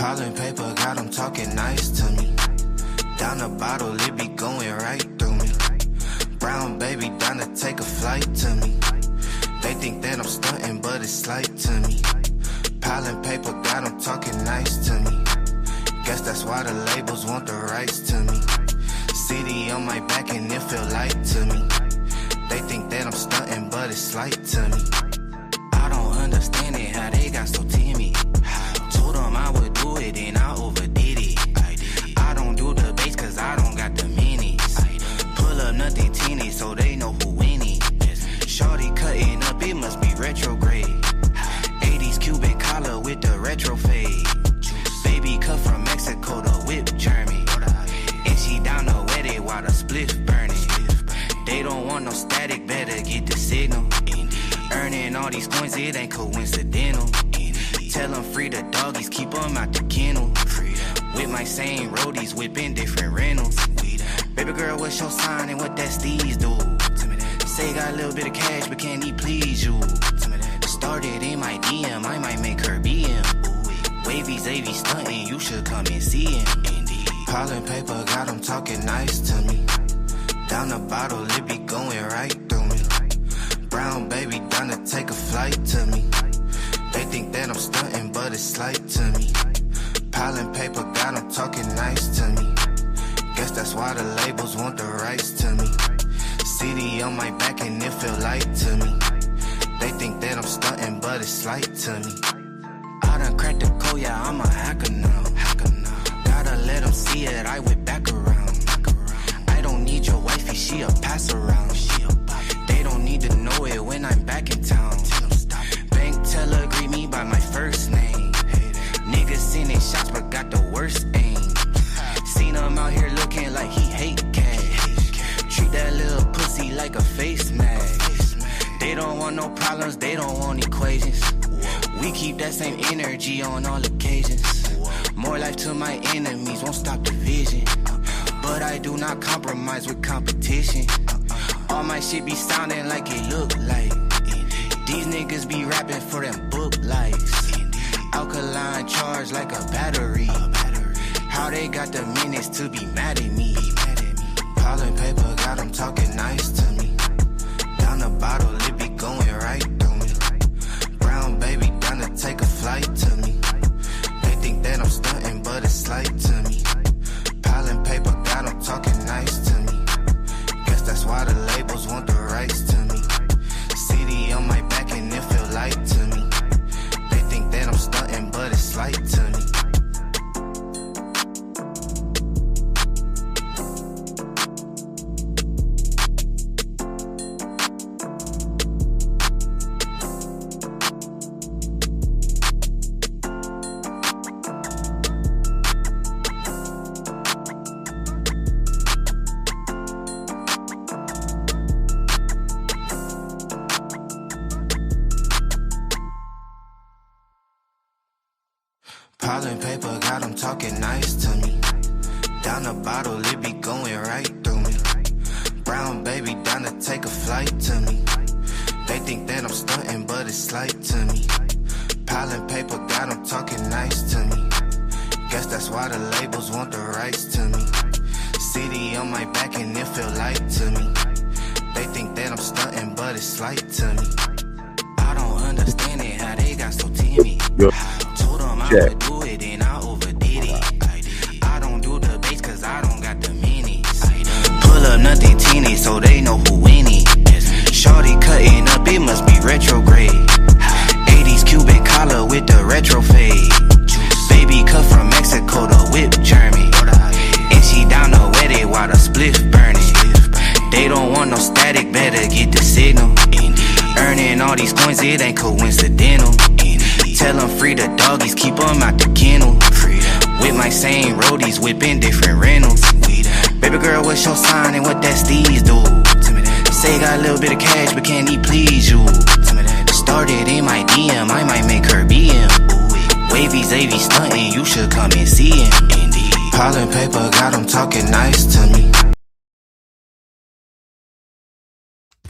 Piling paper got them talking nice to me. Down the bottle, it be going right through me. Brown baby down to take a flight to me. They think that I'm stunting, but it's slight to me. Piling paper got them talking nice to me. Guess that's why the labels want the rights to me. CD on my back and it feel light to me. They think that I'm stunting, but it's slight to me. I don't understand it, how they got so timid. Told them I would do it and I overdid it. I don't do the bass cause I don't got the minutes. Pull up nothing teeny so they know who in it. Shorty cutting up, it must be retrograde. 80s Cuban collar with the retro fade. Baby cut from Mexico, the whip German. And she down to wet it while the spliff burning. They don't want no static, better get the signal. Earning all these coins, it ain't coincidental. Tell them free the doggies, keep them out the kennel. With my same roadies, whipping different rentals. Baby girl, what's your sign and what that steez do? Say got a little bit of cash, but can he please you? Started in my DM, I might make her BM. Wavy Zavy stunting, you should come and see him. Piling paper got him talking nice to me. Down the bottle, it be going right through me. Brown baby down to take a flight to me. They think that I'm stunting, but it's slight to me. Piling paper got them talking nice to me. Guess that's why the labels want the rights to me. CD on my back and it feel light to me. They think that I'm stunting, but it's slight to me. I done cracked the code, yeah, I'm a hacker now. Gotta let them see it, I whip back around. I don't need your wifey, she a pass around. They don't need to know it when I'm back in town. Bank teller greet me by my first name. Niggas sending shots but got the worst aim. Seen him out here looking like he hate cash. Treat that little pussy like a face mask. They don't want no problems, they don't want equations. We keep that same energy on all occasions. More life to my enemies, won't stop the vision. But I do not compromise with competition. All my shit be sounding like it look like. These niggas be rapping for them book likes. Alkaline charged like a battery. How they got the minutes to be mad at me? Piling paper got them talking nice to me. Down the bottle, it be going right through me. Brown baby down to take a flight to me. They think that I'm stunting, but it's slight to me. Piling paper got them talking nice to me. Guess that's why the labels want the rights to me. CD on my back and it feel light to me. They think that I'm stunting, but it's slight to me. Piling paper got them talking nice to me. Down the bottle, it be going right through me. Brown baby down to take a flight to me. They think that I'm stunting, but it's slight to me. Piling paper got them talking nice to me. Guess that's why the labels want the rights to me. CD on my back and it feel light to me. They think that I'm stunting, but it's slight to me. I don't understand it, how they got so timid. Told them I would do it and I overdid it. I don't do the bass cause I don't got the minutes. Pull up nothing teeny so they know who in it. Shorty cutting up, it must be retrograde. 80s Cuban collar with the retro fade. Baby cut from Mexico, the whip German. And she down to wet it while the spliff burning. They don't want no static, better get the signal. Earning all these coins, it ain't coincidental. Tell them free the doggies, keep them out the kennel. With my same roadies, whipping different rentals. Baby girl, what's your sign and what that steez do? Say got a little bit of cash, but can he please you? Started in my DM, I might make her BM. Wavy Zavy stunting, you should come and see him. Piling paper got them talking nice to me.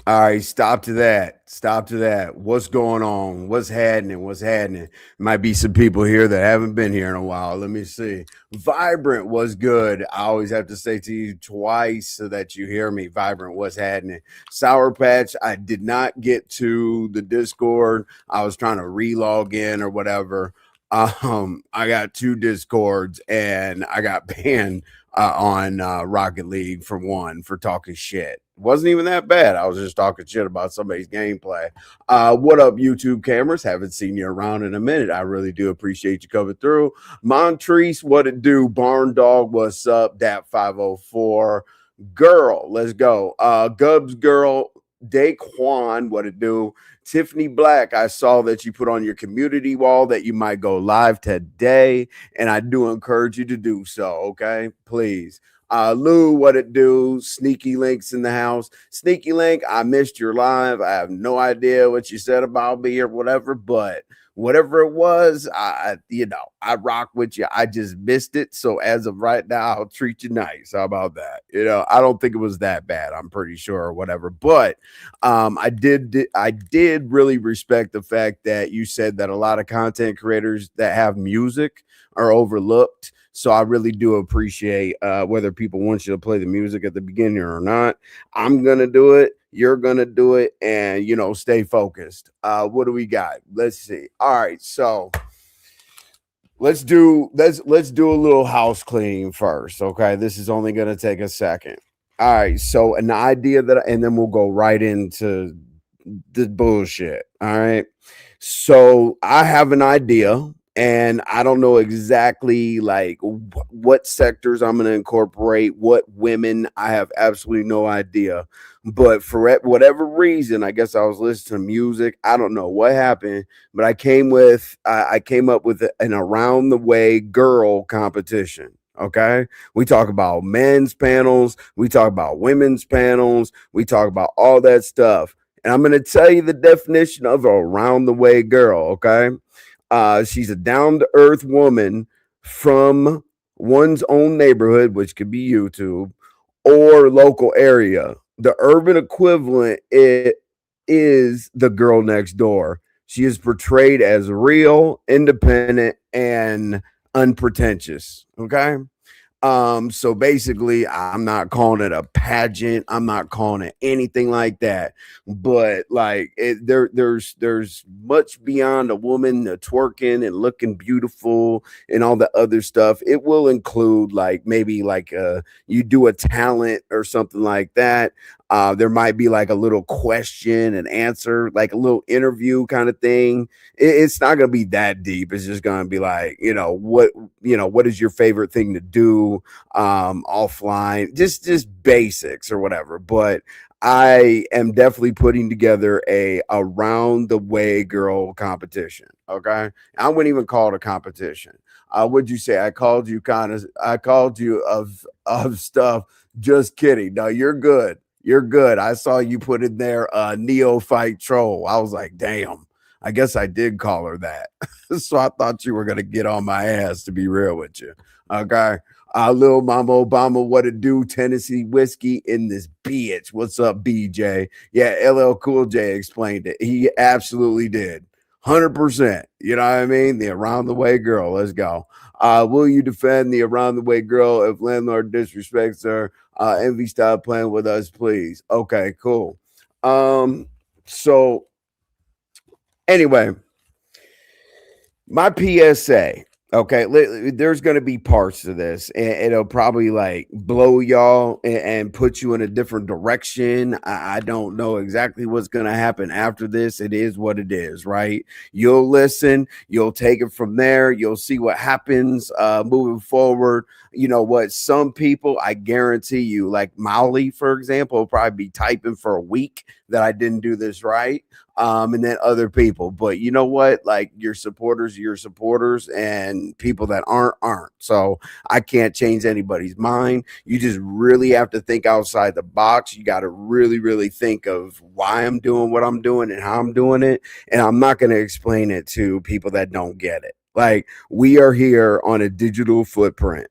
All right, stop to that. Stop to that. What's going on? What's happening? What's happening? Might be some people here that haven't been here in a while. Let me see. Vibrant was good. I always have to say to you twice so that you hear me. Vibrant, what's happening? Sour Patch, I did not get to the Discord. I was trying to relog in or whatever. I got two Discords and I got banned on Rocket League for one for talking shit. Wasn't even that bad. I was just talking shit about somebody's gameplay. What up, YouTube cameras? Haven't seen you around in a minute. I really do appreciate you coming through. Montrese, what it do? Barn Dog, what's up? Dat 504. Girl, let's go. Gubs Girl, Daquan, what it do? Tiffany Black, I saw that you put on your community wall that you might go live today, and I do encourage you to do so. Okay, please. Lou, what it do? Sneaky Links in the house. Sneaky Link, I missed your live. I have no idea what you said about me or whatever, but whatever it was, I rock with you. I just missed it. So as of right now, I'll treat you nice. How about that? I don't think it was that bad. I'm pretty sure or whatever. But I did really respect the fact that you said that a lot of content creators that have music are overlooked. So I really do appreciate whether people want you to play the music at the beginning or not. I'm gonna do it. You're gonna do it, and stay focused. What do we got? Let's see. All right, so let's do a little house cleaning first. Okay, this is only gonna take a second. All right, so an idea and then we'll go right into the bullshit. All right. So I have an idea and I don't know exactly like what sectors I'm going to incorporate, what women. I have absolutely no idea. But for whatever reason, I guess I was listening to music. I don't know what happened, but I came up with an around the way girl competition. Okay. We talk about men's panels, we talk about women's panels, we talk about all that stuff. And I'm going to tell you the definition of a around the way girl. Okay. She's a down to earth woman from one's own neighborhood, which could be YouTube or local area. The urban equivalent it is the girl next door. She is portrayed as real, independent, and unpretentious. Okay. So basically, I'm not calling it a pageant. I'm not calling it anything like that. But like there's much beyond a woman twerking and looking beautiful and all the other stuff. It will include like maybe like you do a talent or something like that. There might be like a little question and answer, like a little interview kind of thing. It's not going to be that deep. It's just going to be like, what is your favorite thing to do offline? Just basics or whatever. But I am definitely putting together a around the way girl competition. Okay, I wouldn't even call it a competition. Would you say I called you of stuff? Just kidding. No, you're good. You're good. I saw you put in there neophyte troll. I was like, damn. I guess I did call her that. So I thought you were gonna get on my ass to be real with you. Okay. Lil Mama Obama, what it do? Tennessee whiskey in this bitch. What's up, BJ? Yeah, LL Cool J explained it. He absolutely did. 100%. You know what I mean? The around the way girl. Let's go. Will you defend the around the way girl if landlord disrespects her? Envy, stop playing with us, please. Okay, cool. So anyway, my PSA. Okay, there's going to be parts to this, and it'll probably like blow y'all and put you in a different direction. I don't know exactly what's going to happen after this. It is what it is, right? You'll listen, you'll take it from there, you'll see what happens moving forward. You know what? Some people, I guarantee you, like Molly, for example, will probably be typing for a week that I didn't do this right, and then other people. But you know what? Like your supporters are your supporters, and people that aren't. So I can't change anybody's mind. You just really have to think outside the box. You got to really, really think of why I'm doing what I'm doing and how I'm doing it. And I'm not going to explain it to people that don't get it. Like we are here on a digital footprint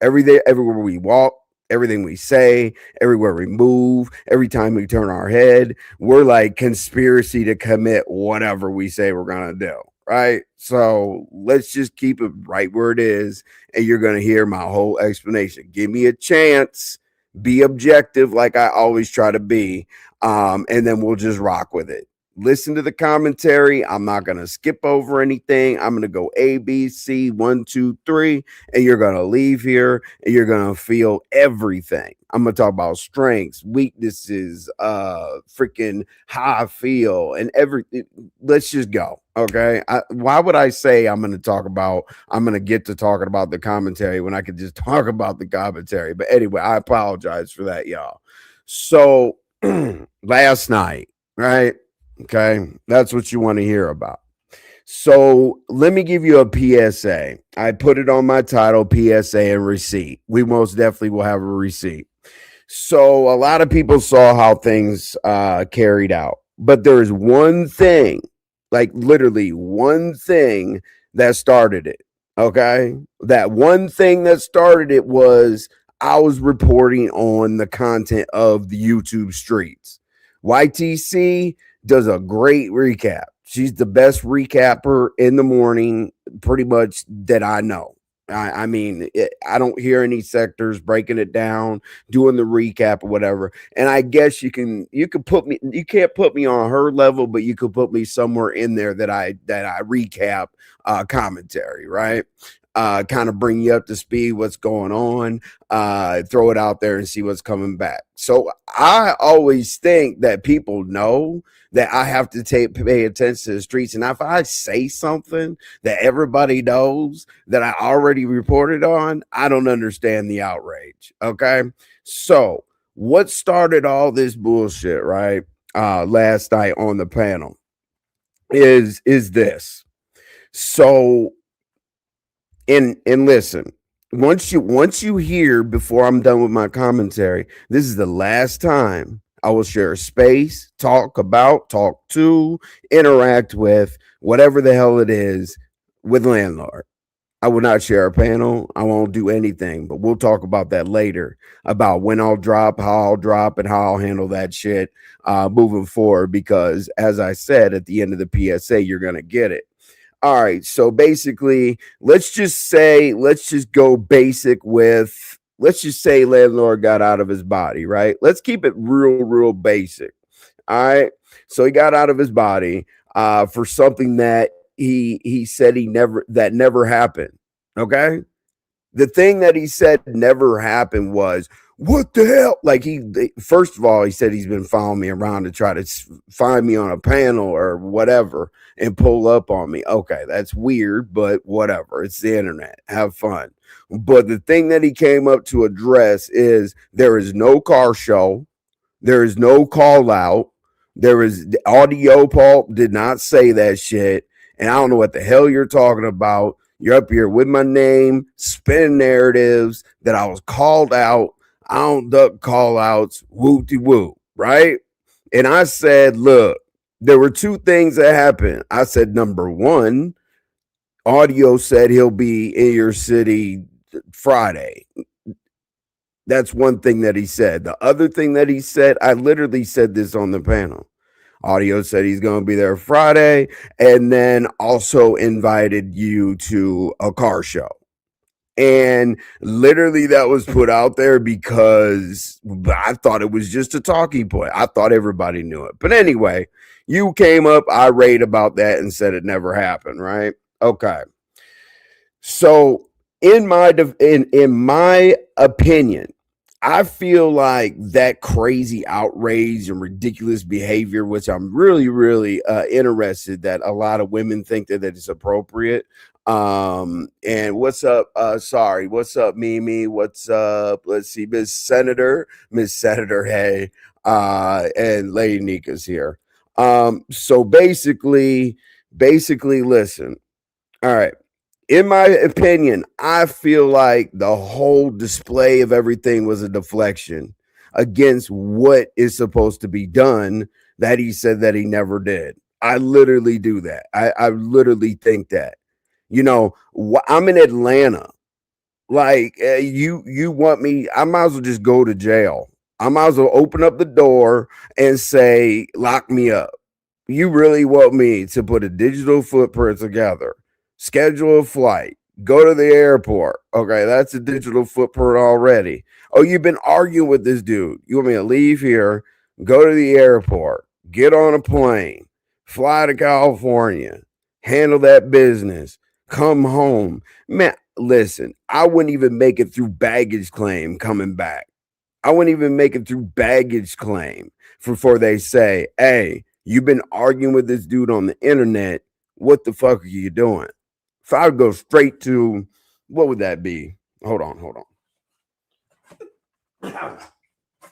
every day, everywhere we walk. Everything we say, everywhere we move, every time we turn our head, we're like conspiracy to commit whatever we say we're going to do. Right. So let's just keep it right where it is. And you're going to hear my whole explanation. Give me a chance, be objective like I always try to be. And then we'll just rock with it. Listen to the commentary. I'm not going to skip over anything. I'm going to go A, B, C, one, two, three, and you're going to leave here and you're going to feel everything. I'm going to talk about strengths, weaknesses, freaking how I feel, and everything. Let's just go. Okay. Why would I say I'm going to get to talking about the commentary when I could just talk about the commentary? But anyway, I apologize for that, y'all. So last night, right? Okay. That's what you want to hear about. So let me give you a PSA. I put it on my title, PSA and receipt. We most definitely will have a receipt. So a lot of people saw how things carried out, but there is one thing, like literally one thing that started it. Okay, that one thing that started it was I was reporting on the content of the YouTube streets. YTC does a great recap. She's the best recapper in the morning, pretty much that I know. I don't hear any sectors breaking it down, doing the recap or whatever. And I guess you could put me, you can't put me on her level, but you could put me somewhere in there that I recap commentary, right? Kind of bring you up to speed, what's going on, throw it out there and see what's coming back. So I always think that people know that I have to pay attention to the streets. And if I say something that everybody knows that I already reported on, I don't understand the outrage. Okay. So what started all this bullshit, right? Last night on the panel is this. So and listen, once you hear before I'm done with my commentary, this is the last time I will share a space, talk about, talk to, interact with whatever the hell it is with landlord. I will not share a panel. I won't do anything, but we'll talk about that later about when I'll drop, how I'll drop, and how I'll handle that shit moving forward. Because as I said at the end of the PSA, you're gonna get it. All right. So basically, let's just go basic with, let's just say landlord got out of his body, right? Let's keep it real basic. All right. So he got out of his body for something that he said that never happened. Okay. The thing that he said never happened was, what the hell? Like first of all, he said he's been following me around to try to find me on a panel or whatever and pull up on me. Okay, that's weird, but whatever. It's the internet. Have fun. But the thing that he came up to address is there is no car show. There is no call out. There is the audio pulp did not say that shit. And I don't know what the hell you're talking about. You're up here with my name, spinning narratives that I was called out. I don't duck call outs, woo-de woo, right? And I said, look, there were two things that happened. I said, number one, audio said he'll be in your city Friday. That's one thing that he said. The other thing that he said, I literally said this on the panel. Audio said he's going to be there Friday and then also invited you to a car show. And literally that was put out there because I thought it was just a talking point. I thought everybody knew it. But anyway, you came up irate about that and said it never happened, right? Okay. So in my opinion, I feel like that crazy outrage and ridiculous behavior, which I'm really interested that a lot of women think that it's appropriate. And what's up? What's up, Mimi? What's up? Let's see, Miss Senator. Hey, and Lady Nika's here. So basically, listen. All right. In my opinion, I feel like the whole display of everything was a deflection against what is supposed to be done that he said that he never did. I literally do that. I literally think that. You know, I'm in Atlanta. Like you want me? I might as well just go to jail. I might as well open up the door and say, "Lock me up." You really want me to put a digital footprint together, schedule a flight, go to the airport? Okay, that's a digital footprint already. Oh, you've been arguing with this dude. You want me to leave here, go to the airport, get on a plane, fly to California, handle that business, come home. Man, listen, I wouldn't even make it through baggage claim coming back. I wouldn't even make it through baggage claim before they say, "Hey, you've been arguing with this dude on the internet. What the fuck are you doing?" If I would go straight to, what would that be? Hold on.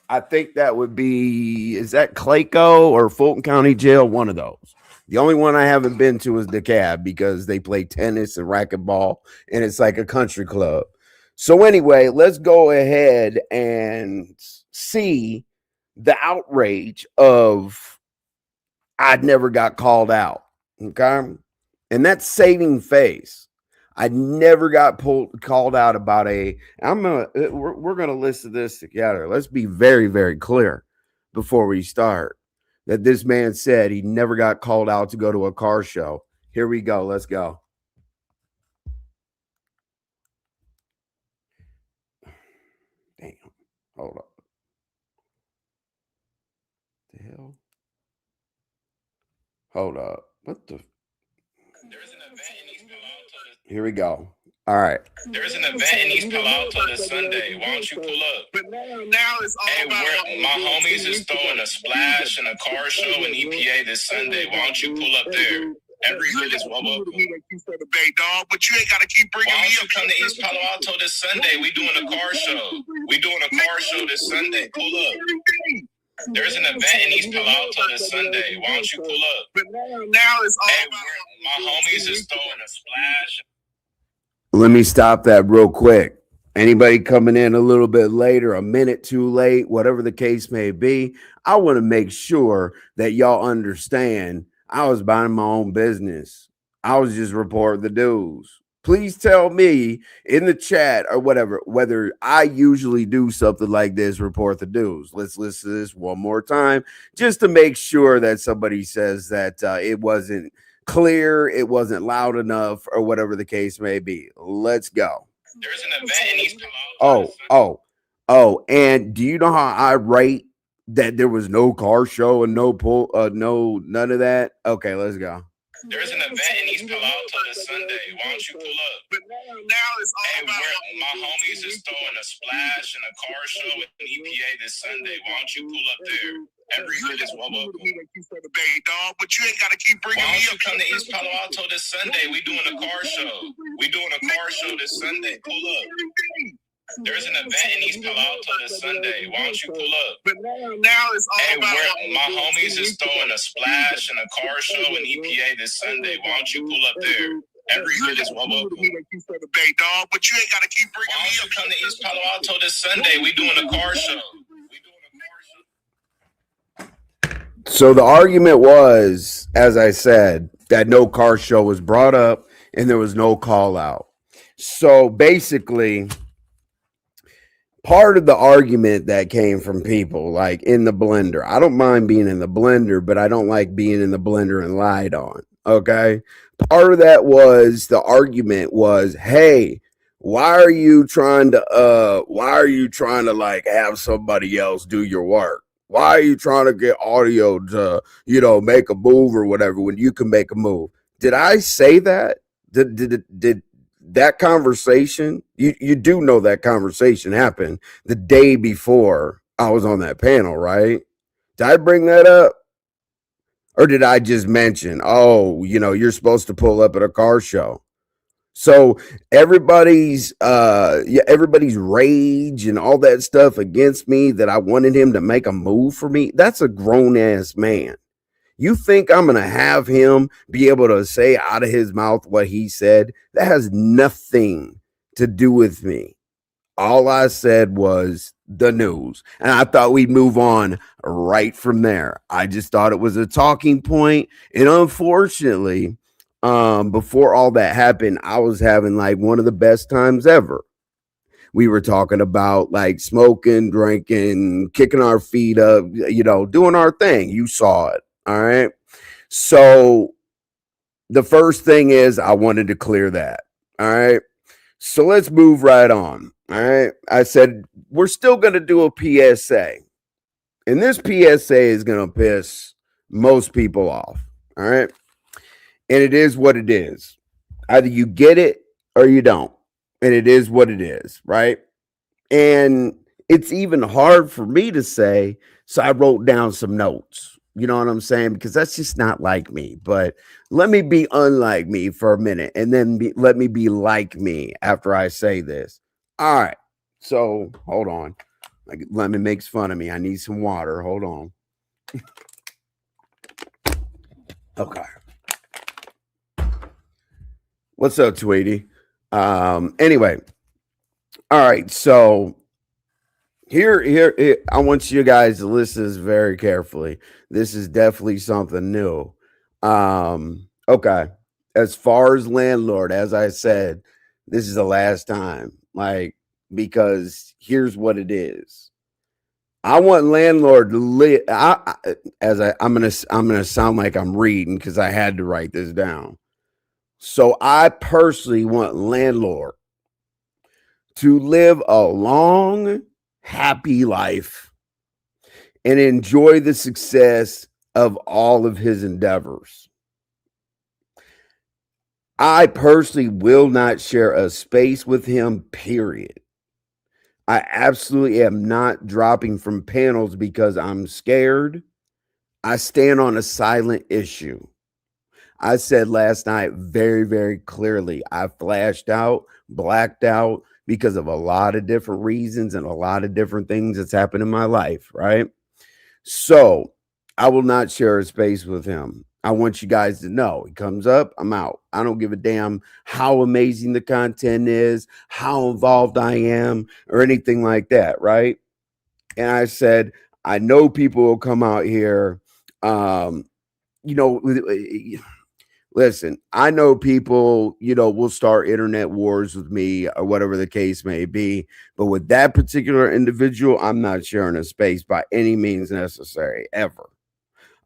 I think that would be, is that Clayco or Fulton County Jail? One of those. The only one I haven't been to is DeKalb because they play tennis and racquetball and it's like a country club. So anyway, let's go ahead and see the outrage of I'd never got called out. Okay. And that's saving face. I never got called out about we're gonna listen to this together. Let's be very, very clear before we start that this man said he never got called out to go to a car show. Here we go. Let's go. Damn. Hold up. The hell? Hold up. What the? There's an event in East Palo Alto. Here we go. All right. There's an event in East Palo Alto this Sunday. Why don't you pull up? But now it's all about my homies is throwing a splash and a car show in EPA this Sunday. Why don't you pull up there? Every bit is well welcome. But you ain't gotta keep bringing Why me don't up. you come to East Palo Alto this Sunday? We doing a car show. We doing a car show this Sunday. Pull up. There's an event in East Palo Alto this Sunday. Why don't you pull up? But now it's all about my homies is throwing a splash. Let me stop that real quick. Anybody coming in a little bit later, a minute too late, whatever the case may be, I want to make sure that y'all understand I was minding my own business. I was just reporting the news. Please tell me in the chat or whatever whether I usually do something like this, report the news. Let's listen to this one more time just to make sure that somebody says that it wasn't clear, it wasn't loud enough, or whatever the case may be. Let's go. There's an event in East Palo Alto. Oh, and do you know how I rate that there was no car show and no none of that? Okay, let's go. There's an event in East Palo Alto this Sunday. Why don't you pull up? But now it's all about my homies is throwing a splash and a car show in EPA this Sunday. Why don't you pull up there? Every bit is well welcome. But you ain't gotta keep bringing me up. Why don't you come to East Palo Alto this Sunday? We doing a car show. We doing a car show this Sunday. Pull up. There's an event in East Palo Alto this Sunday. Why don't you pull up? But now it's all about my homies is throwing a splash and a car show in EPA this Sunday. Why don't you pull up there? Every bit is well welcome. But you ain't gotta keep bringing Why me don't up. you come to East Palo Alto this Sunday? We doing a car show. So the argument was, as I said, that no car show was brought up and there was no call out. So basically, part of the argument that came from people like in the blender, I don't mind being in the blender, but I don't like being in the blender and lied on. Okay. Part of that was the argument was, hey, why are you trying to like have somebody else do your work? Why are you trying to get audio to, make a move or whatever when you can make a move? Did I say that? Did that conversation, you do know that conversation happened the day before I was on that panel, right? Did I bring that up? Or did I just mention, you're supposed to pull up at a car show? So everybody's rage and all that stuff against me that I wanted him to make a move for me, that's a grown ass man. You think I'm going to have him be able to say out of his mouth what he said? That has nothing to do with me. All I said was the news, and I thought we'd move on right from there. I just thought it was a talking point, and unfortunately, before all that happened, I was having like one of the best times ever. We were talking about like smoking, drinking, kicking our feet up, doing our thing. You saw it. All right. So the first thing is I wanted to clear that. All right. So let's move right on. All right. I said we're still going to do a PSA. And this PSA is going to piss most people off. All right. And it is what it is. Either you get it or you don't. And it is what it is. Right. And it's even hard for me to say. So I wrote down some notes. You know what I'm saying? Because that's just not like me. But let me be unlike me for a minute. And then let me be like me after I say this. All right. So hold on. Like Lemon makes fun of me. I need some water. Hold on. Okay. What's up, Tweety? Anyway. All right. So here, I want you guys to listen to this very carefully. This is definitely something new. Okay. As far as landlord, as I said, this is the last time. Like, because here's what it is. I want landlord to live. I'm gonna sound like I'm reading because I had to write this down. So I personally want landlord to live a long, happy life and enjoy the success of all of his endeavors. I personally will not share a space with him, period. I absolutely am not dropping from panels because I'm scared. I stand on a silent issue. I said last night very, very clearly, I flashed out, blacked out because of a lot of different reasons and a lot of different things that's happened in my life, right? So I will not share a space with him. I want you guys to know he comes up, I'm out. I don't give a damn how amazing the content is, how involved I am, or anything like that, right? And I said, I know people will come out here. Listen, I know people, will start internet wars with me or whatever the case may be. But with that particular individual, I'm not sharing a space by any means necessary, ever.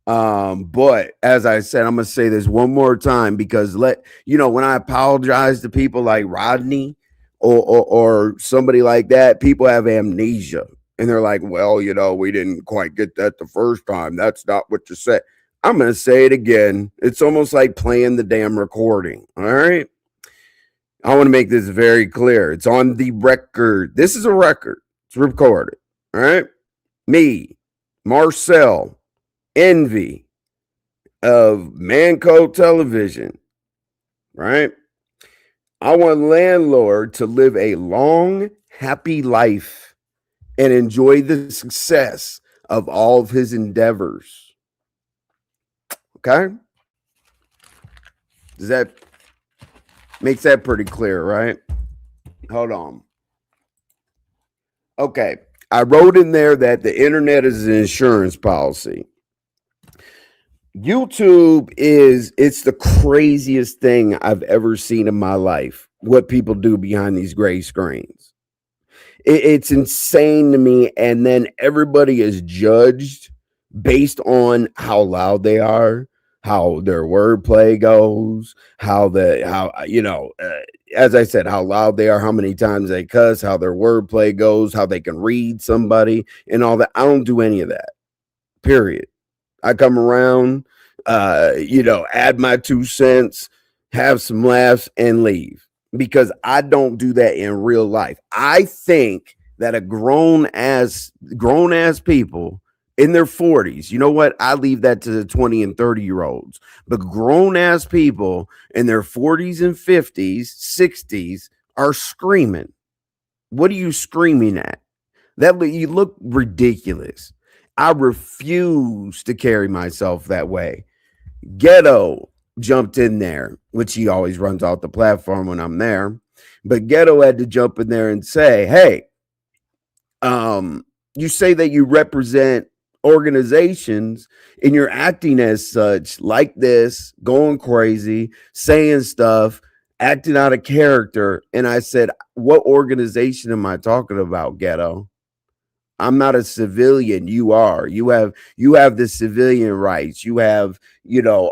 But as I said, I'm gonna say this one more time because when I apologize to people like Rodney or somebody like that, people have amnesia and they're like, well, we didn't quite get that the first time. That's not what you said. I'm gonna say it again. It's almost like playing the damn recording. All right. I want to make this very clear. It's on the record. This is a record. It's recorded. All right. Me, Marcel Envy of Manco Television, right? I want landlord to live a long, happy life and enjoy the success of all of his endeavors. Okay? Does that makes that pretty clear, right? Hold on. Okay. I wrote in there that the internet is an insurance policy. YouTube it's the craziest thing I've ever seen in my life. What people do behind these gray screens. It's insane to me. And then everybody is judged based on how loud they are, how their wordplay goes, as I said, how loud they are, how many times they cuss, how their wordplay goes, how they can read somebody and all that. I don't do any of that. Period. I come around, add my 2 cents, have some laughs, and leave because I don't do that in real life. I think that a grown ass people in their 40s, you know what? I leave that to the 20 and 30-year-olds. But grown ass people in their 40s and 50s, 60s are screaming. What are you screaming at? You look ridiculous. I refuse to carry myself that way. Ghetto jumped in there, which he always runs off the platform when I'm there. But Ghetto had to jump in there and say, hey, you say that you represent organizations and you're acting as such like this, going crazy, saying stuff acting out of character. And I said, what organization am I talking about, ghetto? I'm not a civilian. You are. You have the civilian rights. You have,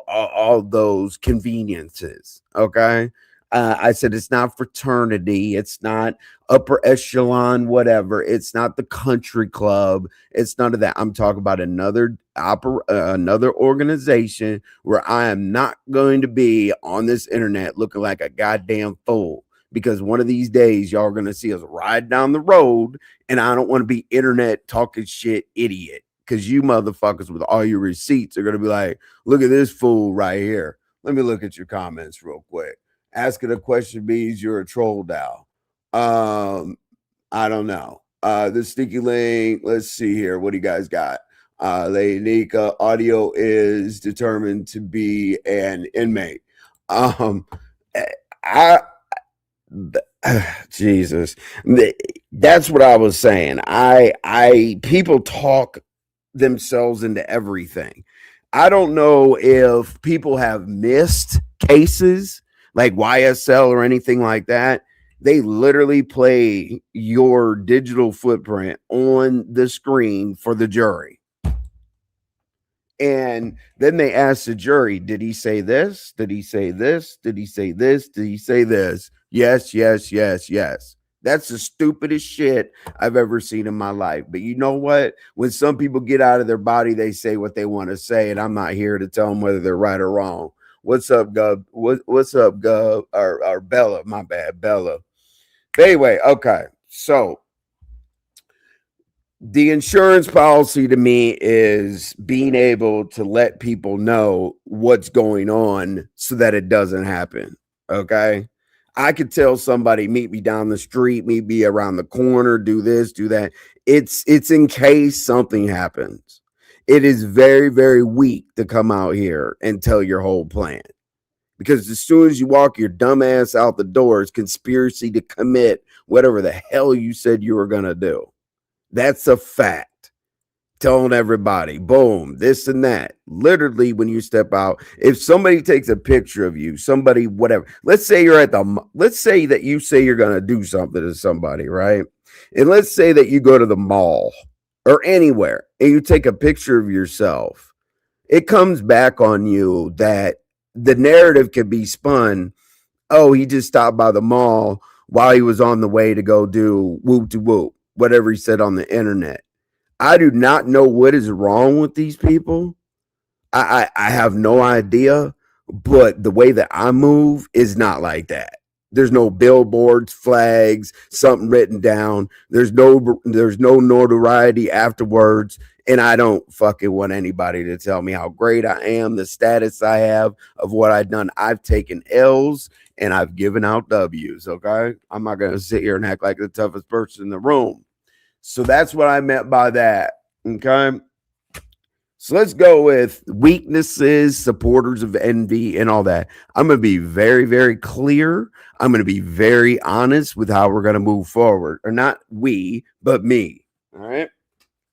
all those conveniences. Okay. I said it's not fraternity. It's not upper echelon, whatever. It's not the country club. It's none of that. I'm talking about another organization where I am not going to be on this internet looking like a goddamn fool. Because one of these days, y'all are going to see us ride down the road, and I don't want to be internet talking shit idiot. Because you motherfuckers with all your receipts are going to be like, look at this fool right here. Let me look at your comments real quick. Asking a question means you're a troll now. I don't know. The sneaky link. Let's see here. What do you guys got? Nika, audio is determined to be an inmate. I Jesus, that's what I was saying. People talk themselves into everything. I don't know if people have missed cases like YSL or anything like that. They literally play your digital footprint on the screen for the jury. And then they ask the jury, did he say this? Did he say this? Did he say this? Did he say this? Yes, yes, yes, yes. That's the stupidest shit I've ever seen in my life. But you know what? When some people get out of their body, they say what they want to say. And I'm not here to tell them whether they're right or wrong. What's up, Gub? What's up, Gub? Or Bella. My bad, Bella. But anyway, okay. So the insurance policy to me is being able to let people know what's going on so that it doesn't happen. Okay. I could tell somebody, meet me down the street, meet me around the corner, do this, do that. It's in case something happens. It is very, very weak to come out here and tell your whole plan. Because as soon as you walk your dumb ass out the door, it's conspiracy to commit whatever the hell you said you were going to do. That's a fact. Telling everybody, boom, this and that. Literally, when you step out, if somebody takes a picture of you, somebody, whatever, let's say that you say you're going to do something to somebody, right? And let's say that you go to the mall or anywhere and you take a picture of yourself. It comes back on you that the narrative can be spun. Oh, he just stopped by the mall while he was on the way to go do whoop to whoop, whatever he said on the internet. I do not know what is wrong with these people. I have no idea, but the way that I move is not like that. There's no billboards, flags, something written down. There's no notoriety afterwards. And I don't fucking want anybody to tell me how great I am, the status I have of what I've done. I've taken L's and I've given out W's. Okay. I'm not going to sit here and act like the toughest person in the room. So that's what I meant by that. Okay. So let's go with weaknesses, supporters of envy, and all that. I'm going to be very, very clear. I'm going to be very honest with how we're going to move forward. Or not we, but me. All right.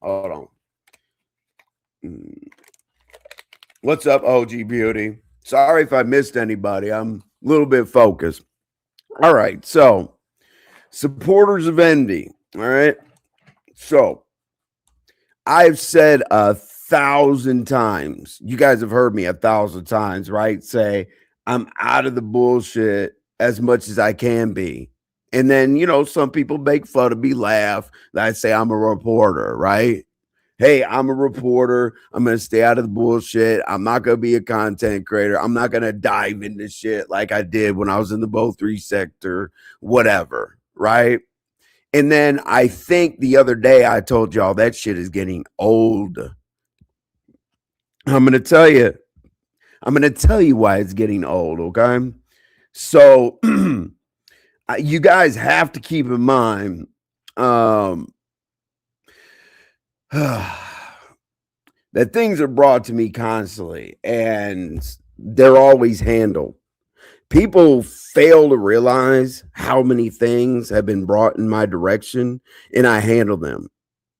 Hold on. What's up, OG Beauty? Sorry if I missed anybody. I'm a little bit focused. All right. So, supporters of envy. All right. So, I've said 1,000 times, you guys have heard me 1,000 times, right? Say, I'm out of the bullshit as much as I can be. And then, some people make fun of me, laugh. I say I'm a reporter, right? Hey, I'm a reporter. I'm going to stay out of the bullshit. I'm not going to be a content creator. I'm not going to dive into shit like I did when I was in the Bo3 sector, whatever, right? And then I think the other day I told y'all that shit is getting old. I'm going to tell you why it's getting old, okay? So you guys have to keep in mind that things are brought to me constantly and they're always handled. People fail to realize how many things have been brought in my direction and I handle them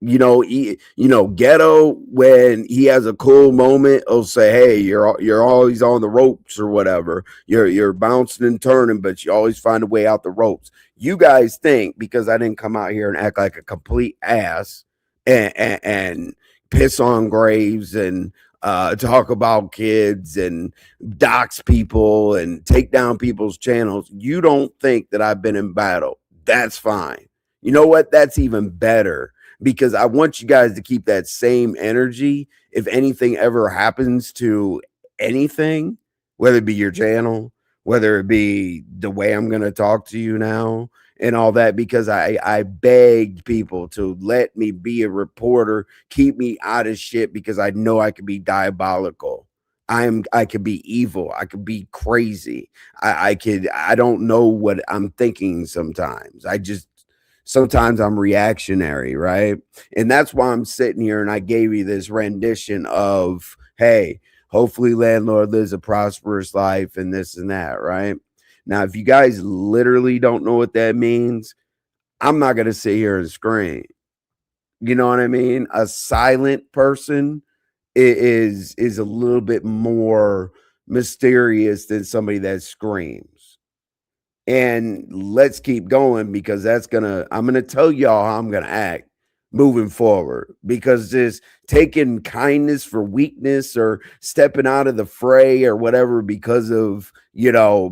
Ghetto, when he has a cool moment, he'll say, "Hey, you're always on the ropes or whatever. You're bouncing and turning, but you always find a way out the ropes." You guys think because I didn't come out here and act like a complete ass and piss on graves and talk about kids and dox people and take down people's channels. You don't think that I've been in battle. That's fine. You know what? That's even better because I want you guys to keep that same energy. If anything ever happens to anything, whether it be your channel, whether it be the way I'm going to talk to you now and all that, because I begged people to let me be a reporter, keep me out of shit because I know I could be diabolical. I could be evil. I could be crazy. I don't know what I'm thinking sometimes. Sometimes I'm reactionary, right? And that's why I'm sitting here and I gave you this rendition of, hey, hopefully landlord lives a prosperous life and this and that, right? Now, if you guys literally don't know what that means, I'm not going to sit here and scream. You know what I mean? A silent person is a little bit more mysterious than somebody that screams. And let's keep going because I'm gonna tell y'all how I'm gonna act moving forward, because this taking kindness for weakness or stepping out of the fray or whatever because of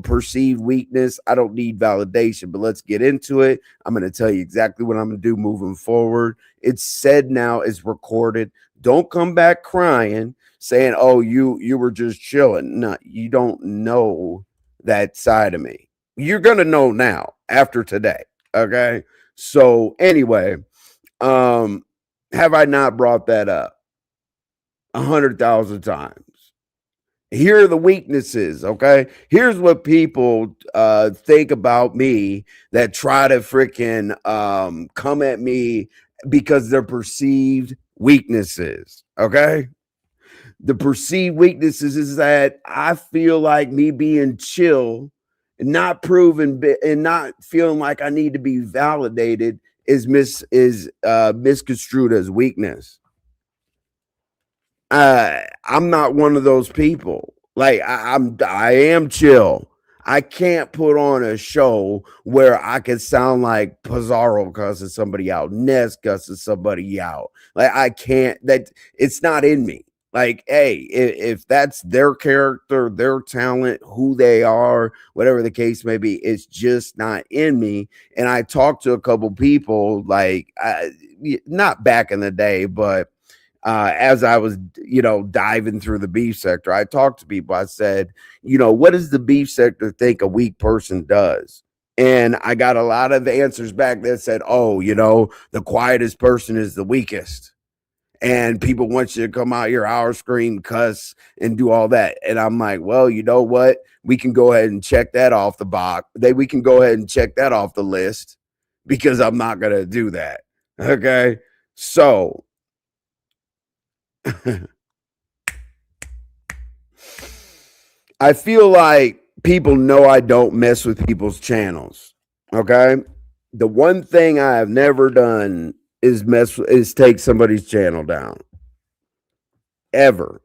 perceived weakness, I don't need validation. But let's get into it. I'm gonna tell you exactly what I'm gonna do moving forward. It's said now, it's recorded. Don't come back crying saying, oh, you were just chilling. No, you don't know that side of me. You're gonna know now after today. Okay. So anyway, have I not brought that up 100,000 times? Here are the weaknesses. Okay. Here's what people think about me that try to freaking come at me because they're perceived weaknesses. Okay. The perceived weaknesses is that I feel like me being chill and not proven and not feeling like I need to be validated is misconstrued as weakness. I'm not one of those people. Like I am chill. I can't put on a show where I can sound like Pizarro cussing somebody out, Ness cussing somebody out. Like I can't. That it's not in me. Like, hey, if that's their character, their talent, who they are, whatever the case may be, it's just not in me. And I talked to a couple people, like, not back in the day, but as I was, diving through the beef sector, I talked to people. I said, what does the beef sector think a weak person does? And I got a lot of answers back that said, oh, the quietest person is the weakest. And people want you to come out here, hour scream, cuss, and do all that. And I'm like, well, you know what? We can go ahead and check that off the box. We can go ahead and check that off the list because I'm not going to do that. Okay. So I feel like people know I don't mess with people's channels. Okay. The one thing I have never done is take somebody's channel down. Ever.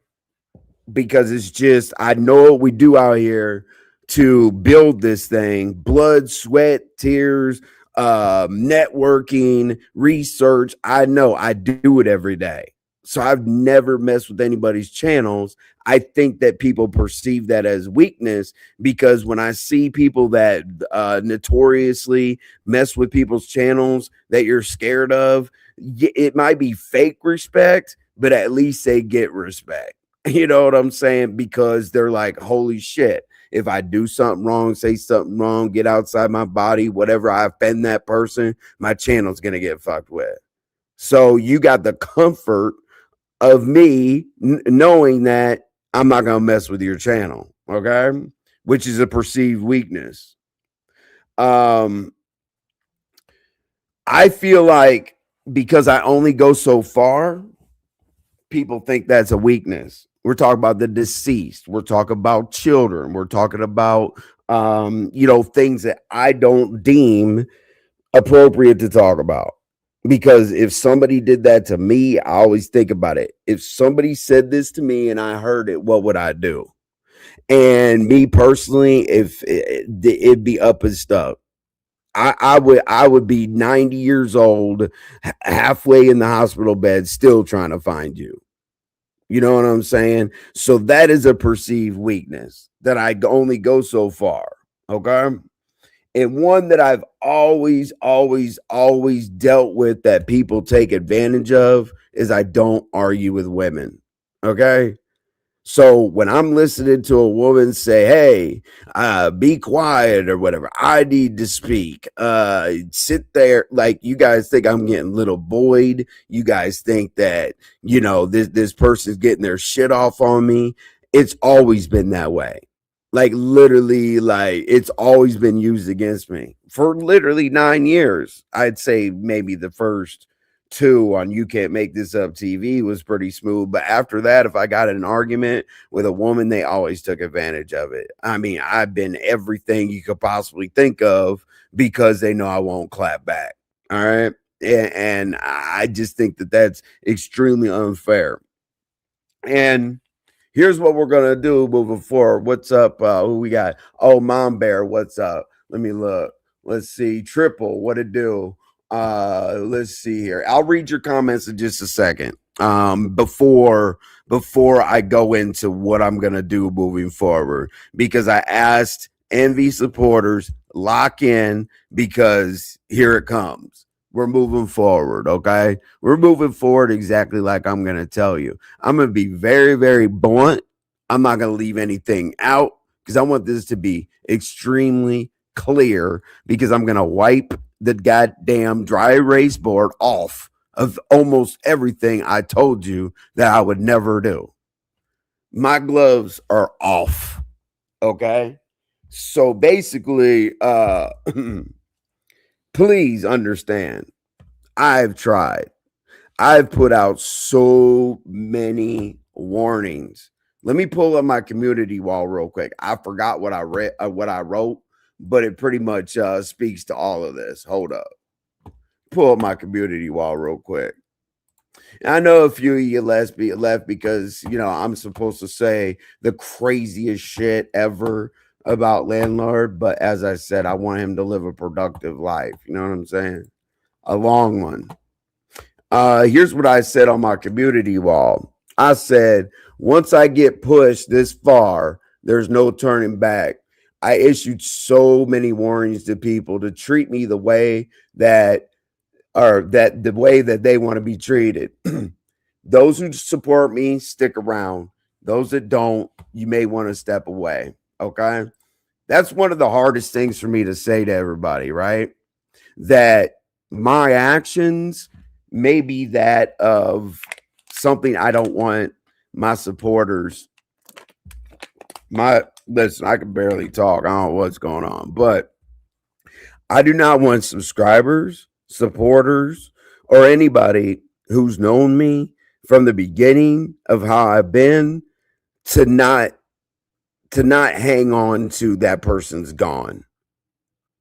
Because it's just, I know what we do out here to build this thing: blood, sweat, tears, networking, research. I know I do it every day. So I've never messed with anybody's channels. I think that people perceive that as weakness because when I see people that notoriously mess with people's channels that you're scared of, it might be fake respect, but at least they get respect. You know what I'm saying? Because they're like, holy shit, if I do something wrong, say something wrong, get outside my body, whatever, I offend that person, my channel's going to get fucked with. So you got the comfort of me knowing that I'm not going to mess with your channel. Okay. Which is a perceived weakness. I feel like because I only go so far, people think that's a weakness. We're talking about the deceased. We're talking about children. We're talking about, things that I don't deem appropriate to talk about. Because if somebody did that to me, I always think about it. If somebody said this to me and I heard it, what would I do? And me personally, if it'd be up and stuck. I would be 90 years old, halfway in the hospital bed, still trying to find you. You know what I'm saying? So that is a perceived weakness that I only go so far. Okay. And one that I've always dealt with that people take advantage of is I don't argue with women. Okay. So when I'm listening to a woman say, "Hey, be quiet" or whatever, I need to speak. Sit there, like you guys think I'm getting little Boyd. You guys think that this person's getting their shit off on me. It's always been that way. Like literally, like it's always been used against me for literally 9 years. I'd say maybe the first two on You Can't Make This Up TV was pretty smooth. But after that, if I got in an argument with a woman, they always took advantage of it. I mean, I've been everything you could possibly think of because they know I won't clap back. All right. And I just think that that's extremely unfair. And here's what we're gonna do moving forward. What's up? Who we got? Oh, Mom Bear, what's up? Let me look. Let's see. Triple, what it do? Let's see here. I'll read your comments in just a second. Before I go into what I'm gonna do moving forward, because I asked Envy supporters lock in because here it comes. We're moving forward, okay? We're moving forward exactly like I'm gonna tell you. I'm going to be very, very blunt. I'm not going to leave anything out because I want this to be extremely clear because I'm going to wipe the goddamn dry erase board off of almost everything I told you that I would never do. My gloves are off. Okay. So basically, please understand, I've tried. I've put out so many warnings. Let me pull up my community wall real quick. I forgot what I read, what I wrote, but it pretty much speaks to all of this. Hold up. Pull up my community wall real quick. And I know a few of you left because, I'm supposed to say the craziest shit ever about landlord. But as I said, I want him to live a productive life. You know what I'm saying? A long one. Here's what I said on my community wall. I said, once I get pushed this far, there's no turning back. I issued so many warnings to people to treat me the way that the way that they want to be treated. Those who support me, stick around. Those that don't, you may want to step away. Okay. That's one of the hardest things for me to say to everybody, right? That my actions may be that of something I don't want my supporters. Listen, I can barely talk. I don't know what's going on, but I do not want subscribers, supporters, or anybody who's known me from the beginning of how I've been to not hang on to that person's gone.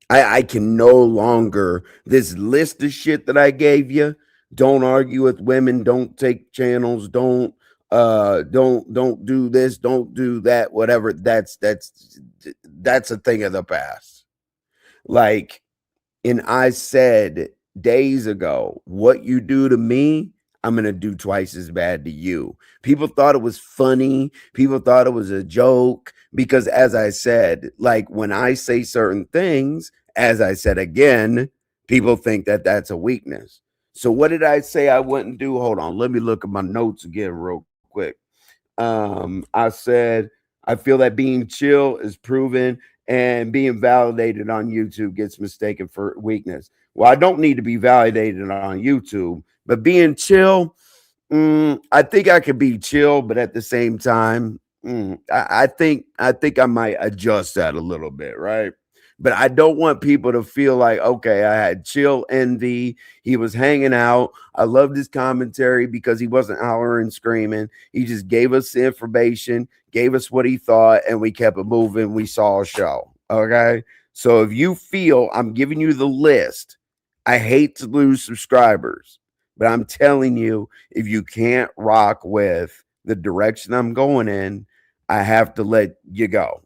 I can no longer, this list of shit that I gave you, don't argue with women, don't take channels, don't do this, don't do that, whatever. That's a thing of the past. Like, and I said days ago, what you do to me, I'm going to do twice as bad to you. People thought it was funny. People thought it was a joke because, as I said, like when I say certain things, as I said again, people think that that's a weakness. So what did I say I wouldn't do? Hold on. Let me look at my notes again real quick. I said, I feel that being chill is proven and being validated on YouTube gets mistaken for weakness. Well, I don't need to be validated on YouTube, but being chill, I think I could be chill, but at the same time, I think I might adjust that a little bit, right? But I don't want people to feel like, okay, I had chill envy. He was hanging out. I loved his commentary because he wasn't hollering and screaming. He just gave us the information, gave us what he thought, and we kept it moving. We saw a show. Okay. So if you feel I'm giving you the list I hate to lose subscribers, but I'm telling you, if you can't rock with the direction I'm going in, I have to let you go.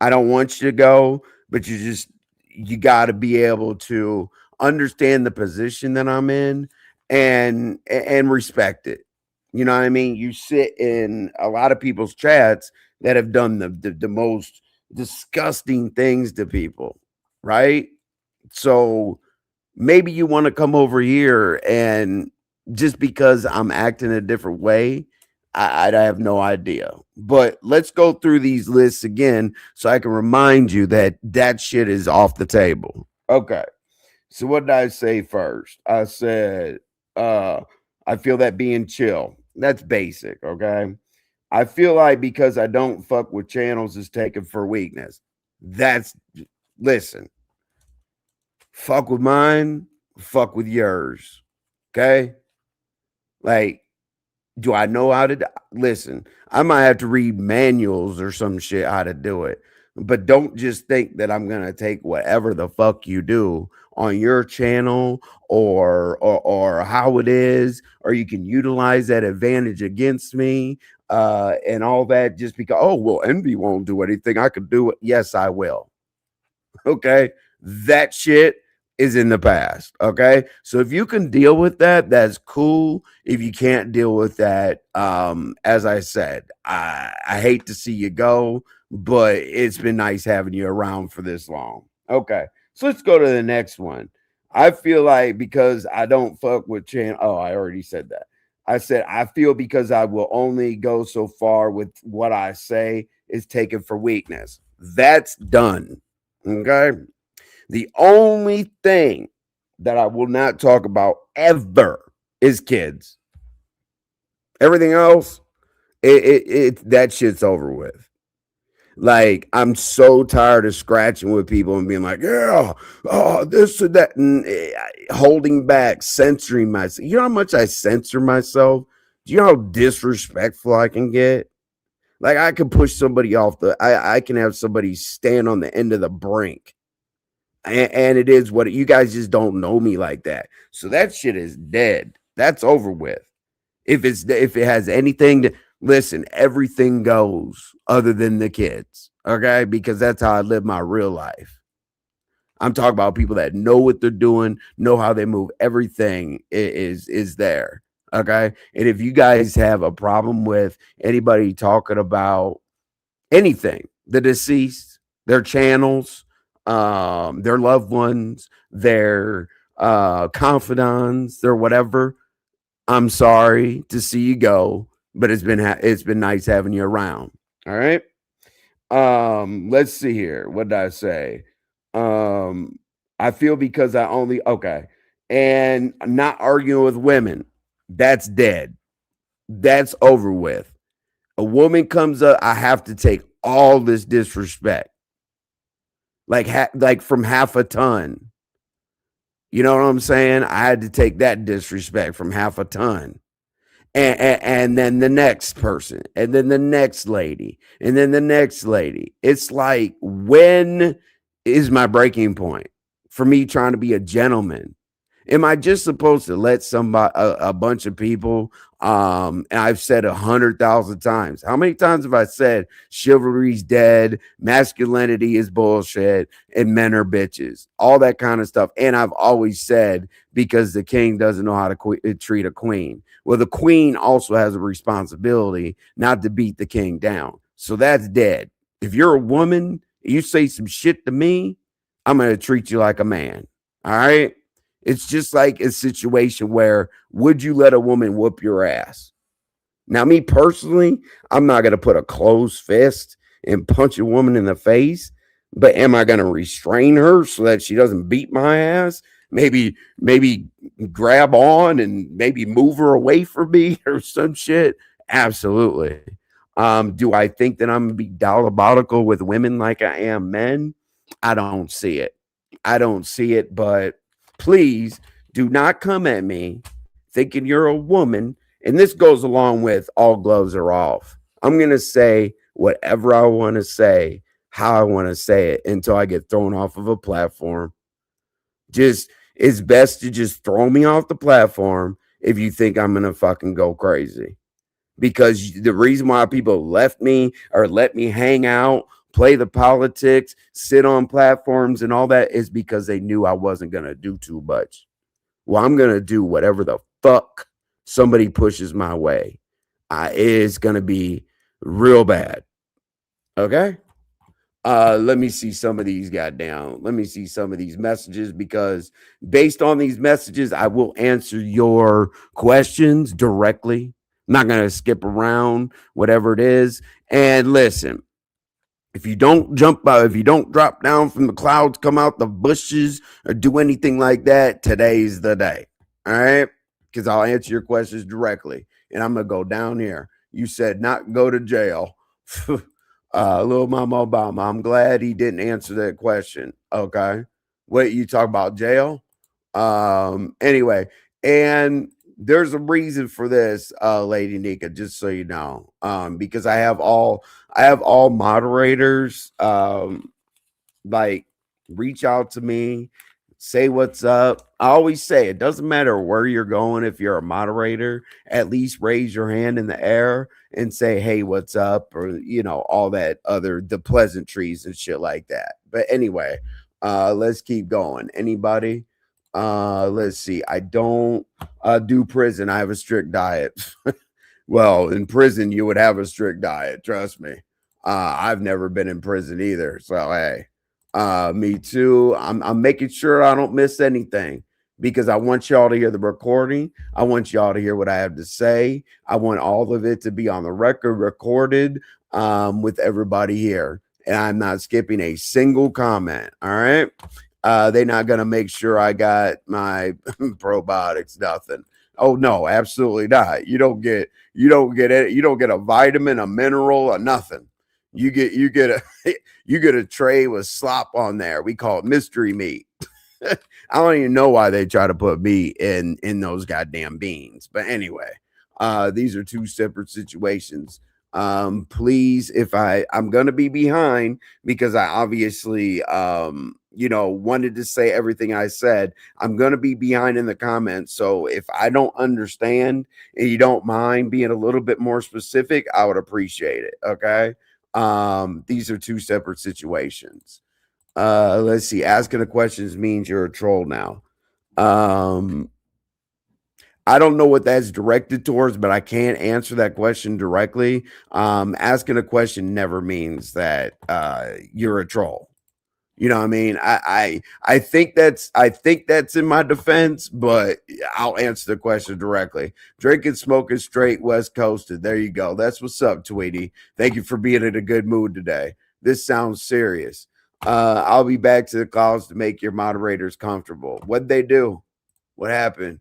I don't want you to go, but you got to be able to understand the position that I'm in and respect it. You know what I mean? You sit in a lot of people's chats that have done the most disgusting things to people, right? So maybe you want to come over here and just because I'm acting a different way, I have no idea. But let's go through these lists again so I can remind you that that shit is off the table. Okay. So what did I say first? I said, uh, I feel that being chill. That's basic. Okay. I feel like because I don't fuck with channels is taken for weakness. That's, listen, fuck with mine, fuck with yours. Okay? Like, do I know how to listen? I might have to read manuals or some shit how to do it. But don't just think that I'm gonna take whatever the fuck you do on your channel or how it is, or you can utilize that advantage against me and all that just because oh well envy won't do anything. I could do it. Yes, I will. Okay. That shit is in the past. Okay. So if you can deal with that, that's cool. If you can't deal with that, as I said, I hate to see you go, but it's been nice having you around for this long. Okay. So let's go to the next one. I feel like because I don't fuck with channel. Oh, I already said that. I said I feel because I will only go so far with what I say is taken for weakness. That's done. Okay. The only thing that I will not talk about ever is kids. Everything else, that shit's over with. Like I'm so tired of scratching with people and being like, yeah, oh, this or that, and holding back, censoring myself. You know how much I censor myself? Do you know how disrespectful I can get? Like I can push somebody off I can have somebody stand on the end of the brink and it is what you guys just don't know me like that. So that shit is dead. That's over with. If it has anything to listen, everything goes other than the kids. Okay, because that's how I live my real life. I'm talking about people that know what they're doing, know how they move. Everything is there. Okay, and if you guys have a problem with anybody talking about anything, the deceased, their channels, their loved ones, their confidants, their whatever. I'm sorry to see you go, but it's been nice having you around. All right. Let's see here. What did I say? Um, I feel because I only okay, and not arguing with women. That's dead. That's over with. A woman comes up, I have to take all this disrespect, like from half a ton. You know what I'm saying? I had to take that disrespect from half a ton. And then the next person, and then the next lady, and then the next lady. It's like, when is my breaking point for me trying to be a gentleman? Am I just supposed to let somebody, a bunch of people, and I've said 100,000 times. How many times have I said chivalry's dead, masculinity is bullshit, and men are bitches, all that kind of stuff? And I've always said because the king doesn't know how to treat a queen. Well, the queen also has a responsibility not to beat the king down. So that's dead. If you're a woman, you say some shit to me, I'm going to treat you like a man. All right. It's just like a situation where would you let a woman whoop your ass? Now, me personally, I'm not going to put a closed fist and punch a woman in the face, but am I going to restrain her so that she doesn't beat my ass? Maybe grab on and maybe move her away from me or some shit. Absolutely. Do I think that I'm going to be diabolical with women like I am men? I don't see it. I don't see it, but please do not come at me thinking you're a woman. And this goes along with all gloves are off. I'm going to say whatever I want to say, how I want to say it until I get thrown off of a platform. Just It's best to just throw me off the platform if you think I'm gonna fucking go crazy. Because the reason why people left me or let me hang out, play the politics, sit on platforms and all that is because they knew I wasn't gonna do too much. Well, I'm gonna do whatever the fuck somebody pushes my way. It's gonna be real bad. Okay. Let me see some of these goddamn. Let me see some of these messages because based on these messages, I will answer your questions directly. I'm not gonna skip around whatever it is. And listen, if you don't if you don't drop down from the clouds, come out the bushes, or do anything like that, today's the day. All right, because I'll answer your questions directly, and I'm gonna go down here. You said not go to jail. Little Mama Obama. I'm glad he didn't answer that question. Okay. What you talk about jail? Anyway, and there's a reason for this, Lady Nika, just so you know. Because I have all moderators like reach out to me, say what's up. I always say it doesn't matter where you're going. If you're a moderator, at least raise your hand in the air and say, hey, what's up? Or, all that the pleasantries and shit like that. But anyway, let's keep going. Anybody? Let's see. I don't do prison. I have a strict diet. Well, in prison, you would have a strict diet. Trust me. I've never been in prison either. So, hey. Me too. I'm making sure I don't miss anything because I want y'all to hear the recording. I want y'all to hear what I have to say. I want all of it to be on the record, recorded with everybody here. And I'm not skipping a single comment. All right. They're not gonna make sure I got my probiotics, nothing. Oh no, absolutely not. You don't get it. You don't get a vitamin, a mineral, or nothing. You get you get a tray with slop on there. We call it mystery meat. I don't even know why they try to put meat in those goddamn beans. But anyway, these are two separate situations. Please, if I'm gonna be behind because I obviously wanted to say everything I said. I'm gonna be behind in the comments. So if I don't understand and you don't mind being a little bit more specific, I would appreciate it. Okay. These are two separate situations. Let's see. Asking the questions means you're a troll now. I don't know what that's directed towards, but I can't answer that question directly. Asking a question never means that you're a troll. You know what I mean? I think that's in my defense, but I'll answer the question directly. Drinking, smoking straight West Coasted. There you go. That's what's up, Tweety. Thank you for being in a good mood today. This sounds serious. I'll be back to the calls to make your moderators comfortable. What'd they do? What happened?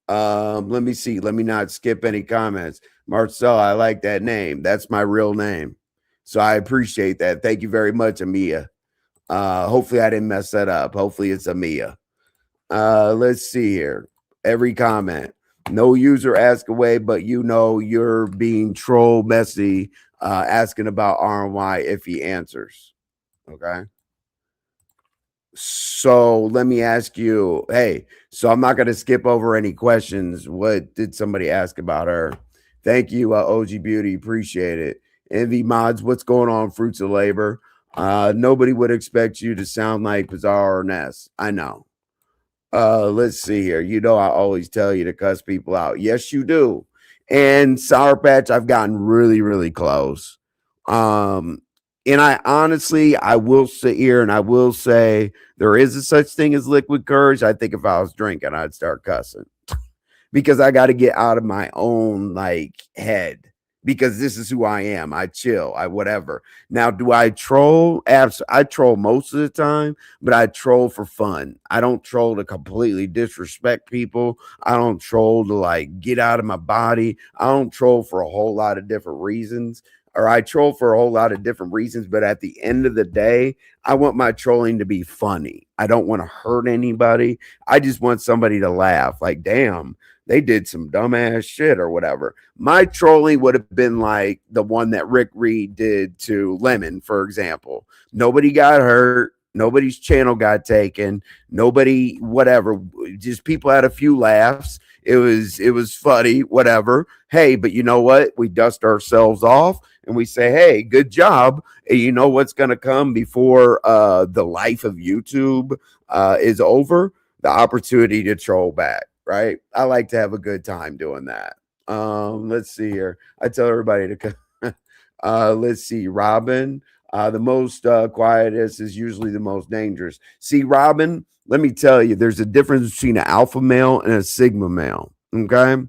Let me see. Let me not skip any comments. Marcel, I like that name. That's my real name. So I appreciate that. Thank you very much, Amia. Hopefully I didn't mess that up. Hopefully it's Amia. Let's see here. Every comment. No user ask away, but you're being troll messy, asking about RNY if he answers. Okay. So let me ask you, hey, so I'm not going to skip over any questions. What did somebody ask about her? Thank you, OG Beauty. Appreciate it. NV Mods, what's going on, Fruits of Labor? Nobody would expect you to sound like Bizarre or Ness. I know. Let's see here. I always tell you to cuss people out. Yes, you do. And Sour Patch, I've gotten really, really close. And I honestly, I will sit here and I will say there is a such thing as liquid courage. I think if I was drinking, I'd start cussing because I got to get out of my own head because this is who I am. I chill. I whatever. Now, do I troll? I troll most of the time, but I troll for fun. I don't troll to completely disrespect people. I don't troll to get out of my body. I don't troll for a whole lot of different reasons. Or I troll for a whole lot of different reasons, but at the end of the day, I want my trolling to be funny. I don't want to hurt anybody. I just want somebody to laugh. Like, damn, they did some dumbass shit or whatever. My trolling would have been like the one that Rick Reed did to Lemon, for example. Nobody got hurt. Nobody's channel got taken. Nobody, whatever. Just people had a few laughs. It was funny, whatever. Hey, but you know what? We dust ourselves off and we say, hey, good job. And you know what's gonna come before the life of YouTube is over? The opportunity to troll back, right? I like to have a good time doing that. Let's see here. I tell everybody to let's see, Robin. The most quietest is usually the most dangerous. See, Robin, let me tell you, there's a difference between an alpha male and a sigma male. Okay.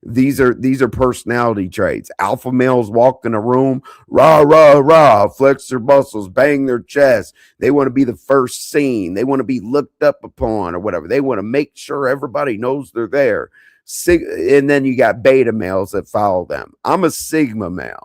These are personality traits. Alpha males walk in a room, rah, rah, rah, flex their muscles, bang their chest. They want to be the first seen. They want to be looked up upon or whatever. They want to make sure everybody knows they're there. And then you got beta males that follow them. I'm a sigma male.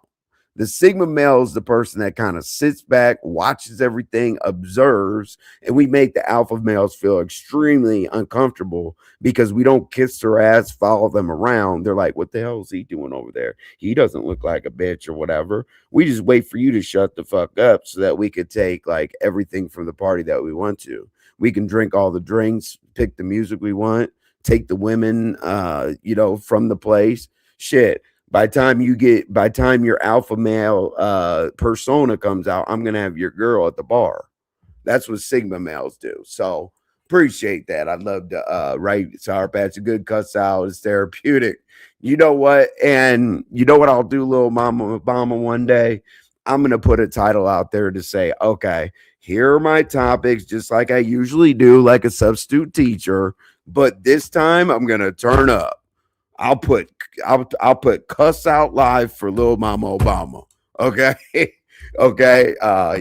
The sigma male is the person that kind of sits back, watches everything, observes, and we make the alpha males feel extremely uncomfortable because we don't kiss their ass, follow them around. They're like, what the hell is he doing over there? He doesn't look like a bitch or whatever. We just wait for you to shut the fuck up so that we could take like everything from the party that we want to. We can drink all the drinks, pick the music we want, take the women from the place. Shit, by time your alpha male persona comes out, I'm gonna have your girl at the bar. That's what sigma males do. So appreciate that. I'd love to write Sour Patch. A good cuss out is therapeutic. You know what? And you know what I'll do, little Mama Obama, one day? I'm gonna put a title out there to say, okay, here are my topics, just like I usually do, like a substitute teacher. But this time I'm gonna turn up. I'll put I'll put cuss out live for Lil Mama Obama. Okay. Okay.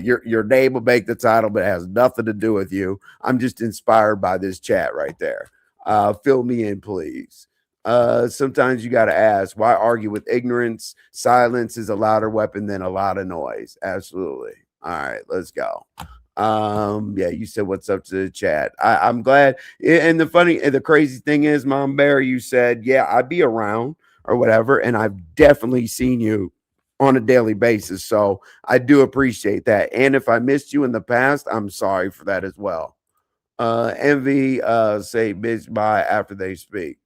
Your name will make the title, but it has nothing to do with you. I'm just inspired by this chat right there. Fill me in, please. Sometimes you gotta ask, why argue with ignorance? Silence is a louder weapon than a lot of noise. Absolutely. All right, let's go. Yeah, you said what's up to the chat. I'm glad. And the crazy thing is, Mom Bear, you said, yeah, I'd be around or whatever, and I've definitely seen you on a daily basis. So I do appreciate that. And if I missed you in the past, I'm sorry for that as well. Envy, say bitch bye after they speak.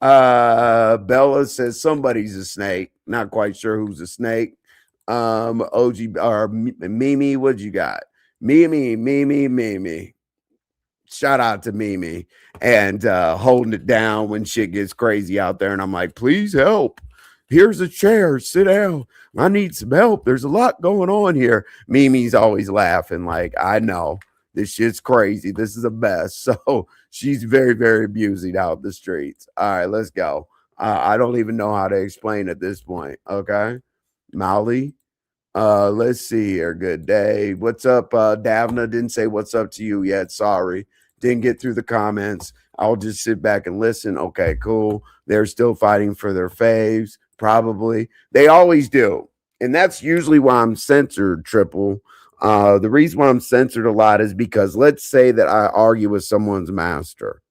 Bella says somebody's a snake. Not quite sure who's a snake. OG or Mimi, what you got? Mimi. Shout out to Mimi and holding it down when shit gets crazy out there. And I'm like, please help. Here's a chair. Sit down. I need some help. There's a lot going on here. Mimi's always laughing, like, I know this shit's crazy. This is a mess. So she's very, very abusing out the streets. All right, let's go. I don't even know how to explain at this point. Okay. Molly. Let's see here. Good day. What's up? Davna didn't say what's up to you yet. Sorry. Didn't get through the comments. I'll just sit back and listen. Okay, cool. They're still fighting for their faves. Probably. They always do. And that's usually why I'm censored, Triple. The reason why I'm censored a lot is because let's say that I argue with someone's master,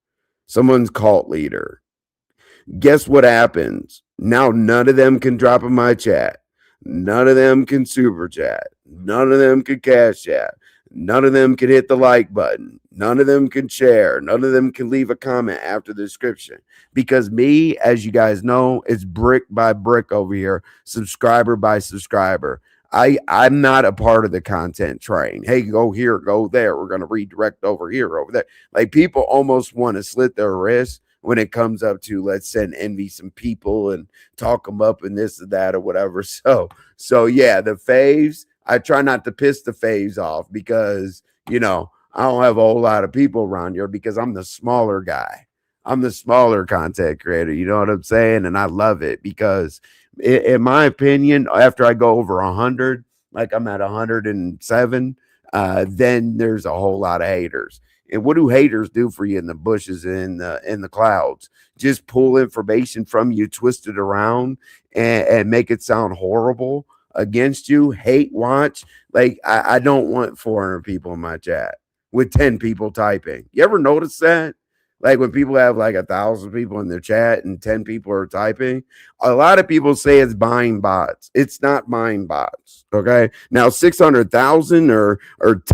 someone's cult leader. Guess what happens? Now none of them can drop in my chat. None of them can super chat. None of them can cash chat. None of them can hit the like button. None of them can share. None of them can leave a comment after the description. Because me, as you guys know, it's brick by brick over here, subscriber by subscriber. I'm not a part of the content train. Hey, go here, go there. We're going to redirect over here, over there. Like people almost want to slit their wrists when it comes up to let's send Envy some people and talk them up and this and that or whatever. So yeah, the faves, I try not to piss the faves off because, I don't have a whole lot of people around here because I'm the smaller guy. I'm the smaller content creator. You know what I'm saying? And I love it because in my opinion, after I go over 100, like I'm at 107, then there's a whole lot of haters. And what do haters do for you in the bushes and in the clouds? Just pull information from you, twist it around, and make it sound horrible against you. Hate watch. Like I don't want 400 people in my chat with 10 people typing. You ever notice that? Like when people have like 1,000 people in their chat and 10 people are typing, a lot of people say it's buying bots. It's not buying bots. Okay. Now 600,000 or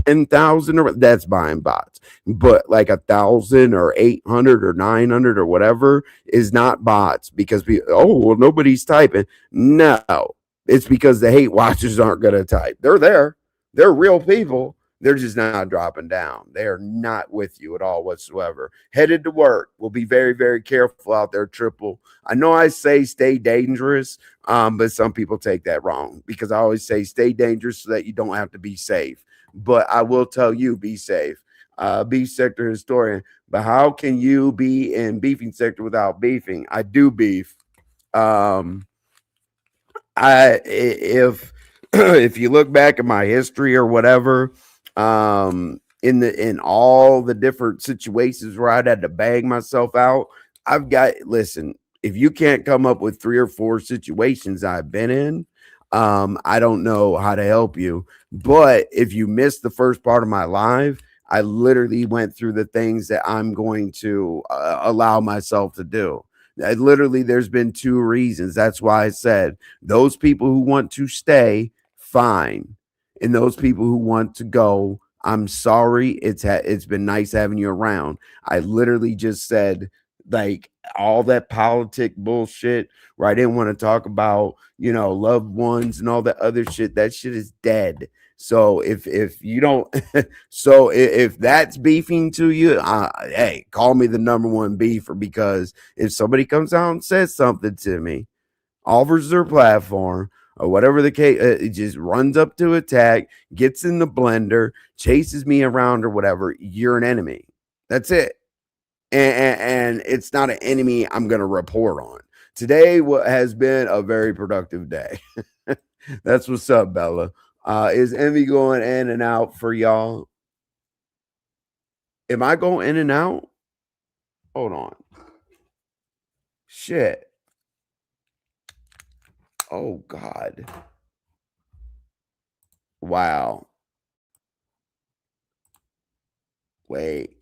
10,000 or that's buying bots. But like 1,000 or 800 or 900 or whatever is not bots because oh, well, nobody's typing. No, it's because the hate watchers aren't going to type. They're there. They're real people. They're just not dropping down. They are not with you at all whatsoever. Headed to work. We'll be very, very careful out there, Triple. I know I say stay dangerous, but some people take that wrong because I always say stay dangerous so that you don't have to be safe. But I will tell you, be safe. Beef sector historian. But how can you be in beefing sector without beefing? I do beef. If if you look back at my history or whatever, in all the different situations where I'd had to bag myself out, I've got listen, if you can't come up with 3 or 4 situations I've been in, I don't know how to help you. But if you missed the first part of my live, I literally went through the things that I'm going to allow myself to do. Literally, there's been 2 reasons. That's why I said those people who want to stay, fine, and those people who want to go, I'm sorry. It's been nice having you around. I literally just said like all that politic bullshit where I didn't want to talk about loved ones and all that other shit. That shit is dead. So if you don't, so if that's beefing to you, hey, call me the #1 beefer because if somebody comes out and says something to me, offers their platform or whatever the case, it just runs up to attack, gets in the blender, chases me around or whatever, you're an enemy. That's it. And it's not an enemy I'm going to report on. Today has been a very productive day. That's what's up, Bella. Is Envy going in and out for y'all? Am I going in and out? Hold on. Shit. Oh, God. Wow. Wait.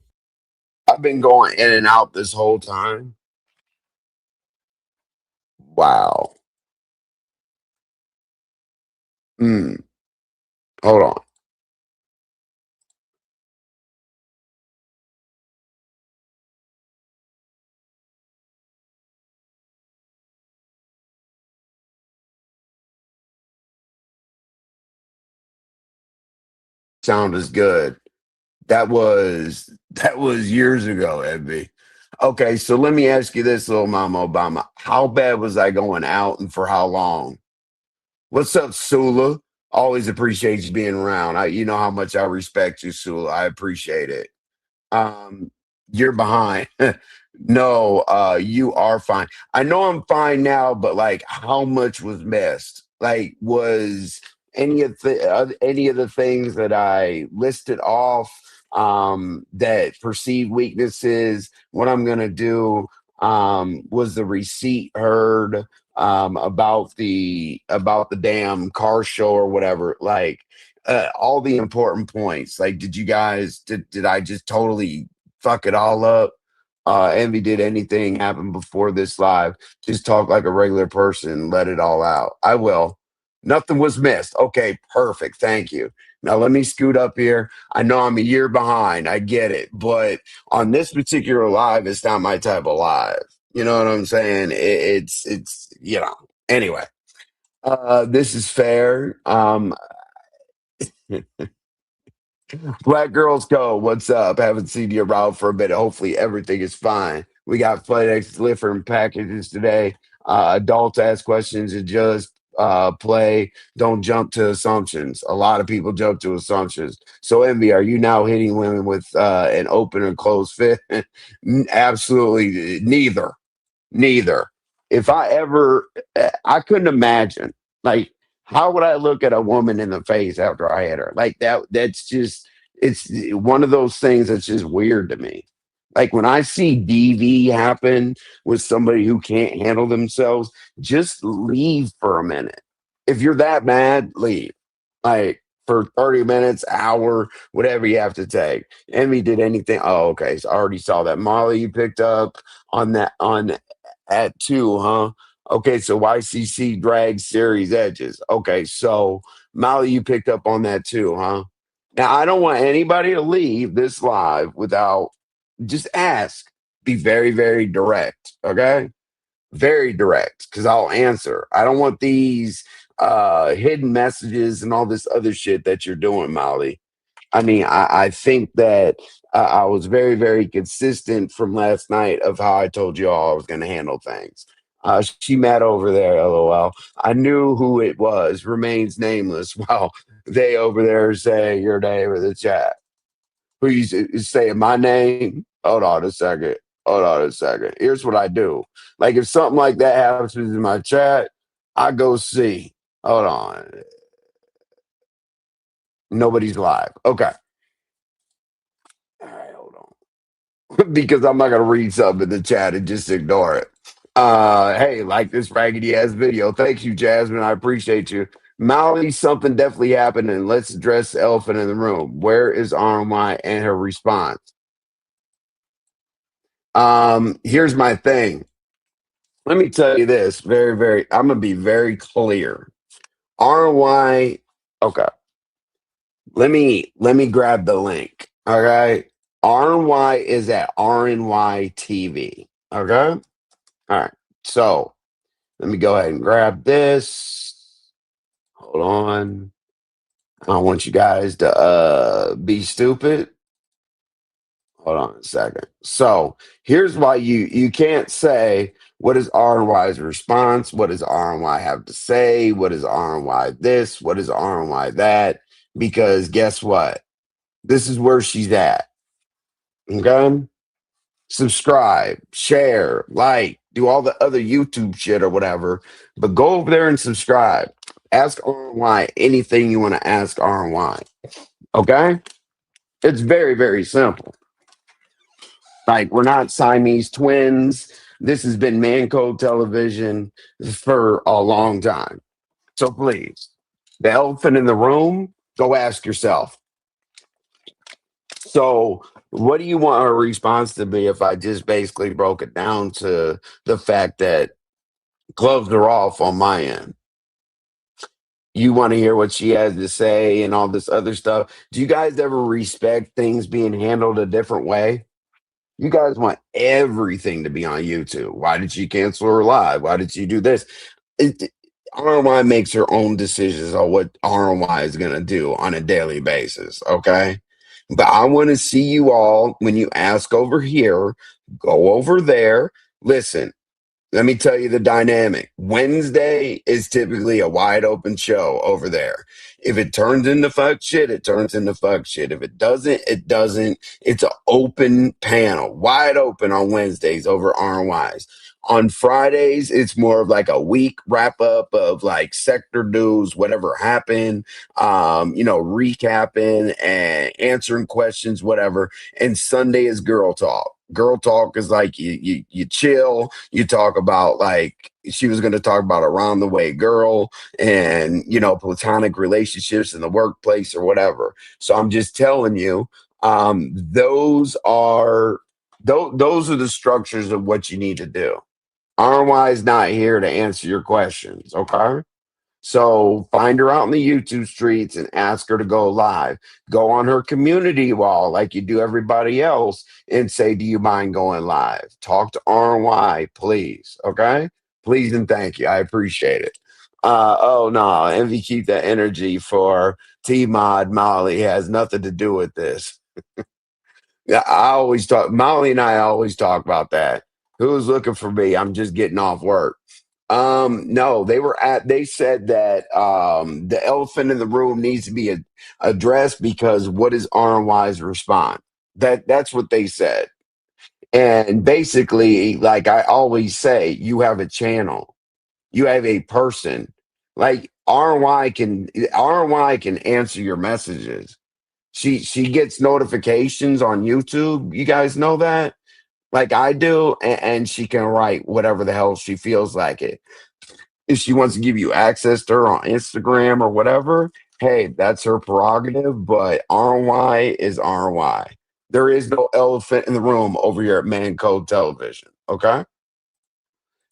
I've been going in and out this whole time. Wow. Hmm. Hold on. Sound is good. That was years ago, Envy. Okay, so let me ask you this, little Mama Obama. How bad was I going out and for how long? What's up, Sula? Always appreciate you being around. You know how much I respect you, Sula. I appreciate it. Um, you're behind. No, you are fine. I know I'm fine now, but like, how much was missed? Like, was any of the things that I listed off that perceived weaknesses? What I'm gonna do? Was the receipt heard? About the damn car show or whatever. Like all the important points. Like, did I just totally fuck it all up? Envy, did anything happen before this live? Just talk like a regular person, let it all out. I will. Nothing was missed. Okay, perfect. Thank you. Now let me scoot up here. I know I'm a year behind. I get it. But on this particular live, it's not my type of live. You know what I'm saying? It's anyway. This is fair. Black Girls Go, what's up? Haven't seen you around for a bit. Hopefully everything is fine. We got FedEx different packages today. Adults ask questions and just play. Don't jump to assumptions. A lot of people jump to assumptions. So Envy, are you now hitting women with an open and closed fit? Absolutely neither. Neither. If I ever, I couldn't imagine. Like, how would I look at a woman in the face after I hit her? Like that. That's just. It's one of those things that's just weird to me. Like when I see DV happen with somebody who can't handle themselves, just leave for a minute. If you're that mad, leave. Like for 30 minutes, hour, whatever you have to take. Envy did anything. Oh, okay. So I already saw that. Molly, you picked up on that on at 2, huh? Okay, so YCC drag series edges. Okay, so Molly, you picked up on that too, huh? Now I don't want anybody to leave this live without just ask. Be very, very direct. Okay, very direct, because I'll answer. I don't want these hidden messages and all this other shit that you're doing, Molly. I mean, I think that I was very, very consistent from last night of how I told you all I was going to handle things. She met over there, lol. I knew who it was, remains nameless, while they over there say your name in the chat. Please say my name. Hold on a second. Hold on a second. Here's what I do. Like if something like that happens in my chat, I go see. Hold on. Nobody's live. Okay. All right, hold on. Because I'm not gonna read something in the chat and just ignore it. Hey, like this raggedy ass video. Thank you, Jasmine. I appreciate you. Molly, something definitely happened, and let's address the elephant in the room. Where is RMY and her response? Here's my thing. Let me tell you this very, very, I'm gonna be very clear. RY, okay. Let me grab the link. Okay. RNY is at RNY TV. Okay. All right. So let me go ahead and grab this. Hold on. I don't want you guys to be stupid. Hold on a second. So here's why you can't say what is RNY's response, what does RNY have to say, what is RNY this, what is RNY that, because guess what? This is where she's at. Okay? Subscribe, share, like, do all the other YouTube shit or whatever, but go over there and subscribe. Ask RNY anything you want to ask RNY. Okay? It's very, very simple. Like, we're not Siamese twins. This has been Man Code Television for a long time. So please, the elephant in the room, go ask yourself. So, what do you want her response to be if I just basically broke it down to the fact that gloves are off on my end? You want to hear what she has to say and all this other stuff. Do you guys ever respect things being handled a different way? You guys want everything to be on YouTube. Why did she cancel her live? Why did she do this? ROI makes her own decisions on what ROI is going to do on a daily basis. Okay. But I want to see you all when you ask over here, go over there. Listen, let me tell you the dynamic. Wednesday is typically a wide open show over there. If it turns into fuck shit, it turns into fuck shit. If it doesn't, it doesn't. It's an open panel, wide open on Wednesdays over RNYs. On Fridays, it's more of like a week wrap up of like sector news, whatever happened, recapping and answering questions, whatever. And Sunday is girl talk. Girl talk is like you chill, you talk about, like she was going to talk about Around the Way Girl and platonic relationships in the workplace or whatever. So I'm just telling you, those are the structures of what you need to do. RY is not here to answer your questions, okay? So find her out in the YouTube streets and ask her to go live. Go on her community wall like you do everybody else and say, do you mind going live? Talk to RY, please. Okay? Please and thank you. I appreciate it. Oh no, Envy, keep that energy for T-Mod Molly. Has nothing to do with this. Yeah, Molly and I always talk about that. Who's looking for me? I'm just getting off work. No, they said that the elephant in the room needs to be addressed because what is RNY's response? That's what they said. And basically, like I always say, you have a channel, you have a person. Like RNY can answer your messages. She gets notifications on YouTube. You guys know that? Like I do, and she can write whatever the hell she feels like it. If she wants to give you access to her on Instagram or whatever, Hey, that's her prerogative, but RY is RY. There is no elephant in the room over here at Man Code Television. Okay.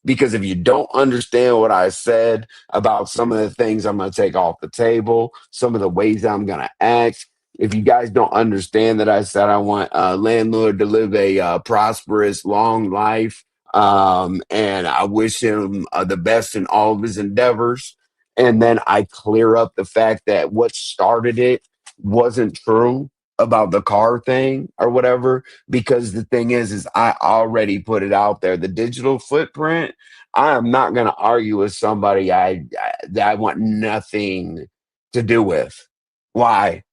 Because if you don't understand what I said about some of the things I'm going to take off the table, some of the ways I'm going to act, if you guys don't understand that I said I want a landlord to live a prosperous, long life, and I wish him the best in all of his endeavors, and then I clear up the fact that what started it wasn't true about the car thing or whatever, because the thing is I already put it out there. The digital footprint, I am not going to argue with somebody that I want nothing to do with. Why?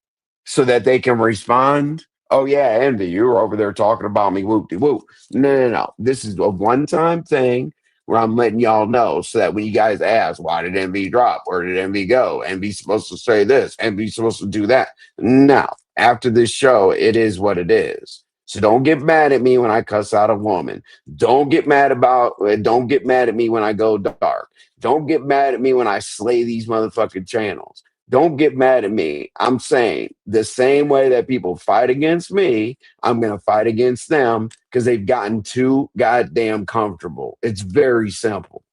So that they can respond. Oh yeah, Envy, you were over there talking about me, whoop de whoop. No, no, no. This is a one-time thing where I'm letting y'all know so that when you guys ask, why did Envy drop? Where did Envy go? Envy's supposed to say this. Envy's supposed to do that. No. After this show, it is what it is. So don't get mad at me when I cuss out a woman. Don't get mad at me when I go dark. Don't get mad at me when I slay these motherfucking channels. Don't get mad at me. I'm saying the same way that people fight against me, I'm going to fight against them because they've gotten too goddamn comfortable. It's very simple.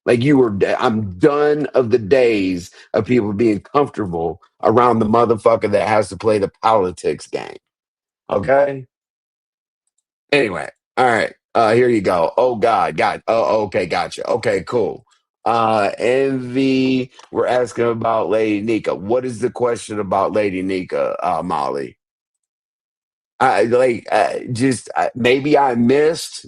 Like I'm done of the days of people being comfortable around the motherfucker that has to play the politics game. Okay? Anyway, all right. Here you go. Oh God, God. Oh, okay, gotcha. Okay, cool. Envy, we're asking about Lady Nika. What is the question about Lady Nika, Molly? I like just maybe I missed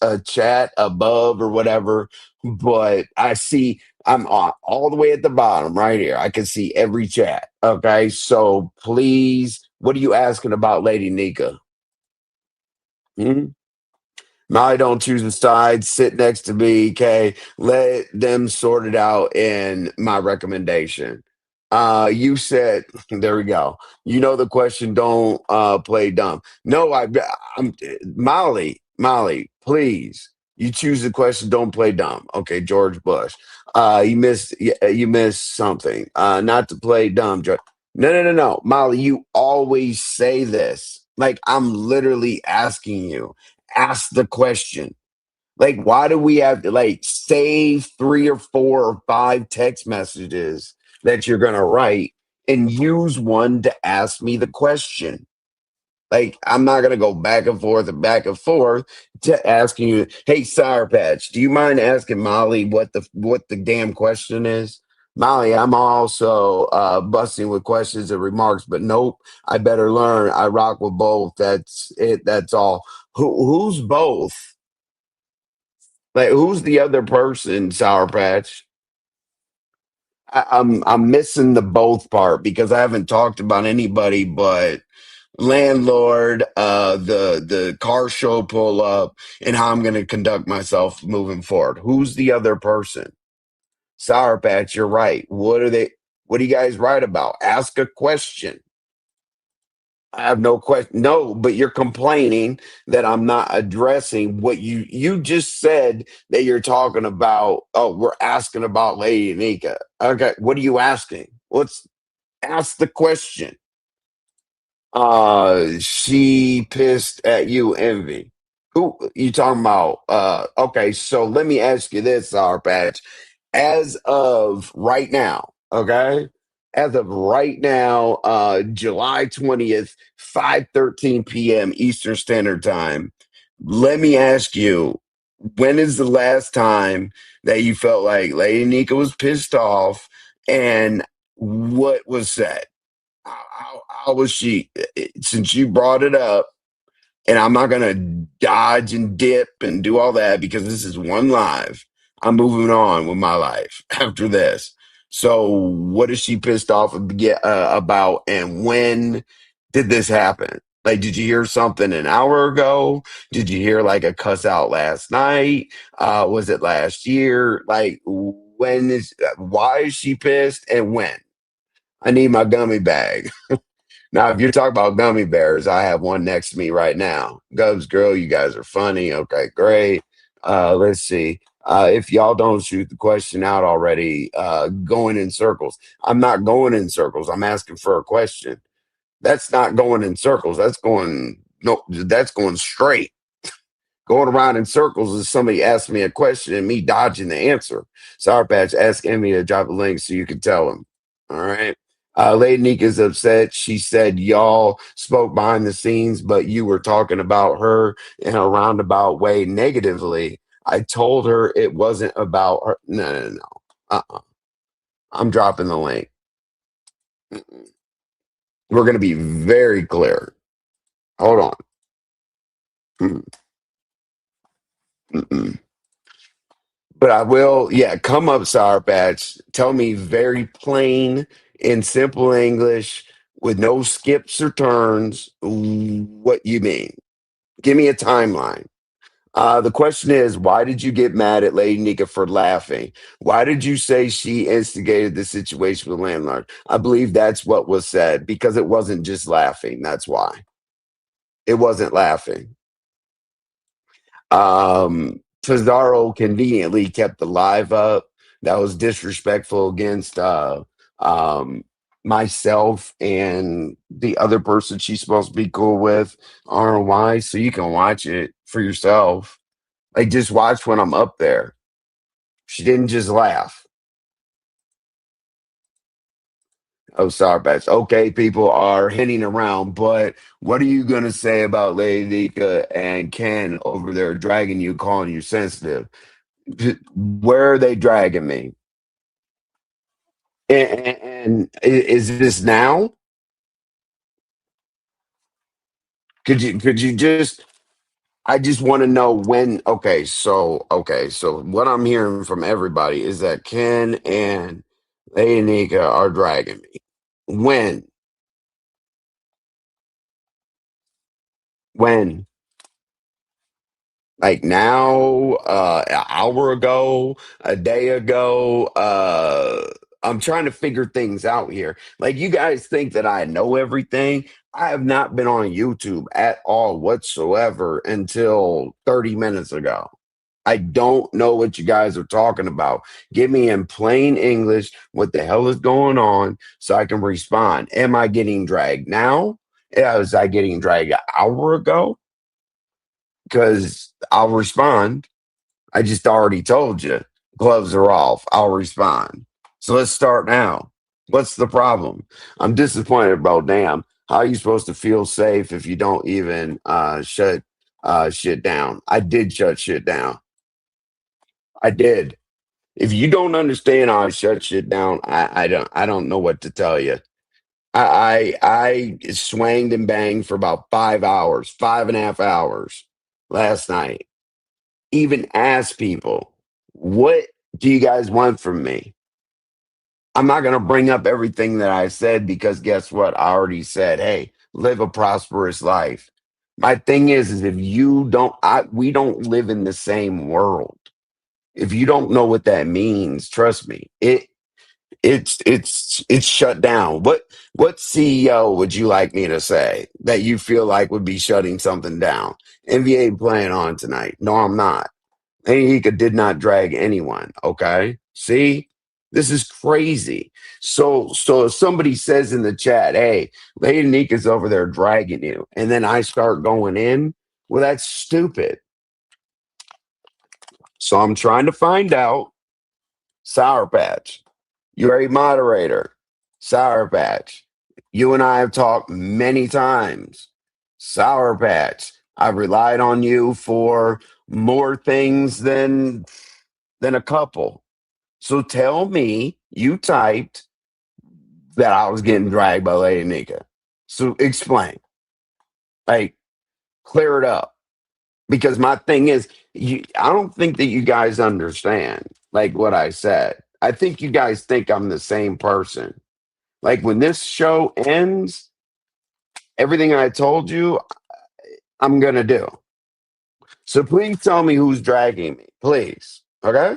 a chat above or whatever, but I see I'm all the way at the bottom right here. I can see every chat. Okay, so please, what are you asking about Lady Nika? Hmm? Molly, don't choose a side. Sit next to me. Okay, let them sort it out in my recommendation. You said there we go. You know the question. Don't play dumb. No, I'm Molly. Please, you choose the question. Don't play dumb. Okay, George Bush. You missed something. Not to play dumb, George. No, no, no, no, Molly. You always say this. Like I'm literally asking you, ask the question. Like, why do we have to like save 3 or 4 or 5 text messages that you're gonna write and use one to ask me the question? Like, I'm not gonna go back and forth to asking you, hey, Sour Patch, do you mind asking Molly what the damn question is? Molly, I'm also busting with questions and remarks, but nope, I better learn. I rock with both. That's it. That's all. Who's both? Like, who's the other person, Sour Patch? I'm missing the both part because I haven't talked about anybody but landlord, the car show pull up, and how I'm going to conduct myself moving forward. Who's the other person? Sour Patch, you're right. What are they? What are you guys right about? Ask a question. I have no question. No, but you're complaining that I'm not addressing what you just said that you're talking about. Oh, we're asking about Lady Nika. Okay, what are you asking? Let's ask the question. She pissed at you, Envy. Who you talking about? Okay, so let me ask you this, Sour Patch. As of right now, okay? As of right now, July 20th, 5:13 p.m. Eastern Standard Time. Let me ask you, when is the last time that you felt like Lady Nika was pissed off and what was said? How was she? Since you brought it up, and I'm not gonna dodge and dip and do all that because this is one live. I'm moving on with my life after this. So, what is she pissed off about, and when did this happen? Like, did you hear something an hour ago? Did you hear like a cuss out last night? Was it last year? Like, why is she pissed, and when? I need my gummy bag. Now, if you're talking about gummy bears, I have one next to me right now. Gubs Girl, you guys are funny. Okay, great. Let's see. If y'all don't shoot the question out already, going in circles. I'm not going in circles. I'm asking for a question. That's not going in circles. That's going no. That's going straight. Going around in circles is somebody asking me a question and me dodging the answer. Sour Patch, ask Emmy to drop a link so you can tell him. All right. Lady Nika's upset. She said y'all spoke behind the scenes, but you were talking about her in a roundabout way negatively. I told her it wasn't about her. No, no, no. Uh-uh. I'm dropping the link. Mm-mm. We're going to be very clear. Hold on. Mm, mm-mm. But I will, yeah, come up, Sour Patch. Tell me very plain in simple English with no skips or turns what you mean. Give me a timeline. The question is, why did you get mad at Lady Nika for laughing? Why did you say she instigated the situation with the landlord? I believe that's what was said because it wasn't just laughing. That's why. It wasn't laughing. Pizarro conveniently kept the live up. That was disrespectful against myself and the other person she's supposed to be cool with. I don't know why. So you can watch it for yourself. Like just watch when I'm up there. She didn't just laugh. Oh, sorry, Bats. Okay, people are hinting around, but what are you gonna say about Lady Nika and Ken over there dragging you, calling you sensitive? Where are they dragging me? And is this now? Could you just I just want to know when okay, so what I'm hearing from everybody is that Ken and Lady Nika are dragging me. When? When? Like now, an hour ago, a day ago. I'm trying to figure things out here. Like you guys think that I know everything. I have not been on YouTube at all whatsoever until 30 minutes ago. I don't know what you guys are talking about. Give me in plain English what the hell is going on so I can respond. Am I getting dragged now? Yeah, was I getting dragged an hour ago? Because I'll respond. I just already told you. Gloves are off. I'll respond. So let's start now. What's the problem? I'm disappointed, bro. Damn. How are you supposed to feel safe if you don't even shut shit down? I did shut shit down. I did. If you don't understand how I shut shit down, I don't know what to tell you. I swanged and banged for about 5 hours, 5.5 hours last night. Even ask people, what do you guys want from me? I'm not going to bring up everything that I said because guess what? I already said, hey, live a prosperous life. My thing is if you don't, we don't live in the same world. If you don't know what that means, trust me, it's shut down. What CEO would you like me to say that you feel like would be shutting something down? NBA playing on tonight. No, I'm not. Angelica did not drag anyone. Okay. See, this is crazy. So if somebody says in the chat, hey, Lady Nika's over there dragging you, and then I start going in, well, that's stupid. So I'm trying to find out. Sour Patch, you're a moderator. Sour Patch, you and I have talked many times. Sour Patch, I've relied on you for more things than a couple. So tell me you typed that I was getting dragged by Lady Nika. So explain. Like, clear it up. Because my thing is, I don't think that you guys understand, like what I said. I think you guys think I'm the same person. Like, when this show ends, everything I told you, I'm going to do. So please tell me who's dragging me. Please. Okay?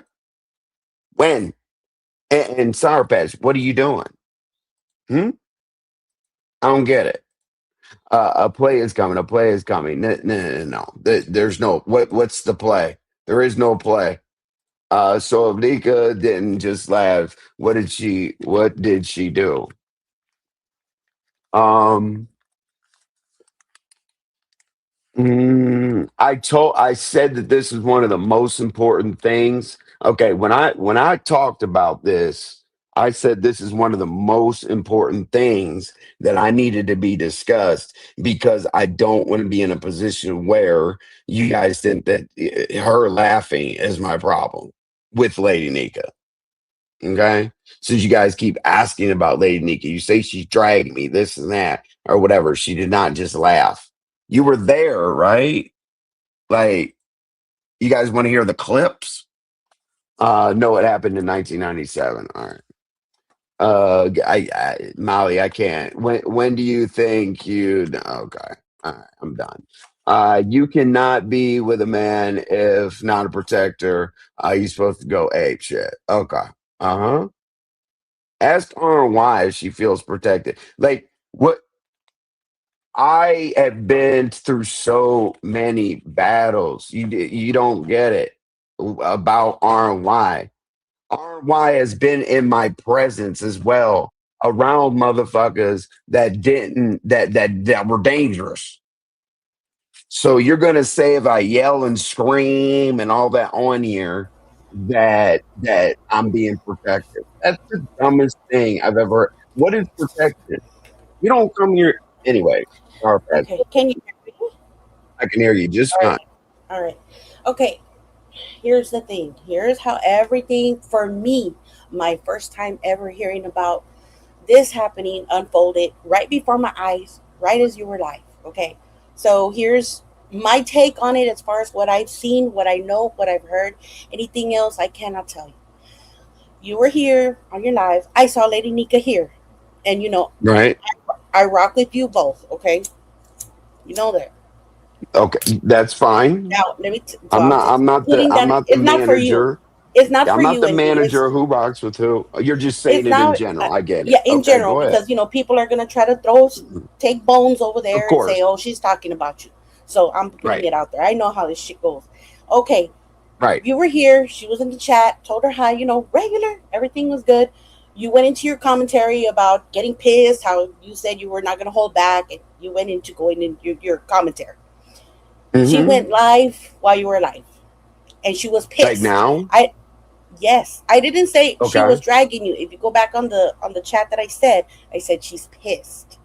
When? And Sour Patch, what are you doing? Hmm? I don't get it. A play is coming. A play is coming. No, no, no, no. There's no. What's the play? There is no play. So if Nika didn't just laugh, what did she do? Um I said that this is one of the most important things. Okay, when I talked about this, I said this is one of the most important things that I needed to be discussed because I don't want to be in a position where you guys think that her laughing is my problem with Lady Nika. Okay. Since you guys keep asking about Lady Nika, you say she's dragging me, this and that, or whatever. She did not just laugh. You were there, right? Like, you guys want to hear the clips? No, it happened in 1997. All right. Molly, I can't. When do you think you? Okay, all right, I'm done. You cannot be with a man if not a protector. You're supposed to go ape shit. Okay. Uh huh. Ask her why if she feels protected. Like what I have been through so many battles. You don't get it about RY. RY has been in my presence as well around motherfuckers that didn't that were dangerous. So you're gonna say if I yell and scream and all that on here that I'm being protected. That's the dumbest thing I've ever heard. What is protection? You don't come here anyway. Our bad. Okay, can you hear me? I can hear you just All fine. right, all right. Okay, here's the thing. Here's how everything for me, my first time ever hearing about this happening unfolded right before my eyes, right as you were live. Okay, so here's my take on it as far as what I've seen, what I know, what I've heard. Anything else, I cannot tell you. You were here on your live. I saw Lady Nika here, and Right? I rock with you both. Okay, you know that. Okay, that's fine. Now let me. So I'm I'm not just I'm not the putting I'm that. not the It's not for you. manager. It's not I'm for not you, the NV. manager who rocks with who. You're just saying It's it in not. general. I get it. Yeah, in Okay, general, go ahead. because people are gonna try to throw take bones over Of there and say, course. "Oh, she's talking about you." So I'm putting Right. it out there. I know how this shit goes. Okay, Right. you were here. She was in the chat. Told her hi. Regular. Everything was good. You went into your commentary about getting pissed. How you said you were not gonna hold back, and you went into going in your commentary. She Mm-hmm. went live while you were live, and she was Like pissed. now? Yes, I didn't say she was Okay. dragging you. If you go back on the chat that I said she's pissed.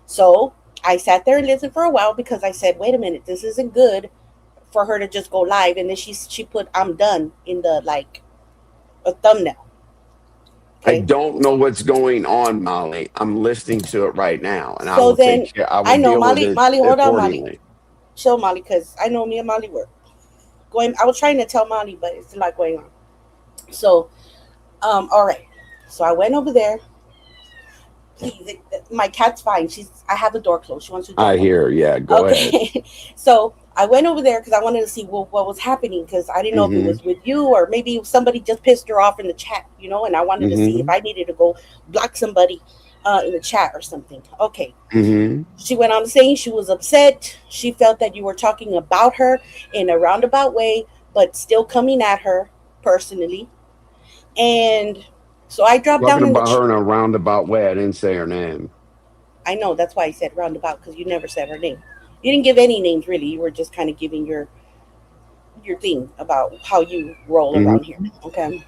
So I sat there and listened for a while because I said, wait a minute, this isn't good for her to just go live. And then she put I'm done in the like a thumbnail. I Okay. don't know what's going on, Molly. I'm listening to it right now, and I So will take then care. I will I know deal with it Molly, hold on, Molly. accordingly. Chill, Molly, because I know me and Molly were going. I was trying to tell Molly, but it's a lot going on. So all right. So I went over there. Please, my cat's fine. I have the door closed. She wants to I jump on me. hear. Yeah, go ahead. Okay. So I went over there because I wanted to see what was happening because I didn't know if it Mm-hmm. was with you or maybe somebody just pissed her off in the chat, and I wanted to see if Mm-hmm. I needed to go block somebody in the chat or something. Okay. Mm-hmm. She went on saying she was upset. She felt that you were talking about her in a roundabout way, but still coming at her personally. And so I dropped Talking down in the about her in a roundabout way. I didn't say her name. I know that's why I said roundabout because you never said her name. You didn't give any names really. You were just kind of giving your thing about how you roll around here. Mm-hmm. Okay.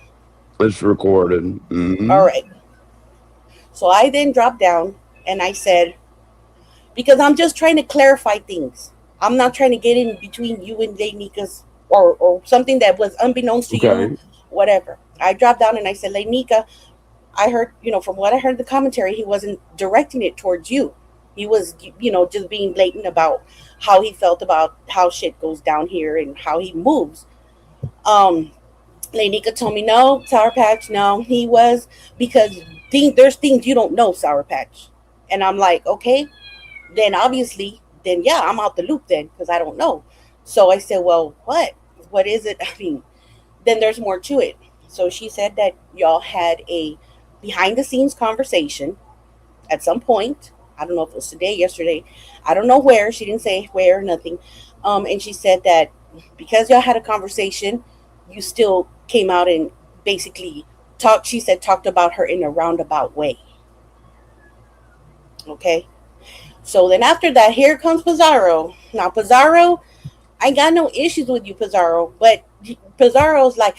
It's recorded. All Mm-hmm. right. So I then dropped down and I said, because I'm just trying to clarify things. I'm not trying to get in between you and Lenika's or something that was unbeknownst to you, Okay. whatever. I dropped down and I said, Lenika, I heard, from what I heard in the commentary, he wasn't directing it towards you. He was, just being blatant about how he felt about how shit goes down here and how he moves. Um, Lanika told me, no, Sour Patch, no, he was, because there's things you don't know, Sour Patch. And I'm like, okay, then obviously, then yeah, I'm out the loop then because I don't know. So I said, well, what? What is it? I mean, then there's more to it. So she said that y'all had a behind the scenes conversation at some point. I don't know if it was today, yesterday. I don't know where. She didn't say where, nothing. And she said that because y'all had a conversation, you still came out and basically talked. She said talked about her in a roundabout way. Okay. So then after that, here comes Pizarro. Now Pizarro, I got no issues with you, Pizarro, but Pizarro's like,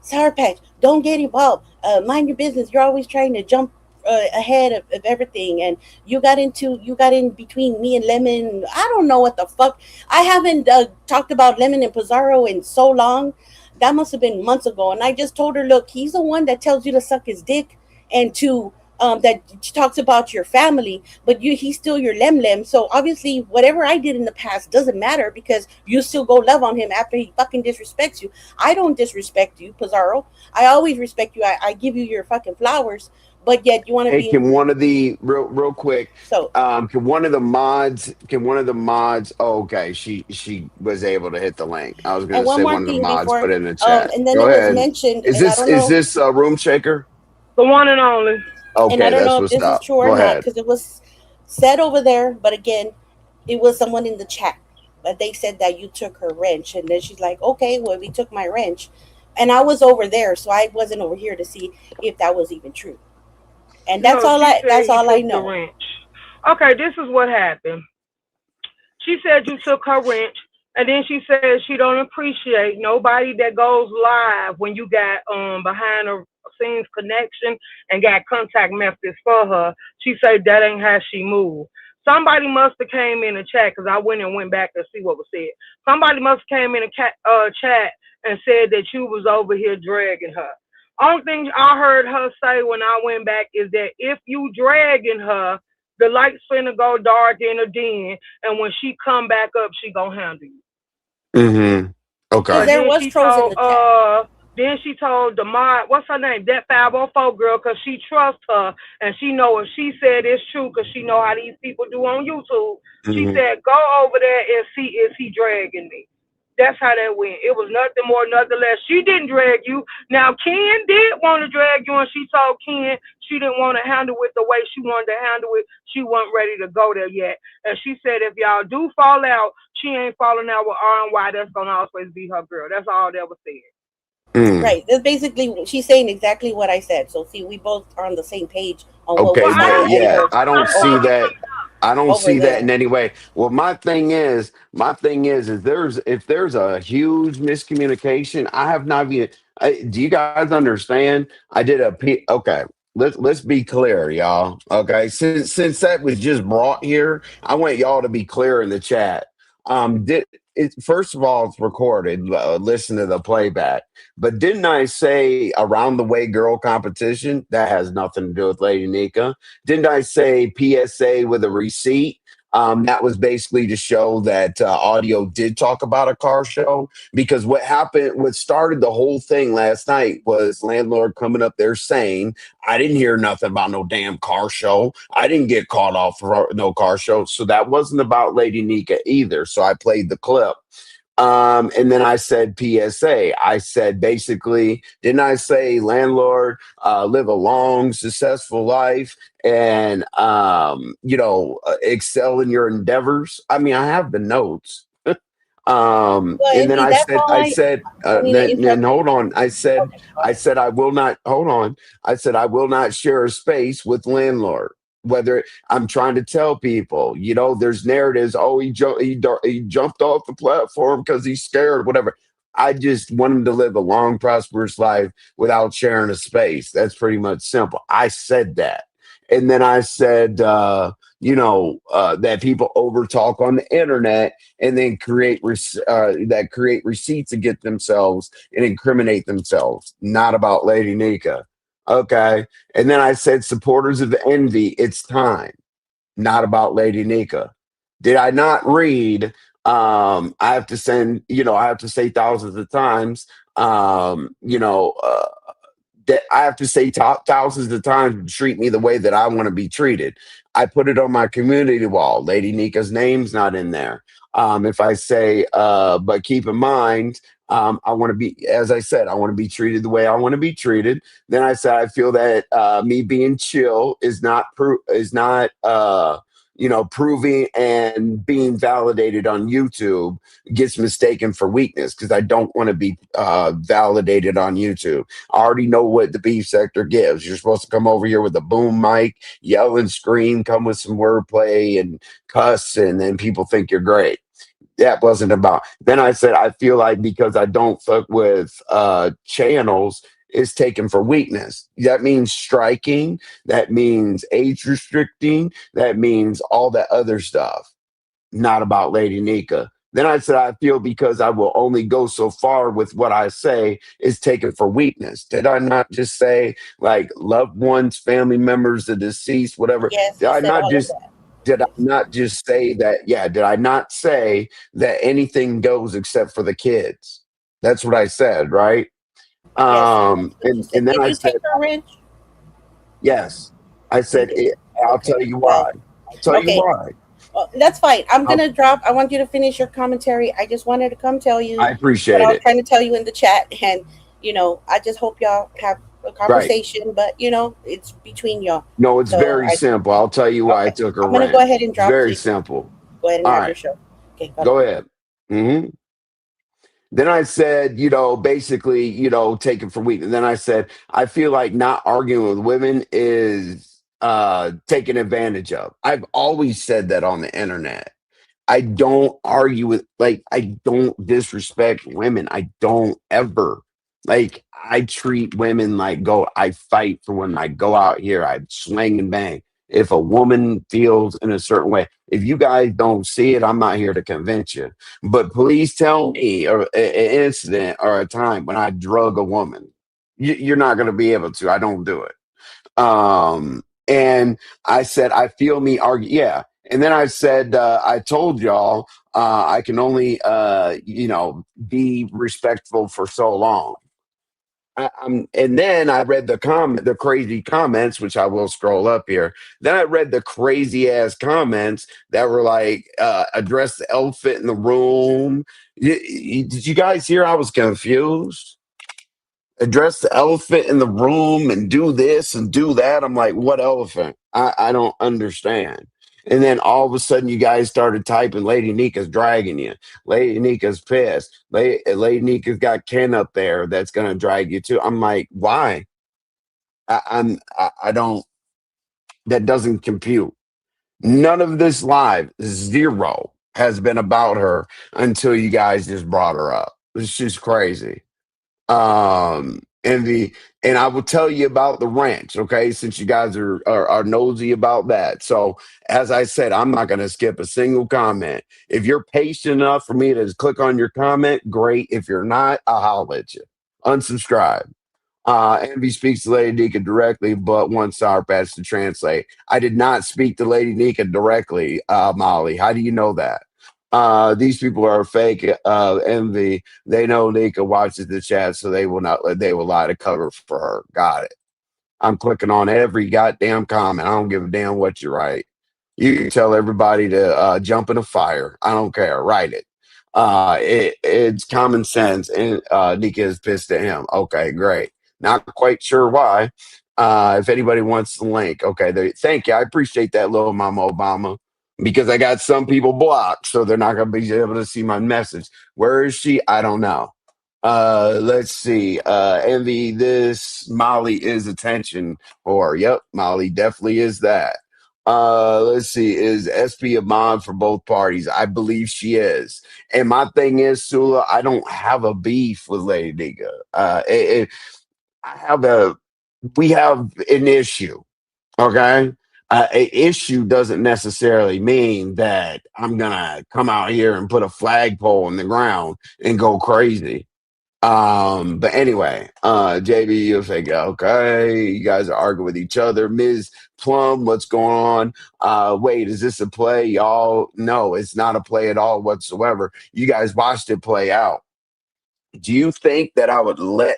Sour Patch, don't get involved. Mind your business. You're always trying to jump ahead of everything, and you got in between me and Lemon. I don't know what the fuck. I haven't talked about Lemon and Pizarro in so long. That must have been months ago, and I just told her, look, he's the one that tells you to suck his dick and to that talks about your family, but he's still your lem lem. So obviously, whatever I did in the past doesn't matter because you still go love on him after he fucking disrespects you. I don't disrespect you, Pizarro. I always respect you. I give you your fucking flowers, but yet you want to Hey, be. can one of the real quick? So Can one of the mods? Can one of the mods? Oh, okay, she was able to hit the link. I was and gonna one say more one of the thing mods before, put it in the chat. and then Go it was ahead. mentioned, Is and I this don't is know, this Room Shaker? The one and only. and I Okay, don't that's know if what's this is up. true or Go not ahead. because it was said over there, but again, it was someone in the chat. But they said that you took her wrench, and then she's like, "Okay, well, we took my wrench," and I was over there, so I wasn't over here to see if that was even true. And that's No, all she I said that's he all I took the know. wrench. Okay, this is what happened. She said you took her wrench, and then she said she don't appreciate nobody that goes live when you got behind the scenes connection and got contact methods for her. She said that ain't how she move. Somebody must have came in the chat because I went back to see what was said. Somebody must have came in the chat and said that you was over here dragging her. Only thing I heard her say when I went back is that if you dragging her, the light's finna go dark in her den, and when she come back up, she gonna handle you. Mm-hmm. Because Okay. But there was trolls in the chat. then she told the mod, what's her name, that 504 girl, because she trusts her and she know if she said it's true, because she know how these people do on YouTube. She Mm-hmm. said, go over there and see is he dragging me. That's how that went. It was nothing more, nothing less. She didn't drag you. Now Ken did want to drag you, and she told Ken she didn't want to handle it the way she wanted to handle it. She wasn't ready to go there yet. And she said if y'all do fall out, she ain't falling out with RNY. That's gonna always be her girl. That's all that was said. Mm. Right. That's basically she's saying exactly what I said. So see, we both are on the same page on what Okay, we Well, I said but don't and see yeah, heard her. I don't see over that. I don't over see that in there. any way. Well, my thing is there's if there's a huge miscommunication, I have not even. Do you guys understand? I did okay. Let's be clear, y'all. Okay, since that was just brought here, I want y'all to be clear in the chat. Did it first of all? It's recorded. Listen to the playback. But didn't I say around the way girl competition? That has nothing to do with Lady Nika. Didn't I say PSA with a receipt? That was basically to show that audio did talk about a car show because what started the whole thing last night was landlord coming up there saying, I didn't hear nothing about no damn car show. I didn't get caught off for no car show. So that wasn't about Lady Nika either. So I played the clip. And then I said PSA. I said basically, didn't I say landlord, live a long, successful life and, excel in your endeavors? I mean, I have the notes. Well, And then Eddie, that's all I said, I don't mean to then interrupt you. hold on. Okay, go I ahead. said, I will not, hold on. I said, I will not share a space with landlord. Whether I'm trying to tell people, there's narratives. Oh, he jumped off the platform because he's scared, whatever. I just want him to live a long, prosperous life without sharing a space. That's pretty much simple. I said that. And then I said, that people overtalk on the internet and then create receipts to get themselves and incriminate themselves. Not about Lady Nika. Okay. And then I said, supporters of envy, it's time. Not about Lady Nika. Did I not read? I have to say thousands of times, that I have to say thousands of times to treat me the way that I want to be treated. I put it on my community wall. Lady Nika's name's not in there. If I say, but keep in mind, I want to be, as I said, I want to be treated the way I want to be treated. Then I said, I feel that me being chill is not proving and being validated on YouTube gets mistaken for weakness because I don't want to be validated on YouTube. I already know what the beef sector gives. You're supposed to come over here with a boom mic, yell and scream, come with some wordplay and cuss, and then people think you're great. That wasn't about. Then I said, I feel like because I don't fuck with channels, it's taken for weakness. That means striking. That means age restricting. That means all that other stuff. Not about Lady Nika. Then I said, I feel because I will only go so far with what I say is taken for weakness. Did I not just say like loved ones, family members, the deceased, whatever? Yes, Did you I said not all of just that. did I not just say that? Yeah, did I not say that anything goes except for the kids? That's what I said, right? Yes, that's what you said. And then Did I you take said, her wrench? yes. I You said, did. I'll Okay. tell you Well, why. I'll tell you okay. why. Well, that's fine. I'm I'll, gonna drop. I want you to finish your commentary. I just wanted to come tell you I what I appreciate was it. trying to tell you in the chat, and I just hope y'all have a Right. conversation. But it's between y'all. No, it's So very simple. I'll tell you why I okay. took a I'm gonna go wrench. ahead and It's drop so very you can simple. go ahead and All have your right, show. Okay, go go ahead. ahead. Then I said, basically, taken for weakness. Then I said, I feel like not arguing with women is taken advantage of. I've always said that on the internet. I don't argue with I don't disrespect women. I don't ever I treat women like go I fight for women. I go out here, I swing and bang. If a woman feels in a certain way, if you guys don't see it, I'm not here to convince you. But please tell me an incident or a time when I drug a woman. You're not going to be able to. I don't do it. And I said, I feel me argue. Yeah. And then I said, I told y'all, I can only, be respectful for so long. And then I read the crazy comments, which I will scroll up here. Then I read the crazy ass comments that were like, address the elephant in the room. Did you guys hear? I was confused. Address the elephant in the room and do this and do that. I'm like, what elephant? I don't understand. And then all of a sudden, you guys started typing, Lady Nika's dragging you. Lady Nika's pissed. Lady Nika's got Ken up there that's going to drag you too. I'm like, why? I don't, that doesn't compute. None of this live, zero, has been about her until you guys just brought her up. It's just crazy. And I will tell you about the ranch, okay, since you guys are nosy about that. So as I said, I'm not going to skip a single comment. If you're patient enough for me to just click on your comment, great. If you're not, I'll holler at you. Unsubscribe. Envy speaks to Lady Nika directly, but one Sour Patch to translate. I did not speak to Lady Nika directly, Molly. How do you know that? These people are fake. Envy. They know Nika watches the chat, so they will lie to cover for her. Got it. I'm clicking on every goddamn comment. I don't give a damn what you write. You can tell everybody to jump in a fire. I don't care. Write it. It's common sense, and Nika is pissed at him. Okay, great. Not quite sure why. If anybody wants the link, okay. Thank you. I appreciate that, little Mama Obama, because I got some people blocked, so they're not going to be able to see my message. Where is she? I don't know. Let's see. Envy, this Molly is attention whore. Yep, Molly definitely is that. Let's see. Is SP a mod for both parties? I believe she is. And my thing is, Sula, I don't have a beef with Lady Diga. I have we have an issue. Okay. A issue doesn't necessarily mean that I'm gonna come out here and put a flagpole in the ground and go crazy. But anyway, JB, you'll think, okay, you guys are arguing with each other. Ms. Plum, what's going on? Wait, is this a play? Y'all, no, it's not a play at all whatsoever. You guys watched it play out. Do you think that I would let,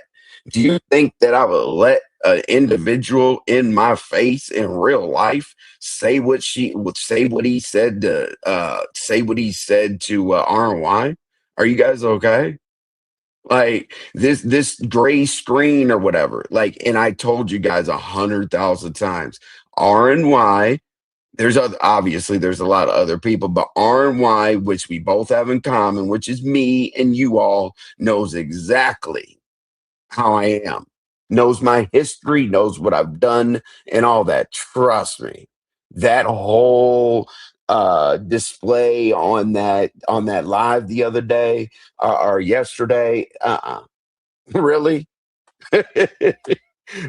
do you think that I would let an individual in my face in real life say what she would say, what he said to, RY? Are you guys okay? Like this gray screen or whatever. Like, and I told you guys 100,000 times, RNY, there's other, obviously there's a lot of other people, but RNY, which we both have in common, which is me and you all, knows exactly how I am, knows my history, knows what I've done, and all that. Trust me, that whole display on that live the other day or yesterday, really.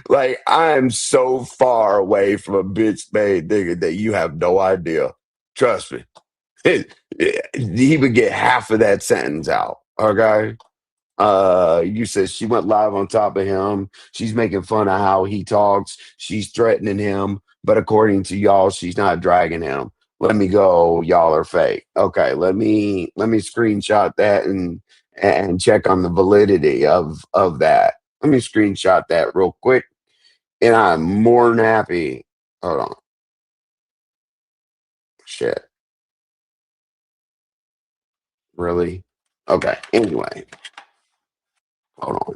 Like, I'm so far away from a bitch made nigga that you have no idea. Trust me. He would get half of that sentence out. Okay. You said she went live on top of him. She's making fun of how he talks. She's threatening him, but according to y'all, she's not dragging him. Let me go. Y'all are fake. Okay, let me screenshot that and check on the validity of that. Let me screenshot that real quick, and I'm more than happy. Hold on. Shit. Really? Okay. Anyway, hold on.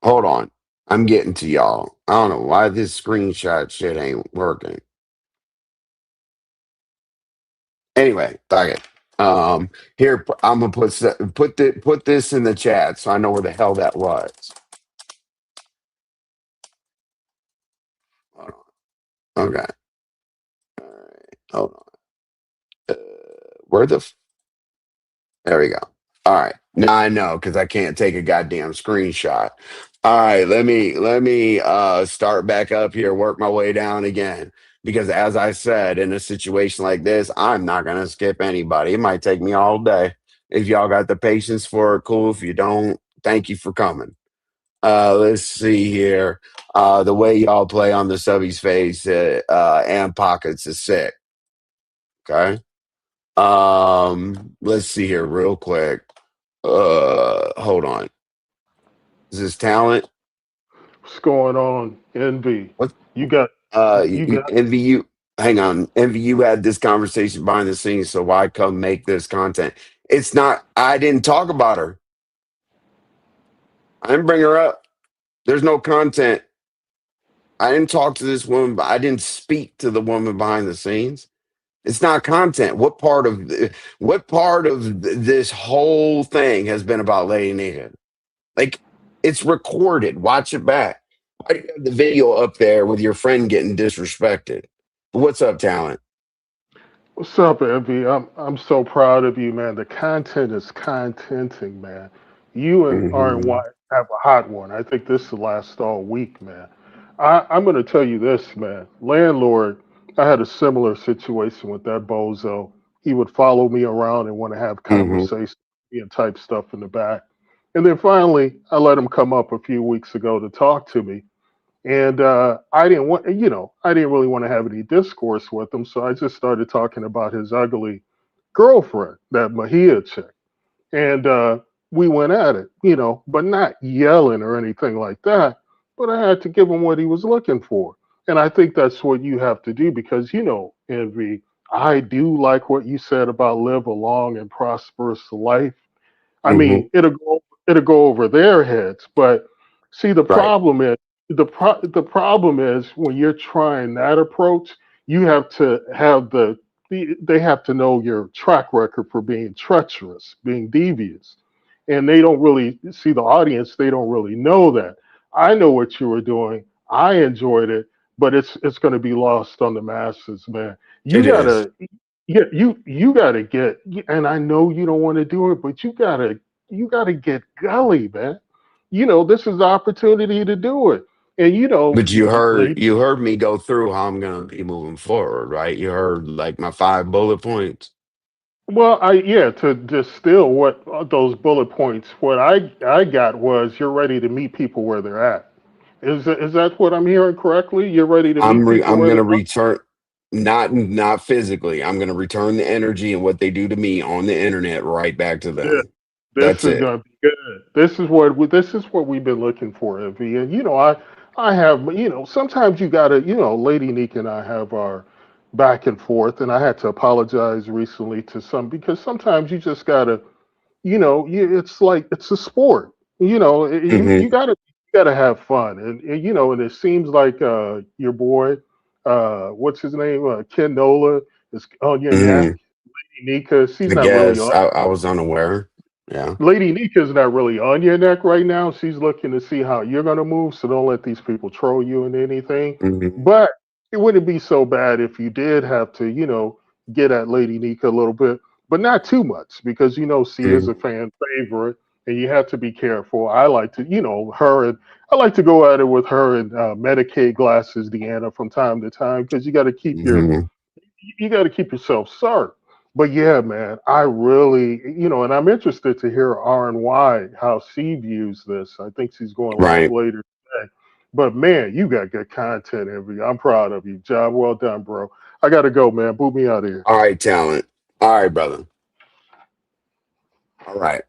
Hold on. I'm getting to y'all. I don't know why this screenshot shit ain't working. Anyway, fuck it. Here I'm gonna put this in the chat so I know where the hell that was. Hold on. Okay. All right. Hold on. Where the? There we go. All right. Now I know because I can't take a goddamn screenshot. All right, let me start back up here, work my way down again. Because as I said, in a situation like this, I'm not gonna skip anybody. It might take me all day. If y'all got the patience for it, cool. If you don't, thank you for coming. Let's see here. The way y'all play on the subby's face and pockets is sick. Okay. Let's see here real quick. Hold on. Is this talent? What's going on, NV? What? You got you got NVU. Hang on. NVU had this conversation behind the scenes, so why come make this content? It's not. I didn't talk about her. I didn't bring her up. There's no content. I didn't talk to this woman, but I didn't speak to the woman behind the scenes. It's not content. What part of this whole thing has been about Lady Nita? Like, it's recorded. Watch it back. Why do you have the video up there with your friend getting disrespected? What's up, talent? what's up, NV? I'm so proud of you, man. The content is contenting, man. You and Hmm. RNY have a hot one. I think this will last all week, man. I'm going to tell you this, man. Landlord, I had a similar situation with that bozo. He would follow me around and want to have Hmm. conversations and type stuff in the back. And then finally, I let him come up a few weeks ago to talk to me. And I didn't want, I didn't really want to have any discourse with him. So I just started talking about his ugly girlfriend, that Mahia chick. And we went at it, but not yelling or anything like that. But I had to give him what he was looking for. And I think that's what you have to do because, Envy, I do like what you said about live a long and prosperous life. I Hmm. mean, it'll go over their heads, but see, Right. the problem is when you're trying that approach, you have to have they have to know your track record for being treacherous, being devious, and they don't really see the audience. They don't really know that. I know what you were doing. I enjoyed it, but it's going to be lost on the masses, man. You It is. gotta yeah, you gotta get, and I know you don't want to do it, but you gotta get gully, man. This is the opportunity to do it, and But lady. you heard me go through how I'm gonna be moving forward, right? You heard like my 5 bullet points. Well, to distill what those bullet points, what I got was you're ready to meet people where they're at. Is that what I'm hearing correctly? You're ready to meet people I'm where they're gonna at? return, not physically. I'm gonna return the energy and what they do to me on the internet right back to Yeah. them. This That's is it. gonna be good. This is what we've been looking for, Envy. And I have sometimes you gotta Lady Neek and I have our back and forth, and I had to apologize recently to some because sometimes you just gotta it's like it's a sport. You Hmm. gotta have fun, and it seems like your boy. what's his name? Ken Nola is on your neck. Hmm. Nika, she's I not really guess on. I was unaware. Yeah. Lady Nika's not really on your neck right now. She's looking to see how you're going to move, so don't let these people troll you into anything. Hmm. But it wouldn't be so bad if you did have to, get at Lady Nika a little bit, but not too much because she is Hmm. a fan favorite, and you have to be careful. I like to, her and I like to go at it with her and Medicaid glasses, Deanna, from time to time because Hmm. you got to keep yourself sharp. But yeah, man, I really, and I'm interested to hear R&Y how she views this. I think she's going live Right. later today. But man, you got good content, Envy. I'm proud of you. Job well done, bro. I gotta go, man. Boot me out of here. All right, talent. All right, brother. All right.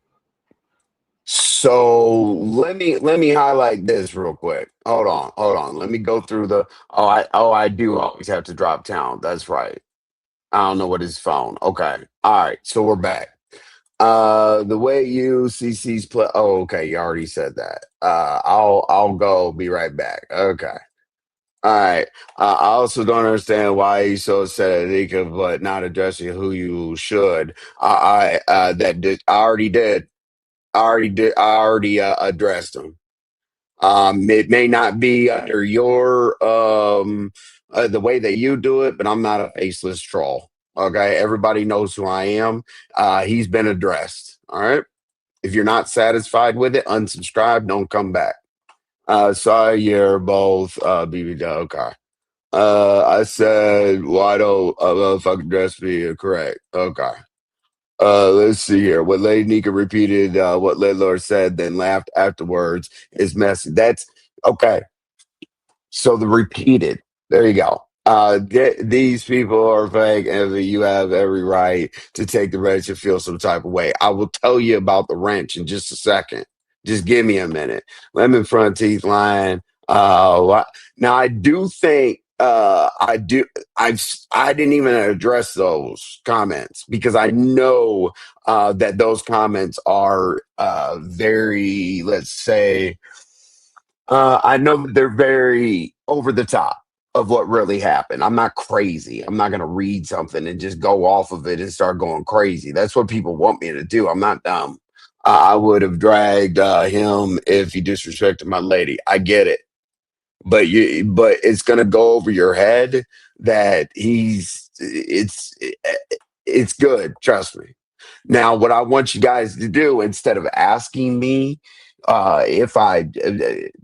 So let me highlight this real quick. Hold on. Let me go through the. I do always have to drop talent. That's right. I don't know what his phone. Okay. All right. So we're back. The way you CC's play. Oh, okay. You already said that. I'll go. Be right back. Okay. All right. I also don't understand why he's so upset at Nika, but not addressing who you should. I already did. I already addressed him. It may not be under your the way that you do it, but I'm not a faceless troll. Okay, everybody knows who I am. He's been addressed. All right. If you're not satisfied with it, unsubscribe. Don't come back. Sorry, you're both BB. Okay. I said, why don't a motherfucking dress be correct? Okay. Let's see here. What Lady Nika repeated what Lidlord said, then laughed afterwards is messy. That's okay. So the repeated. There you go. These people are fake, and you have every right to take the wrench and feel some type of way. I will tell you about the wrench in just a second. Just give me a minute. Lemon front teeth line. Now I do think I didn't even address those comments because I know that those comments are very, let's say, I know that they're very over the top of what really happened. I'm not crazy. I'm not going to read something and just go off of it and start going crazy. That's what people want me to do. I'm not dumb. I would have dragged him if he disrespected my lady. I get it, but it's going to go over your head that it's good. Trust me. Now, what I want you guys to do instead of asking me if I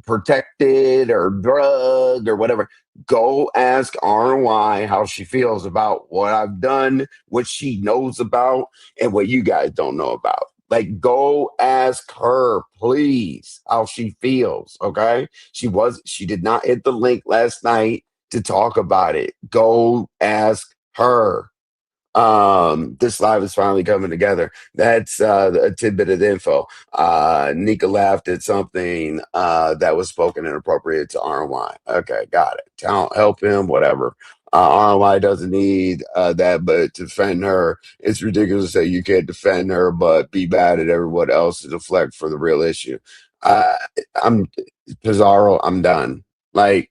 protected or drugged or whatever, go ask RY how she feels about what I've done, what she knows about, and what you guys don't know about. Like, go ask her, please, how she feels. Okay. She did not hit the link last night to talk about it. Go ask her. This live is finally coming together. That's a tidbit of info. Nika laughed at something that was spoken inappropriate to RY. Okay, got it. Talent, help him, whatever. RY doesn't need that, but to defend her, it's ridiculous that you can't defend her, but be bad at everyone else to deflect for the real issue. Uh, I'm Pizarro. I'm done. Like,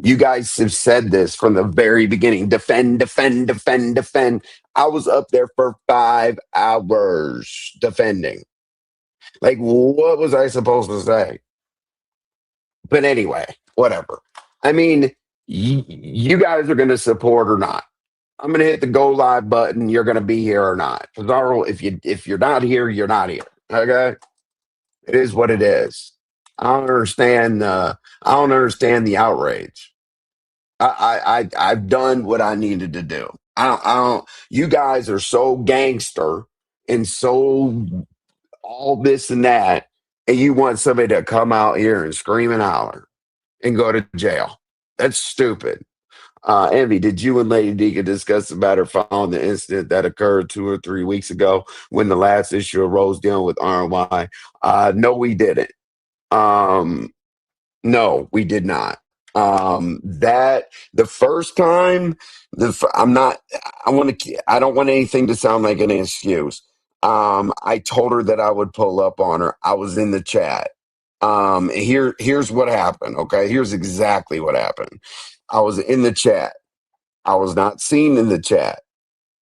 you guys have said this from the very beginning. Defend, defend, defend, defend. I was up there for 5 hours defending. Like, what was I supposed to say? But anyway, whatever. I mean, you guys are going to support or not. I'm going to hit the go live button. You're going to be here or not. Pizarro, if you're not here, you're not here. Okay, it is what it is. I don't understand the outrage. I've done what I needed to do. I don't. You guys are so gangster and so all this and that, and you want somebody to come out here and scream and holler and go to jail. That's stupid. Envy, did you and Lady Deacon discuss the matter following the incident that occurred 2 or 3 weeks ago when the last issue arose dealing with RY? No, we didn't. Um, no, we did not. That the first time, I'm not. I want to. I don't want anything to sound like an excuse. I told her that I would pull up on her. I was in the chat. Here's what happened. Okay, here's exactly what happened. I was in the chat. I was not seen in the chat.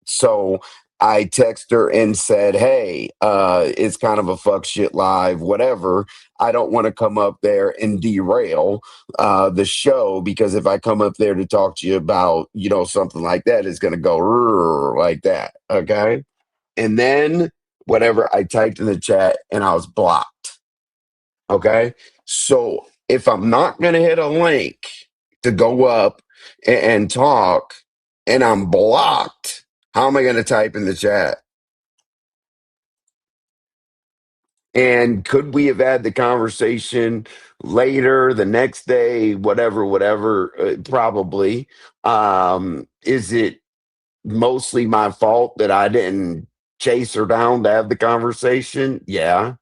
So I text her and said, hey, it's kind of a fuck shit live, whatever. I don't want to come up there and derail the show, because if I come up there to talk to you about, something like that, it's going to go like that. Okay. And then whatever I typed in the chat and I was blocked. Okay. So if I'm not going to hit a link to go up and talk and I'm blocked, how am I going to type in the chat? And could we have had the conversation later, the next day, whatever? Probably. Is it mostly my fault that I didn't chase her down to have the conversation? Yeah.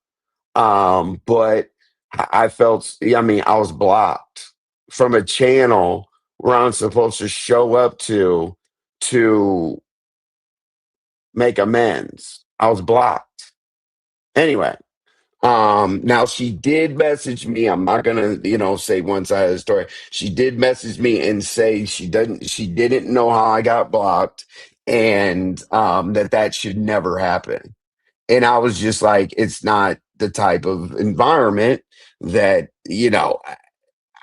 But I felt, I mean, I was blocked from a channel where I'm supposed to show up to make amends. I was blocked. Anyway, now she did message me. I'm not gonna, say one side of the story. She did message me and say she didn't know how I got blocked, and that should never happen. And I was just like, it's not the type of environment that,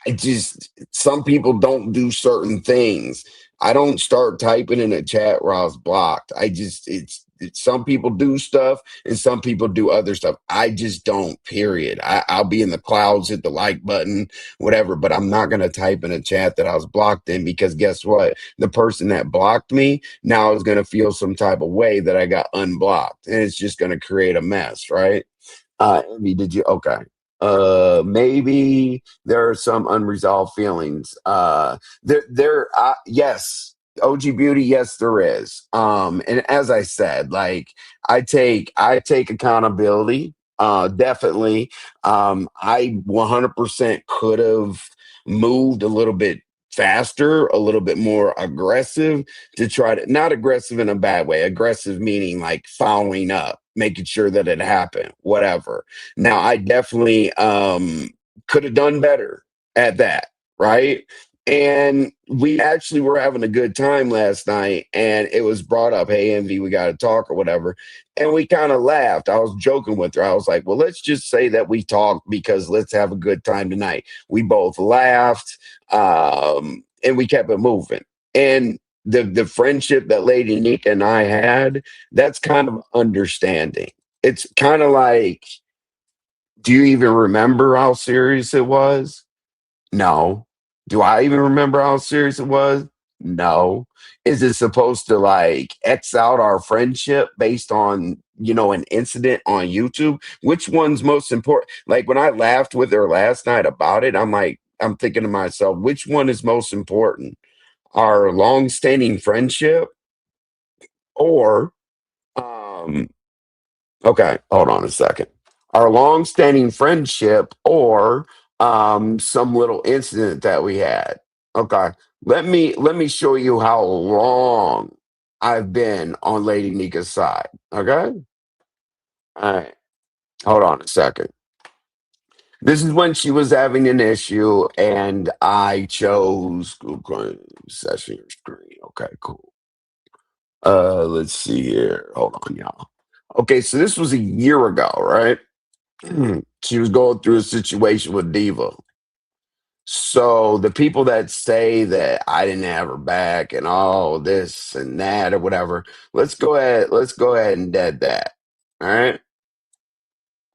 I just, some people don't do certain things. I don't start typing in a chat where I was blocked. Some people do stuff and some people do other stuff. I just don't, period. I'll be in the clouds, hit the like button, whatever, but I'm not going to type in a chat that I was blocked in, because guess what? The person that blocked me now is going to feel some type of way that I got unblocked, and it's just going to create a mess, right? Envy, did you? Okay. Maybe there are some unresolved feelings. Yes, OG Beauty, yes, there is. And as I said, like, I take accountability. Definitely. I 100% could have moved a little bit faster, a little bit more aggressive, to try to, not aggressive in a bad way, aggressive meaning like following up, making sure that it happened, whatever. Now, I definitely could have done better at that, right? And we actually were having a good time last night, and it was brought up, hey, Envy, we got to talk or whatever. And we kind of laughed. I was joking with her. I was like, well, let's just say that we talked, because let's have a good time tonight. We both laughed, and we kept it moving. And the friendship that Lady Nika and I had, that's kind of understanding. It's kind of like, do you even remember how serious it was? No. Do I even remember how serious it was? No. Is it supposed to like X out our friendship based on, an incident on YouTube? Which one's most important? Like, when I laughed with her last night about it, I'm thinking to myself, which one is most important? Our long-standing friendship, or um okay, hold on a second. Our long-standing friendship, or some little incident that we had. Okay. Let me show you how long I've been on Lady Nika's side. Okay? All right. Hold on a second. This is when she was having an issue, and I chose Google session screen. Okay, cool. Let's see here. Hold on, y'all. Okay, so this was a year ago, right? She was going through a situation with Diva. So the people that say that I didn't have her back and all this and that or whatever, let's go ahead and dead that. All right.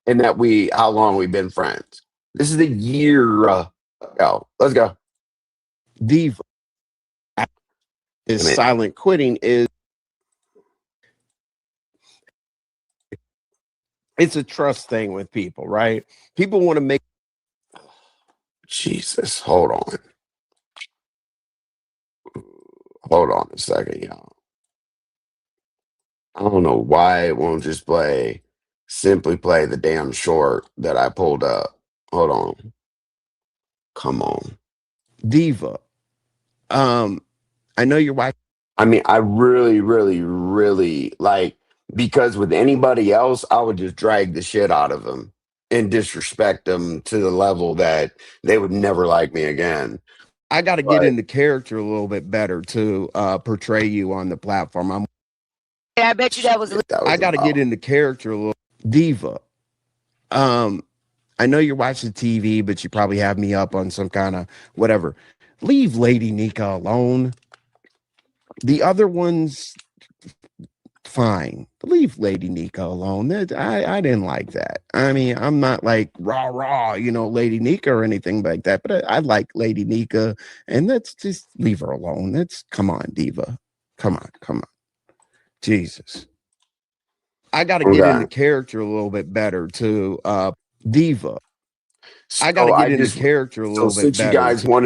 And that how long we've been friends. This is a year ago. Let's go. Diva is I mean, silent quitting is it's a trust thing with people, right? People want to make Jesus, hold on. Hold on a second, y'all. I don't know why it won't just simply play the damn short that I pulled up. Hold on. Come on. Diva. I know your wife. I mean, I really, really, really like, because with anybody else, I would just drag the shit out of them and disrespect them to the level that they would never like me again. I got to get But into character a little bit better to portray you on the platform. I bet you that was. I got to get into character a little. Diva. I know you're watching TV, but you probably have me up on some kind of whatever. Leave Lady Nika alone. The other ones, fine. Leave Lady Nika alone. I didn't like that. I mean, I'm not like rah, Lady Nika or anything like that, but I like Lady Nika, and let's just leave her alone. Come on, Diva. Come on. Jesus. I got to get into character a little bit better to Diva. I got to get into character a little bit better.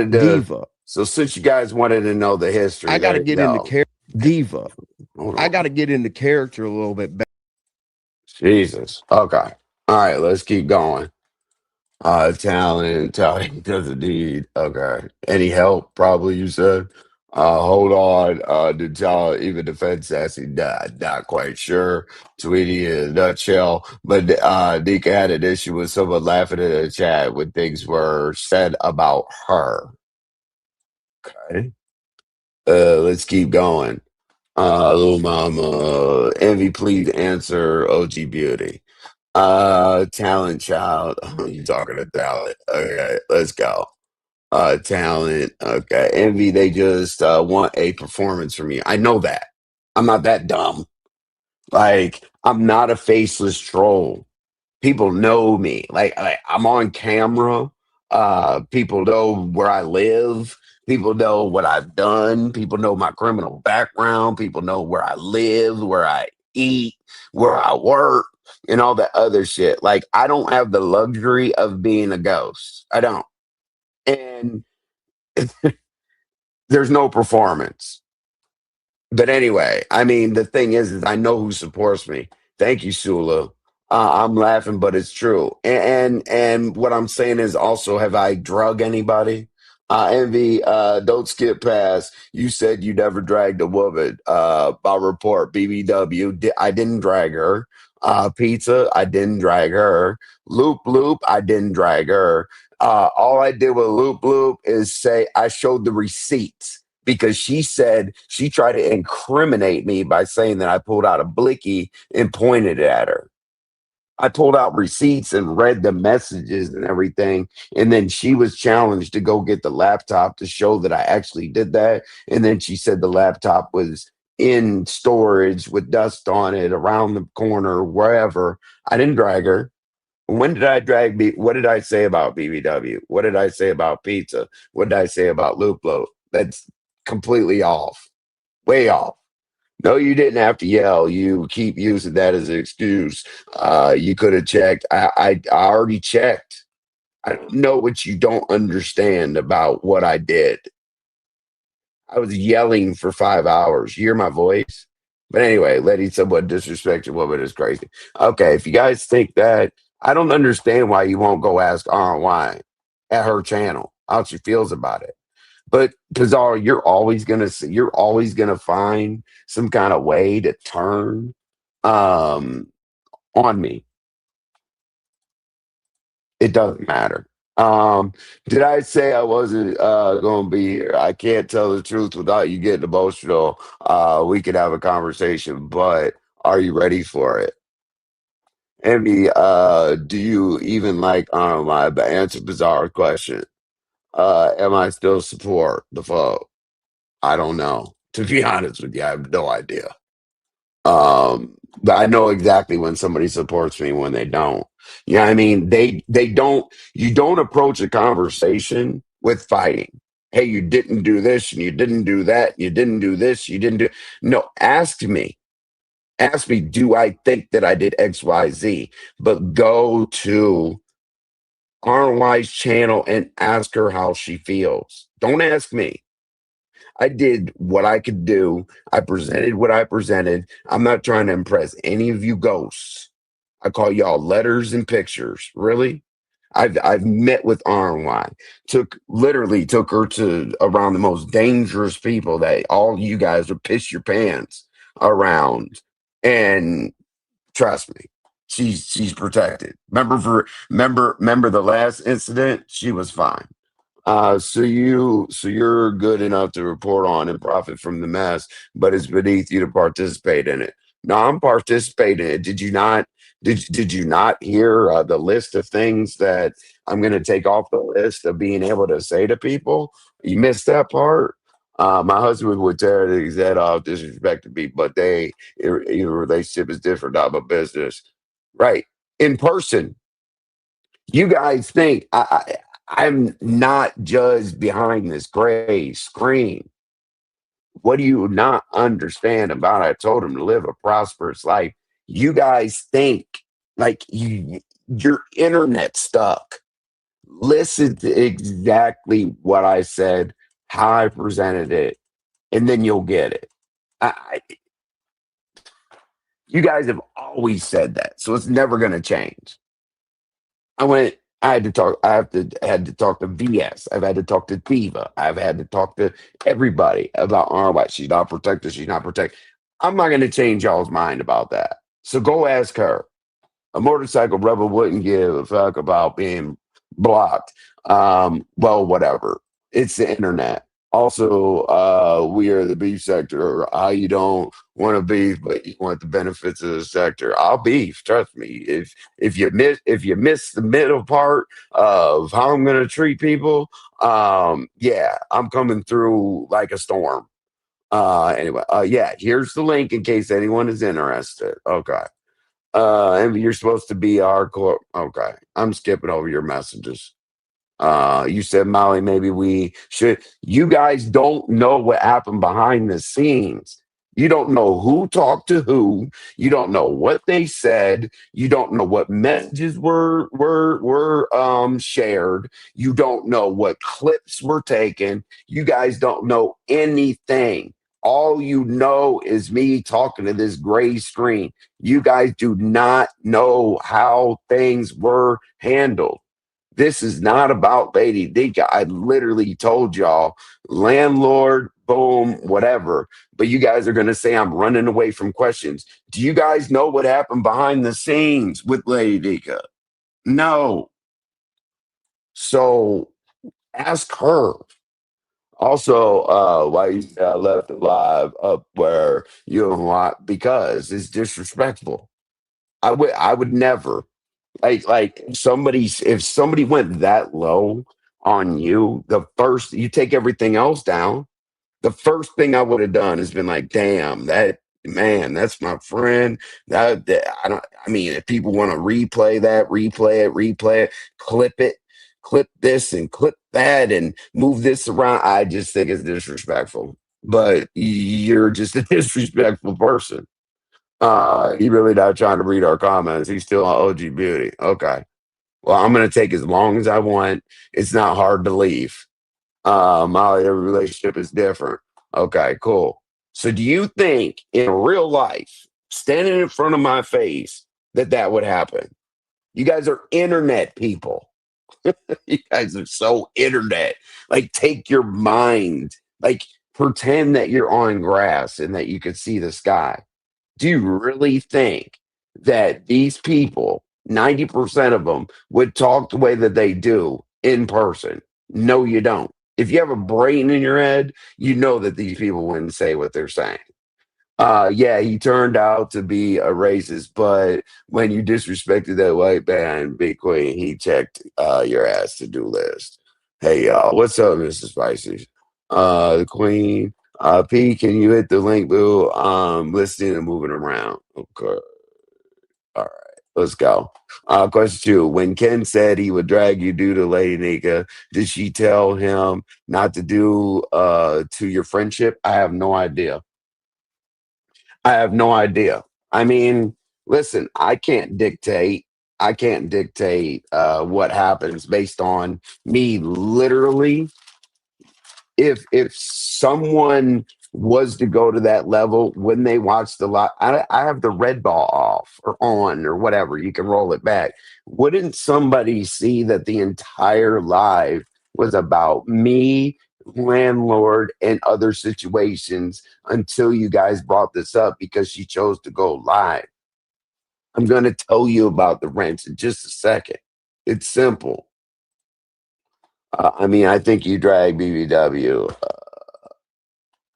Diva. So since you guys wanted to know the history, I got to get into character. Diva. I got to get into character a little bit better. Jesus. Okay. All right. Let's keep going. Talent doesn't need. Okay. Any help? Probably you said. Hold on. Did y'all even defend Sassy? Not quite sure. Tweety in a nutshell. But Nika had an issue with someone laughing in the chat when things were said about her. Okay. Let's keep going. Little mama. Envy, please answer OG Beauty. Talent child. You talking to talent. Okay, let's go. Talent. Okay. Envy, they just want a performance from you. I know that. I'm not that dumb. Like, I'm not a faceless troll. People know me. Like I'm on camera. People know where I live. People know what I've done. People know my criminal background. People know where I live, where I eat, where I work, and all that other shit. Like, I don't have the luxury of being a ghost. I don't. And there's no performance. But anyway, I mean, the thing is I know who supports me. Thank you, Sula. I'm laughing, but it's true. And what I'm saying is also, have I drug anybody? Envy, don't skip past. You said you never dragged a woman. By report, BBW, I didn't drag her. Pizza, I didn't drag her. Loop Loop, I didn't drag her. All I did with Loop Loop is say I showed the receipts, because she said she tried to incriminate me by saying that I pulled out a blicky and pointed it at her. I pulled out receipts and read the messages and everything. And then she was challenged to go get the laptop to show that I actually did that. And then she said the laptop was in storage with dust on it around the corner, wherever. I didn't drag her. When did I drag what did I say about BBW? What did I say about pizza? What did I say about Loop Loop? That's completely off. Way off. No, you didn't have to yell. You keep using that as an excuse. You could have checked. I already checked. I don't know what you don't understand about what I did. I was yelling for 5 hours. You hear my voice? But anyway, letting someone disrespect a woman is crazy. Okay, if you guys think that, I don't understand why you won't go ask RY at her channel how she feels about it. But Pizarro, you're always gonna find some kind of way to turn on me. It doesn't matter. Did I say I wasn't gonna be here? I can't tell the truth without you getting emotional. We could have a conversation, but are you ready for it? Emmy, do you even like my answer bizarre question? Am I still support the foe? I don't know. To be honest with you, I have no idea. But I know exactly when somebody supports me, when they don't. Yeah, I mean, they don't. You don't approach a conversation with fighting. Hey, you didn't do this, and you didn't do that. You didn't do this. You didn't do. No, ask me. Ask me. Do I think that I did X, Y, Z? But go to RY's channel and ask her how she feels. Don't ask me. I did what I could do. I presented what I presented. I'm not trying to impress any of you ghosts. I call y'all letters and pictures. Really? I've met with RY. Literally took her to around the most dangerous people that all you guys would piss your pants around. And trust me, she's protected. Remember the last incident? She was fine. So you're good enough to report on and profit from the mess, but it's beneath you to participate in it. No, I'm participating in it. Did you not? Did you not hear the list of things that I'm going to take off the list of being able to say to people? You missed that part. My husband would tear his head off disrespecting people, but your relationship is different, not a business, right? In person, you guys think I'm not judged behind this gray screen. What do you not understand about it? I told him to live a prosperous life. You guys think like you're internet stuck. Listen to exactly what I said, how I presented it, and then you'll get it. You guys have always said that, so it's never going to change. I went. I had to talk. Had to talk to VS. I've had to talk to Diva. I've had to talk to everybody about what she's not protected. She's not protected. I'm not going to change y'all's mind about that. So go ask her. A motorcycle rebel wouldn't give a fuck about being blocked. Well, whatever. It's the internet. Also, we are the beef sector. You don't want to beef, but you want the benefits of the sector. I'll beef. Trust me. If you miss the middle part of how I'm going to treat people, yeah, I'm coming through like a storm. Anyway, yeah, here's the link in case anyone is interested. Okay. And you're supposed to be hardcore. Okay, I'm skipping over your messages. You said, Molly, maybe we should. You guys don't know what happened behind the scenes. You don't know who talked to who. You don't know what they said. You don't know what messages were shared. You don't know what clips were taken. You guys don't know anything. All you know is me talking to this gray screen. You guys do not know how things were handled. This is not about Lady Dika. I literally told y'all, landlord, boom, whatever. But you guys are going to say I'm running away from questions. Do you guys know what happened behind the scenes with Lady Dika? No. So ask her. Also, why you left it live up where you don't want because it's disrespectful. I would never. Like if somebody went that low on you, the first you take everything else down. The first thing I would have done has been like, damn, that man, that's my friend. That I don't. I mean, if people want to replay that, replay it, clip this and clip that, and move this around. I just think it's disrespectful. But you're just a disrespectful person. He really not trying to read our comments. He's still on OG Beauty. Okay. Well, I'm gonna take as long as I want. It's not hard to leave. Molly, every relationship is different. Okay, cool. So do you think in real life, standing in front of my face, that would happen? You guys are internet people. You guys are so internet. Like, take your mind, like, pretend that you're on grass and that you could see the sky. Do you really think that these people, 90% of them, would talk the way that they do in person? No, you don't. If you have a brain in your head, you know that these people wouldn't say what they're saying. Yeah, he turned out to be a racist, but when you disrespected that white man, Big Queen, he checked your ass to do list. Hey y'all, what's up, Mr. Spicy? The Queen. P, can you hit the link, boo? Listening and moving around. Okay. All right, let's go. Question two. When Ken said he would drag you due to Lady Nika, did she tell him not to do to your friendship? I have no idea. I have no idea. I mean, listen, I can't dictate what happens based on me literally. If someone was to go to that level when they watch the lot, I have the red ball off or on or whatever. You can roll it back. Wouldn't somebody see that the entire live was about me, landlord, and other situations until you guys brought this up because she chose to go live? I'm going to tell you about the rents in just a second. It's simple. I mean, I think you drag BBW.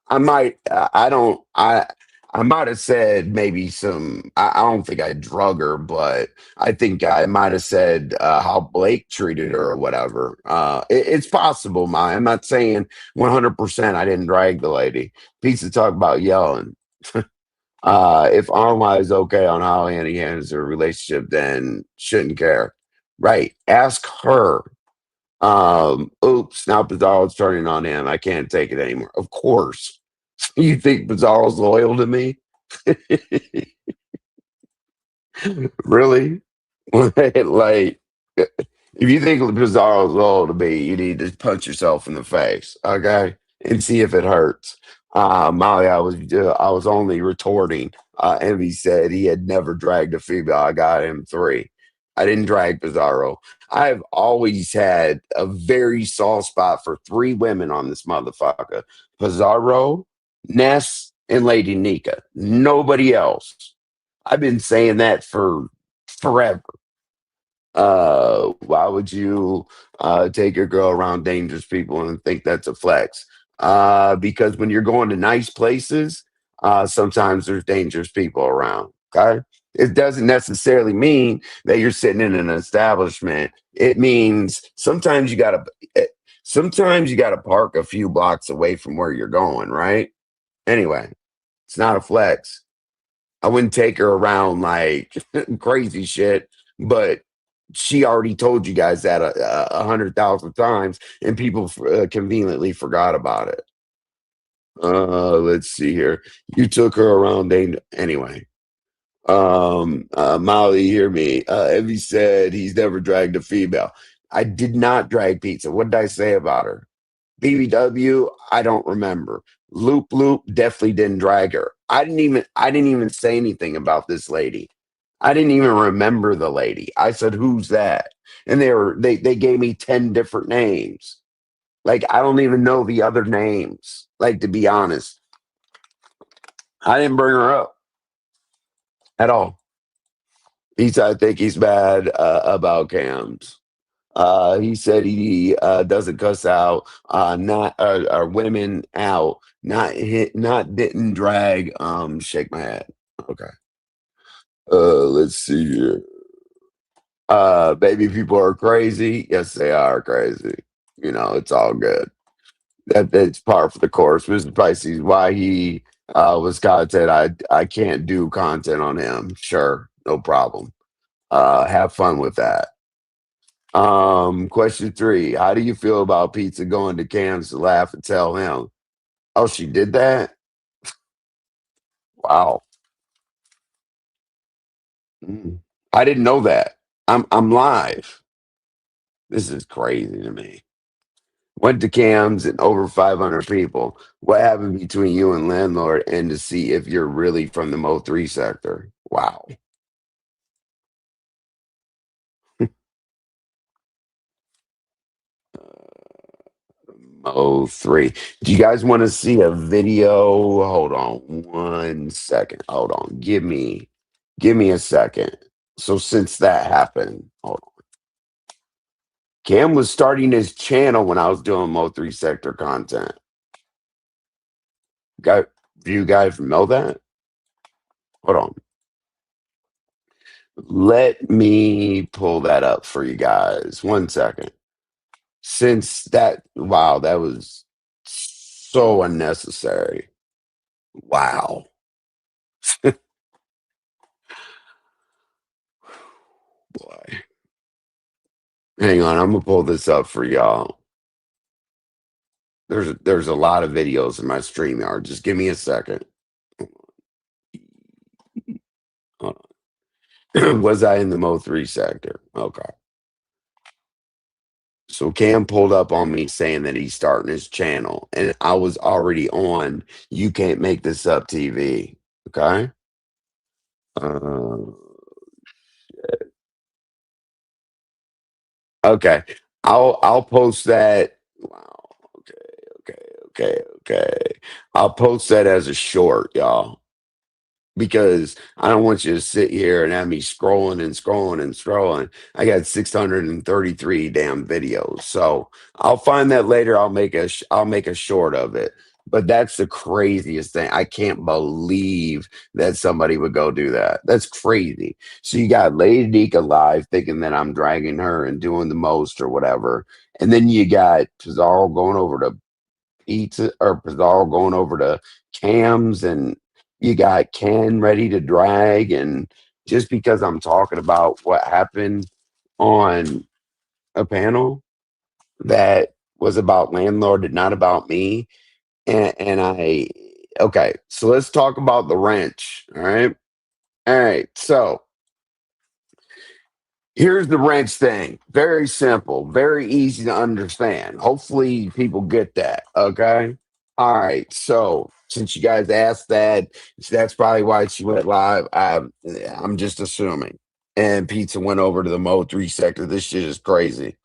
I might. I don't. I might have said maybe some. I don't think I drug her, but I think I might have said how Blake treated her or whatever. It's possible. I'm not saying 100%. I didn't drag the lady. Pizza talk about yelling. If Armline is okay on how Annie handles her relationship, then shouldn't care. Right. Ask her. Oops, now Pizarro's turning on him. I can't take it anymore. Of course. You think Pizarro's loyal to me? Really? Like, if you think Pizarro's loyal to me, you need to punch yourself in the face, okay, and see if it hurts. Molly, I was only retorting. Envy said he had never dragged a female. I got him three. I didn't drag Pizarro. I've always had a very soft spot for three women on this motherfucker: Pizarro, Ness, and Lady Nika. Nobody else. I've been saying that for forever. Why would you take your girl around dangerous people and think that's a flex? Because when you're going to nice places, sometimes there's dangerous people around. Okay. It doesn't necessarily mean that you're sitting in an establishment. It means sometimes you gotta park a few blocks away from where you're going, right? Anyway, it's not a flex. I wouldn't take her around like crazy shit, but she already told you guys that 100,000 times, and people conveniently forgot about it. Let's see here. You took her around. Anyway. Molly, hear me. Evie said he's never dragged a female. I did not drag pizza. What did I say about her? BBW, I don't remember. Loop Loop definitely didn't drag her. I didn't even say anything about this lady. I didn't even remember the lady. I said, "Who's that?" And they gave me 10 different names. Like I don't even know the other names. Like to be honest, I didn't bring her up at all. I think he's mad about cams. He said he doesn't cuss out, not or women out, not didn't drag. Shake my head. Okay. Let's see here. Baby people are crazy. Yes, they are crazy. You know, it's all good. That's par for the course. Mr. Pisces, why he was content. I can't do content on him. Sure, no problem. Have fun with that. Question three. How do you feel about Pizza going to Cam's to laugh and tell him? Oh, she did that? Wow. Mm. I didn't know that. I'm live. This is crazy to me. Went to Cam's and over 500 people. What happened between you and landlord and to see if you're really from the Mo3 sector? Wow. Mo3. Do you guys want to see a video? Hold on 1 second. Hold on. Give me a second. So since that happened, hold on. Cam was starting his channel when I was doing Mo3 sector content. Do you guys know that? Hold on. Let me pull that up for you guys. 1 second. Since that, wow, that was so unnecessary. Wow. Boy. Hang on, I'm gonna pull this up for y'all. There's a lot of videos in my StreamYard. Just give me a second. Hold on. Was I in the Mo3 sector? Okay. So Cam pulled up on me saying that he's starting his channel, and I was already on You Can't Make This Up TV. Okay. Uh, okay. I'll post that. Wow. Okay. Okay. Okay. Okay. I'll post that as a short, y'all. because I don't want you to sit here and have me scrolling and scrolling and scrolling. I got 633 damn videos. So I'll find that later. I'll make a short of it. But that's the craziest thing. I can't believe that somebody would go do that. That's crazy. So you got Lady Nika live thinking that I'm dragging her and doing the most or whatever. And then you got Pizarro going over to pizza or Pizarro going over to Cam's, and you got Ken ready to drag. And just because I'm talking about what happened on a panel that was about landlord and not about me, and I okay, so let's talk about the wrench. All right, so here's the wrench thing. Very simple, very easy to understand. Hopefully, people get that. Okay. All right. So, since you guys asked that, that's probably why she went live. I'm just assuming. And Pizza went over to the Mo 3 sector. This shit is crazy.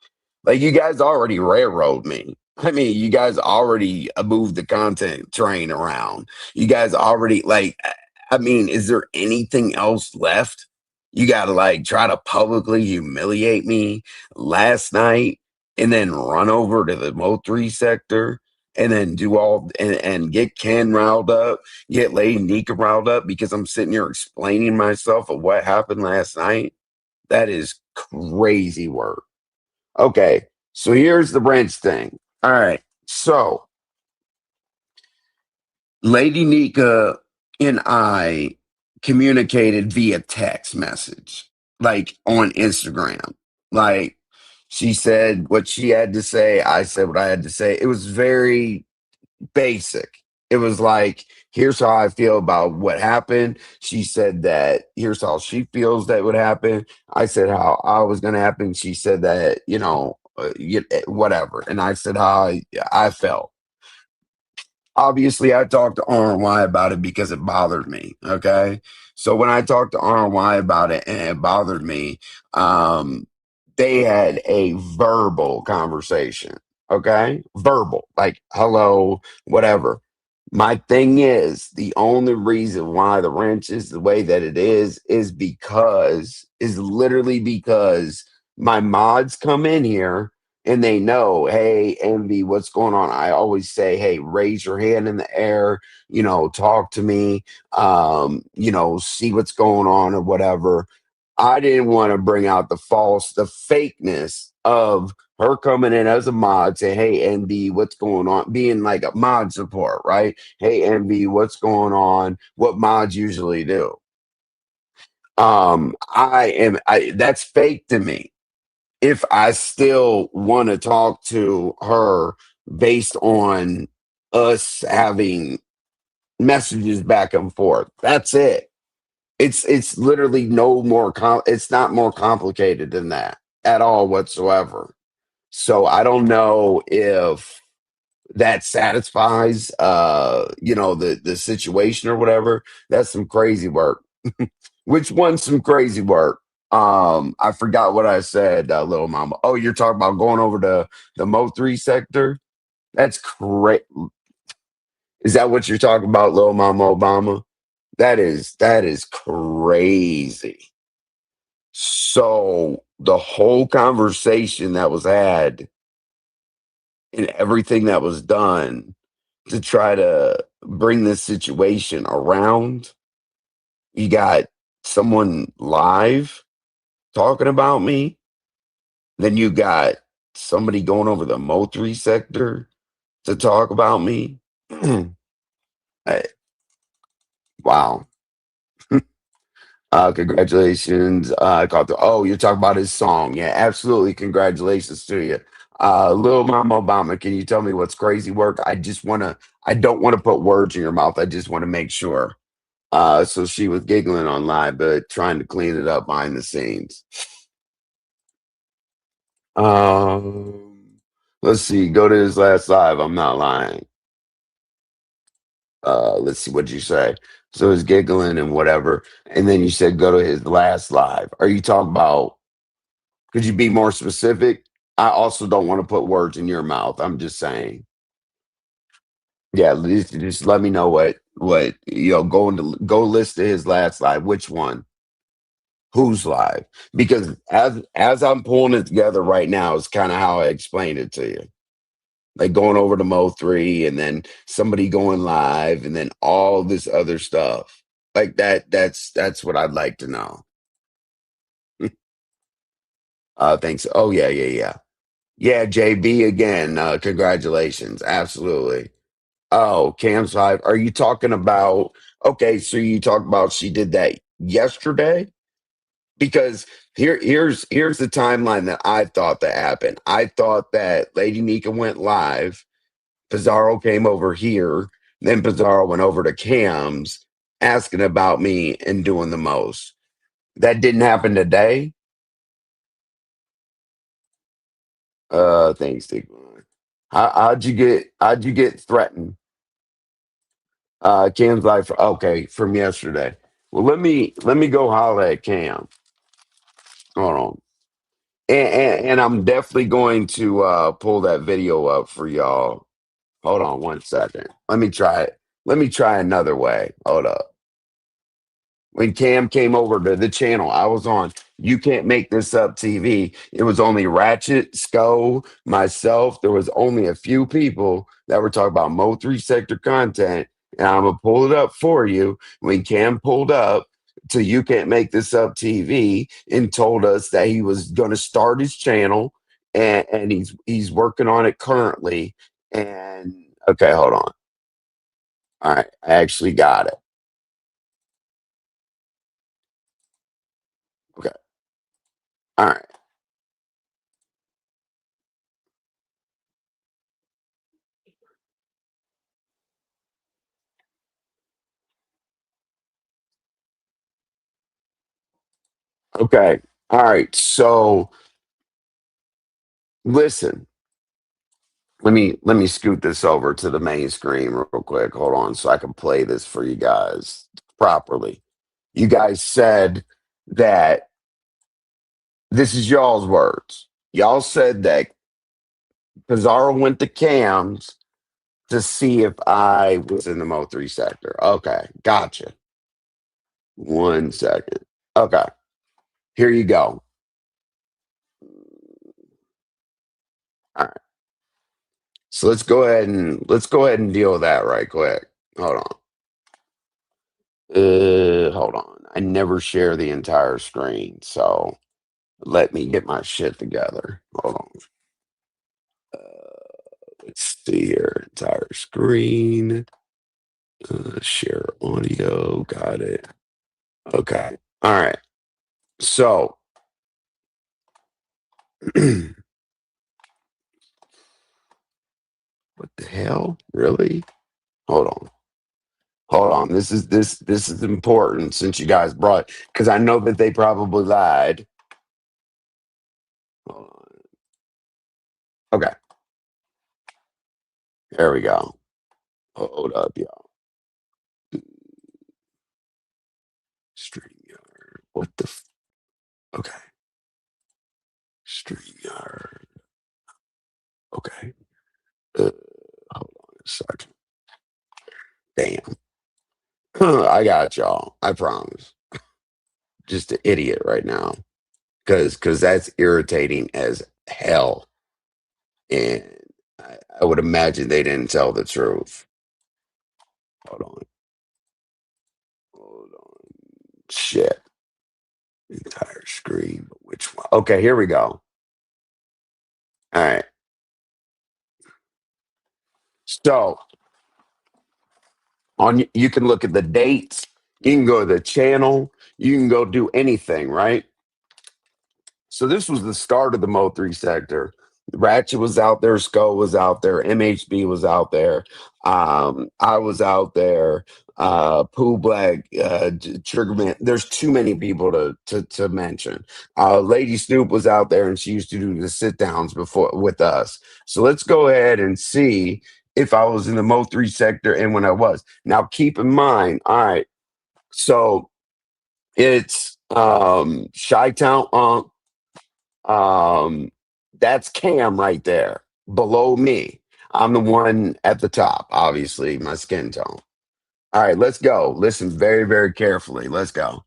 Like, you guys already railroad me. I mean, you guys already moved the content train around. You guys already, like, I mean, is there anything else left? You got to, like, try to publicly humiliate me last night and then run over to the Mo 3 sector and then do all and get Ken riled up, get Lady Nika riled up because I'm sitting here explaining myself of what happened last night. That is crazy work. Okay, so here's the wrench thing. All right, so Lady Nika and I communicated via text message, like on Instagram. Like she said what she had to say, I said what I had to say. It was very basic. It was like, here's how I feel about what happened. She said that here's how she feels that would happen. I said how I was going to happen. She said that, whatever. And I said how I felt. Obviously, I talked to RY about it because it bothered me. Okay. So when I talked to RY about it and it bothered me, they had a verbal conversation. Okay. Verbal, like hello, whatever. My thing is the only reason why the wrench is the way that it is literally because my mods come in here and they know, hey, Envy, what's going on? I always say, hey, raise your hand in the air, talk to me, see what's going on or whatever. I didn't want to bring out the fakeness of her coming in as a mod, say, hey, NB, what's going on? Being like a mod support, right? Hey, NB, what's going on? What mods usually do. That's fake to me. If I still want to talk to her based on us having messages back and forth, that's it. It's literally no more it's not more complicated than that at all whatsoever. So I don't know if that satisfies the situation or whatever. That's some crazy work. Which one's some crazy work? I forgot what I said, little mama. Oh, you're talking about going over to the Mo 3 sector? That's great. Is that what you're talking about, little mama Obama? That is crazy. So the whole conversation that was had and everything that was done to try to bring this situation around, you got someone live talking about me, then you got somebody going over the Mo 3 sector to talk about me. I- wow. Congratulations. Oh, you're talking about his song. Yeah, absolutely. Congratulations to you. Little Mama Obama, can you tell me what's crazy work? I don't want to put words in your mouth. I just want to make sure. So she was giggling on live, but trying to clean it up behind the scenes. Let's see. Go to his last live. I'm not lying. Let's see what you say. So it's giggling and whatever, and then you said go to his last live. Are you talking about? Could you be more specific? I also don't want to put words in your mouth. I'm just saying. Yeah, just let me know What, go list to his last live. Which one? Who's live? Because as I'm pulling it together right now, it's kind of how I explained it to you. Like going over to Mo3 and then somebody going live and then all this other stuff. Like that's what I'd like to know. Thanks. Oh yeah, yeah, yeah. Yeah, JB again. Congratulations. Absolutely. Oh, Cam's live. Are you talking about okay, so you talk about she did that yesterday? Because here's the timeline that I thought that happened. I thought that Lady Nika went live, Pizarro came over here, then Pizarro went over to Cam's asking about me and doing the most. That didn't happen today. Thanks, Steve. How'd you get threatened? Cam's life okay from yesterday. Well, let me go holler at Cam. Hold on. And I'm definitely going to pull that video up for y'all. Hold on one second. Let me try it. Let me try another way. Hold up. When Cam came over to the channel I was on, You Can't Make This Up TV, it was only Ratchet, Sco, myself. There was only a few people that were talking about Mo 3 sector content. And I'm going to pull it up for you. When Cam pulled up to You Can't Make This Up TV and told us that he was going to start his channel and he's working on it currently. And okay, hold on. All right, I actually got it. Okay. All right. Okay. All right. So listen, let me scoot this over to the main screen real quick. Hold on, so I can play this for you guys properly. You guys said that this is y'all's words. Y'all said that Pizarro went to Cam's to see if I was in the Mo 3 sector. Okay, gotcha. 1 second. Okay, here you go. All right. So let's go ahead and deal with that right quick. Hold on. Hold on. I never share the entire screen, so let me get my shit together. Hold on. Let's see here. Entire screen. Share audio. Got it. Okay. All right. So, what the hell? Really? Hold on. Hold on. This is important since you guys brought because I know that they probably lied. Hold on. Okay. There we go. Hold up, y'all. StreamYard. What the? Okay. StreamYard. Okay. Hold on a second. Damn. I got y'all. I promise. Just an idiot right now. Because that's irritating as hell. And I would imagine they didn't tell the truth. Hold on. Hold on. Shit. Entire screen. But which one? Okay, here we go. All right. So you can look at the dates, you can go to the channel, you can go do anything, right? So this was the start of the Mo 3 sector. Ratchet was out there, Skull was out there, MHB was out there, I was out there, Pooh Black, Triggerman. There's too many people to mention. Lady Snoop was out there and she used to do the sit downs before with us. So let's go ahead and see if I was in the Mo 3 sector and when I was. Now keep in mind, all right, so it's Chi-Town that's Cam right there below me. I'm the one at the top, obviously, my skin tone. All right, let's go. Listen very, very carefully. Let's go.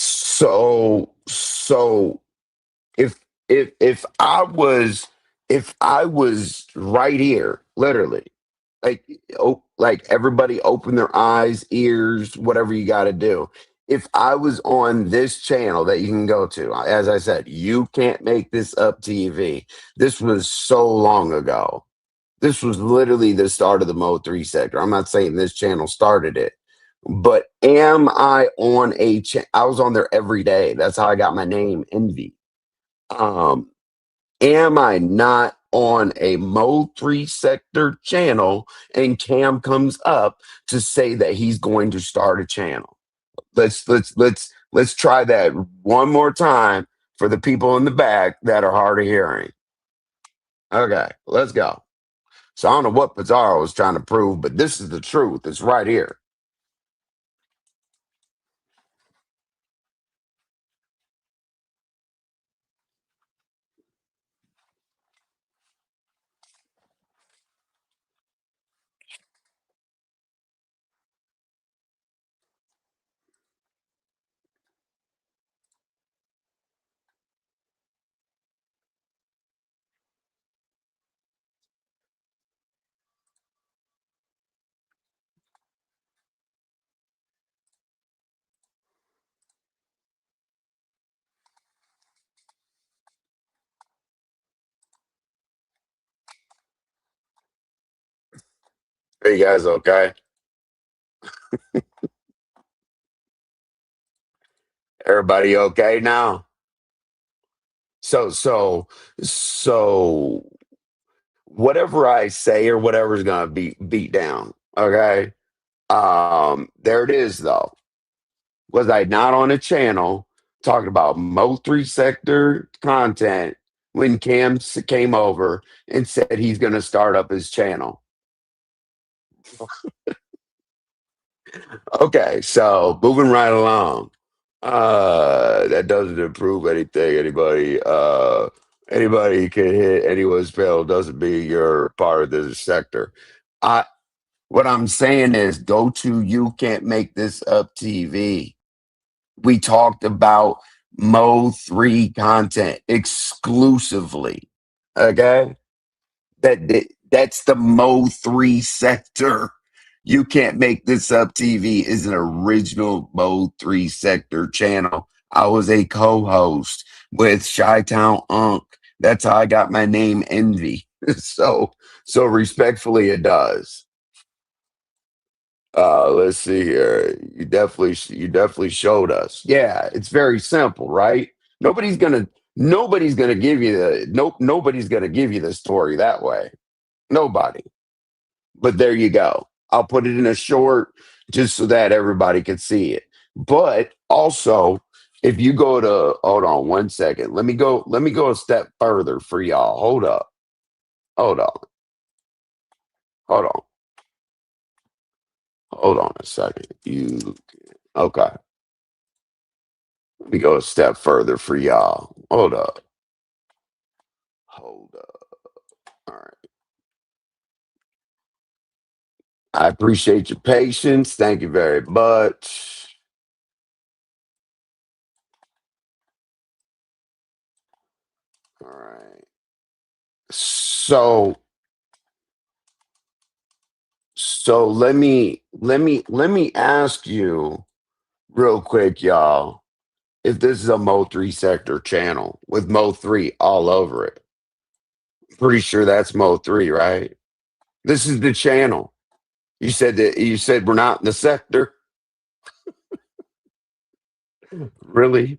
So if if I was right here, literally, like like everybody open their eyes, ears, whatever you got to do. If I was on this channel that you can go to, as I said, you can't make this up TV. This was so long ago. This was literally the start of the Mode 3 sector. I'm not saying this channel started it, but am I on I was on there every day. That's how I got my name, Envy. Um, am I not on a Mode 3 sector channel and Cam comes up to say that he's going to start a channel? Let's try that one more time for the people in the back that are hard of hearing. Okay, let's go. So I don't know what Pizarro was trying to prove, but this is the truth. It's right here. Are you guys okay? Everybody okay now? So whatever I say or whatever is gonna be beat down. Okay. There it is though. Was I not on a channel talking about Mo3 sector content when came over and said he's gonna start up his channel? Okay, so moving right along. That doesn't improve anything. Anybody can hit anyone's spell doesn't mean you're part of this sector. I What I'm saying is go to You Can't Make This Up TV. We talked about Mo 3 content exclusively. Okay? That's the Mo 3 sector. You Can't Make This Up TV is an original Mo 3 sector channel. I was a co-host with Chi-Town Unk. That's how I got my name Envy. so so respectfully it does. Let's see here. You definitely showed us. Yeah, it's very simple, right? Nobody's gonna give you nobody's gonna give you the story that way. Nobody. But there you go. I'll put it in a short just so that everybody can see it. But also, if you go to hold on one second. Let me go a step further for y'all. Hold up. Hold on. Hold on. Hold on a second. Okay. Let me go a step further for y'all. Hold up. Hold up. All right. I appreciate your patience. Thank you very much. All right. So let me ask you real quick, y'all, if this is a Mo 3 sector channel with Mo 3 all over it. Pretty sure that's Mo 3, right? This is the channel. You said we're not in the sector. Really?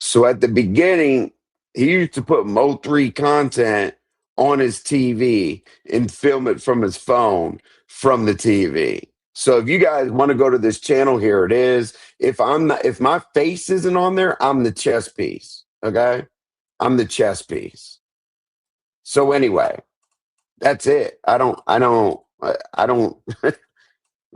So at the beginning, he used to put Mo3 content on his TV and film it from his phone from the TV. So if you guys want to go to this channel, here it is. If my face isn't on there, I'm the chess piece. Okay? I'm the chess piece. So anyway, that's it. I don't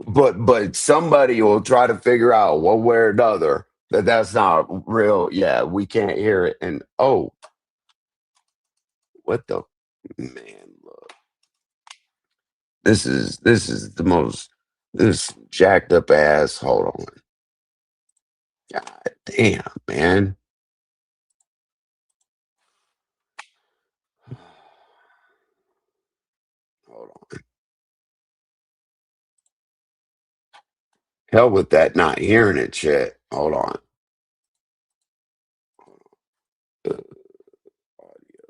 but somebody will try to figure out one way or another that that's not real. Yeah, we can't hear it. And oh, what the man? Look, this is the most this jacked up ass. Hold on, God damn, man. Hold on. Hell with that not hearing it shit. Hold on. Uh, audio.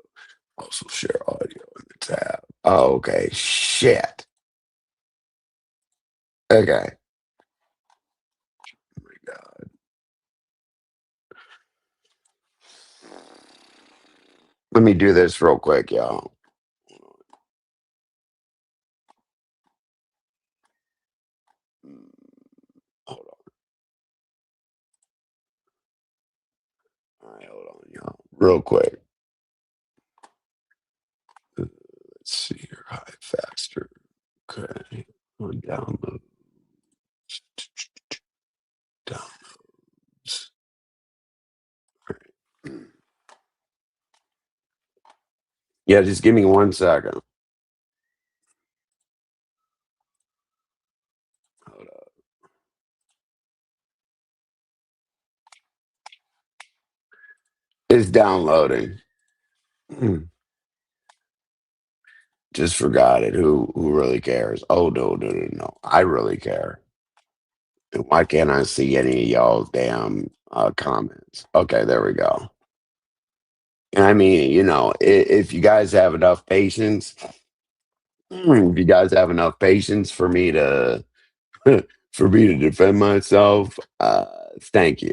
Also share audio in the tab. Oh, okay. Shit. Okay. Oh my God. Let me do this real quick, y'all. Hold on. All right, hold on, y'all. Real quick. Let's see here. High faster. Okay. On download. Downloads. All right. Yeah, just give me 1 second. Hold up. It's downloading. Just forgot it. Who really cares? Oh no. I really care. And why can't I see any of y'all's damn comments? Okay, there we go. And I mean, if you guys have enough patience, if you guys have enough patience for me to for me to defend myself, thank you.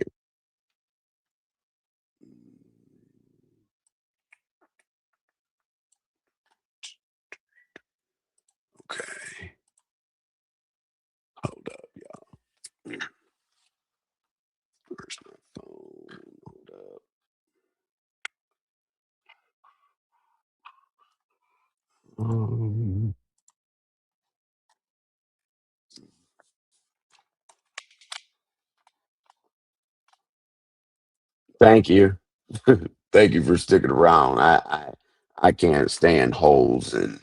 Okay, hold up, y'all. Where's my phone? Hold up. Um, Thank you. Thank you for sticking around. I can't stand holes in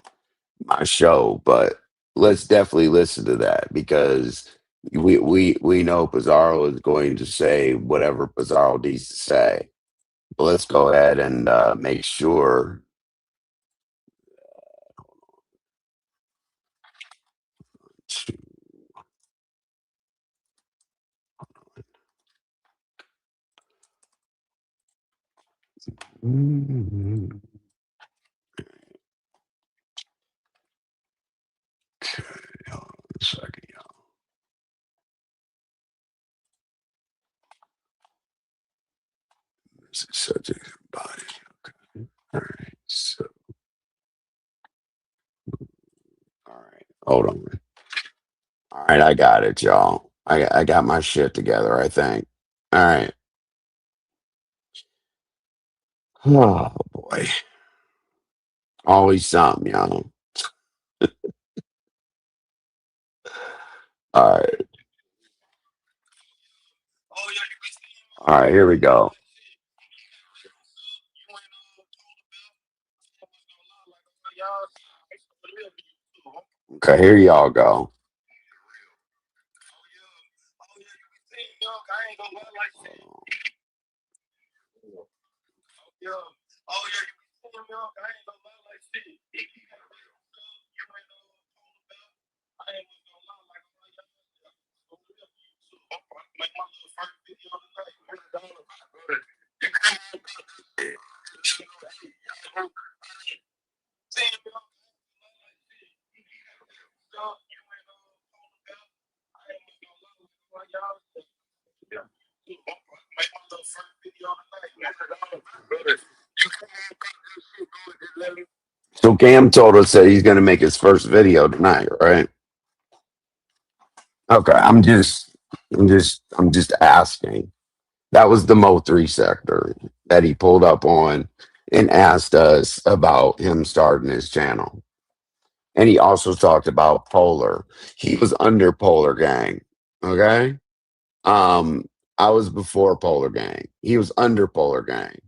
my show, but let's definitely listen to that because we know Pizarro is going to say whatever Pizarro needs to say. But let's go ahead and make sure. To, okay, hold on a second, y'all. This is subject and body. Okay. All right. So, all right. Hold on. All right, I got it, y'all. I got my shit together, I think. All right. Oh boy. Always something, y'all. All right. All right, here we go. Okay, here y'all go. So Cam told us that he's going to make his first video tonight, right? Okay, I'm just asking. That was the Mo3 sector that he pulled up on and asked us about him starting his channel. And he also talked about Polar. He was under Polar Gang. Okay. Um, I was before Polar Gang. He was under Polar Gang.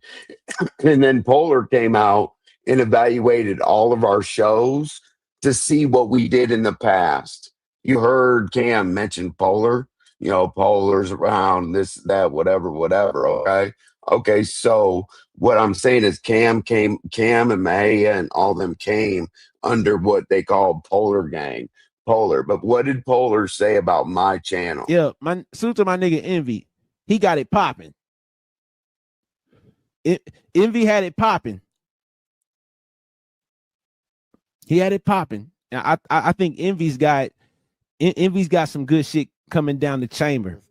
And then Polar came out and evaluated all of our shows to see what we did in the past. You heard Cam mention Polar, Polar's around this, that, whatever, whatever. Okay. Okay. So what I'm saying is Cam and Maya and all them came under what they called Polar Gang. Polar. But what did Polar say about my channel? Yeah, my salute to my nigga Envy. He got it popping. Envy had it popping. He had it popping. I think Envy's got some good shit coming down the chamber.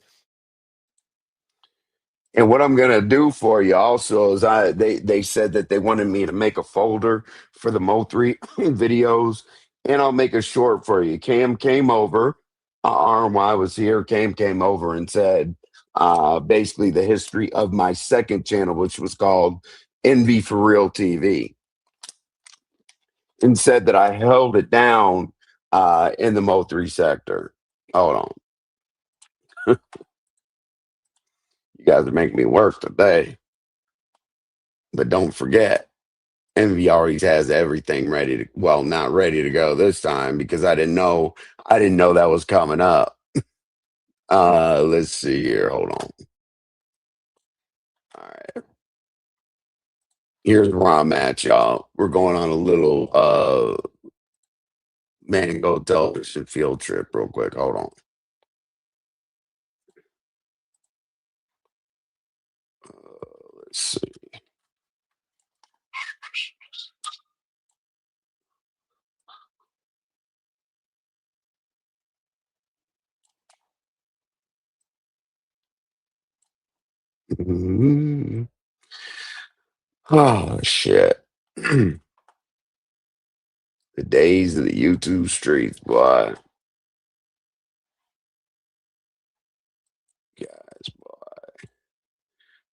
And what I'm gonna do for you also is they said that they wanted me to make a folder for the Mo3 videos, and I'll make a short for you. Cam came over, RMY was here. Cam over and said basically the history of my second channel, which was called NV for Real TV, and said that I held it down in the Mo3 sector. Hold on. You guys are making me work today. But don't forget, Envy always has everything ready to, well, not ready to go this time because I didn't know that was coming up. Let's see here. Hold on. All right. Here's where I'm at, y'all. We're going on a little Mango television field trip real quick. Hold on. Let's see. Oh shit. The days of the YouTube streets, boy. Guys, boy.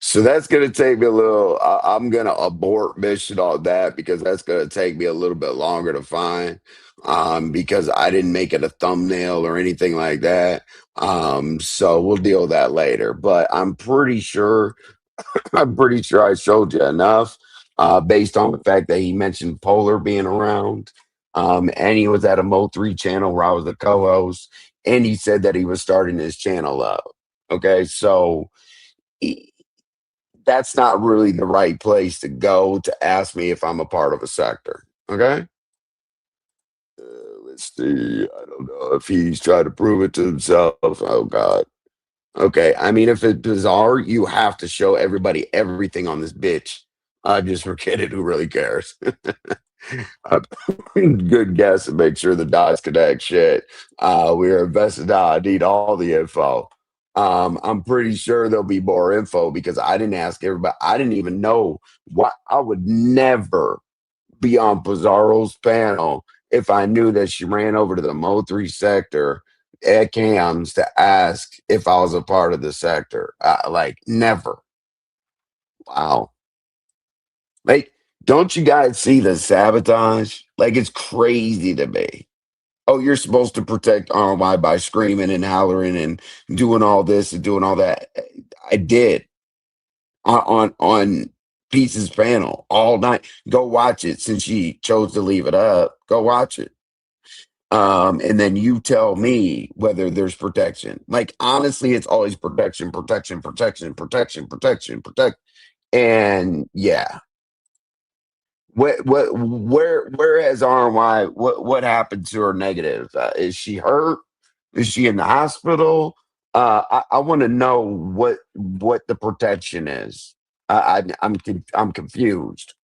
So that's gonna take me a little. I'm gonna abort mission on that because that's gonna take me a little bit longer to find. Because I didn't make it a thumbnail or anything like that. So we'll deal with that later. But I'm pretty sure I showed you enough, based on the fact that he mentioned Polar being around. And he was at a Mo3 channel where I was the co-host, and he said that he was starting his channel up. Okay, so that's not really the right place to go to ask me if I'm a part of a sector. Okay. Let's see. I don't know if he's trying to prove it to himself. Oh God. Okay. I mean, if it's bizarre, you have to show everybody everything on this bitch. Just forget it. Who really cares? Good guess and make sure the dots connect. Shit. We're invested. I need all the info. I'm pretty sure there'll be more info because I didn't ask everybody. I didn't even know what. I would never be on Pizarro's panel if I knew that she ran over to the Mo3 sector at Cam's to ask if I was a part of the sector. Like, never. Wow. Like, don't you guys see the sabotage? Like, it's crazy to me. Oh, you're supposed to protect RY by screaming and hollering and doing all this and doing all that. I did on Peace's panel all night. Go watch it since she chose to leave it up. Go watch it. And then you tell me whether there's protection. Like, honestly, it's always protection. And yeah. Where has RY, what happened to her negative? Is she hurt? Is she in the hospital? I want to know what the protection is. I'm confused.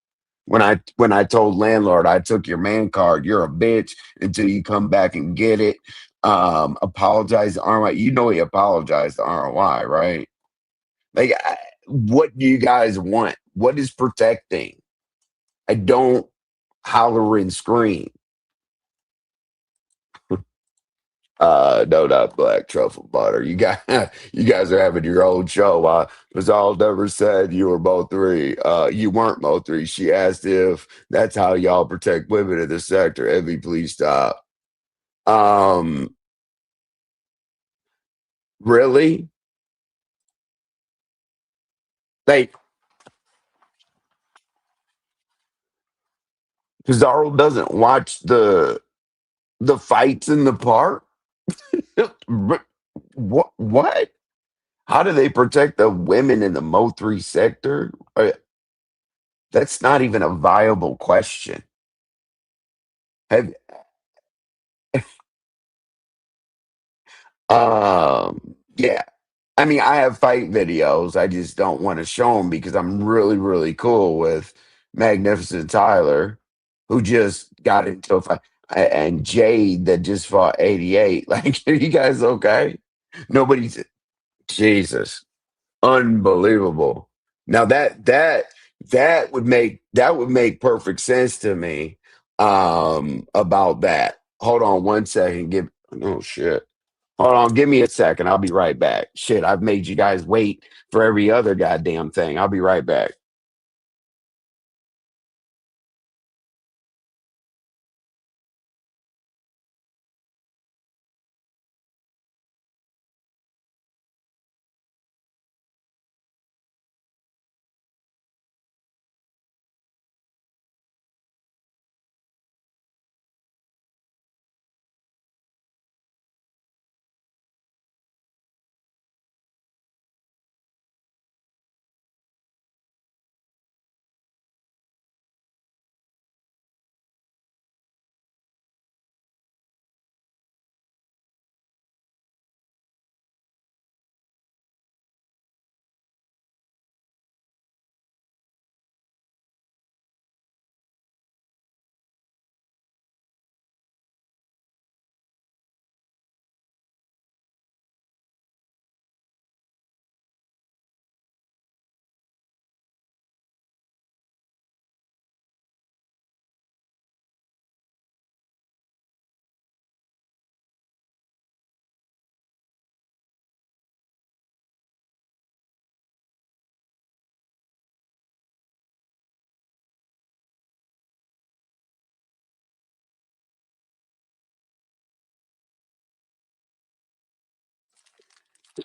When I told landlord I took your man card, you're a bitch until you come back and get it. Apologize to RY. You know he apologized to RY, right? Like, what do you guys want? What is protecting? I don't holler and scream. No, not black truffle butter. You guys are having your own show. Ms. All never said you were Mo3. You weren't Mo3. She asked if that's how y'all protect women in the sector. Evie, please stop. Really? Like, Pizarro doesn't watch the fights in the park? What? What? How do they protect the women in the Mo3 sector? That's not even a viable question. Have yeah. I mean, I have fight videos. I just don't want to show them because I'm really, really cool with Magnificent Tyler, who just got into a fight, and Jade that just fought 88. Like, are you guys okay? Nobody's Jesus. Unbelievable. Now that would make perfect sense to me about that. Hold on one second. Oh shit. Hold on, give me a second. I'll be right back. Shit, I've made you guys wait for every other goddamn thing. I'll be right back.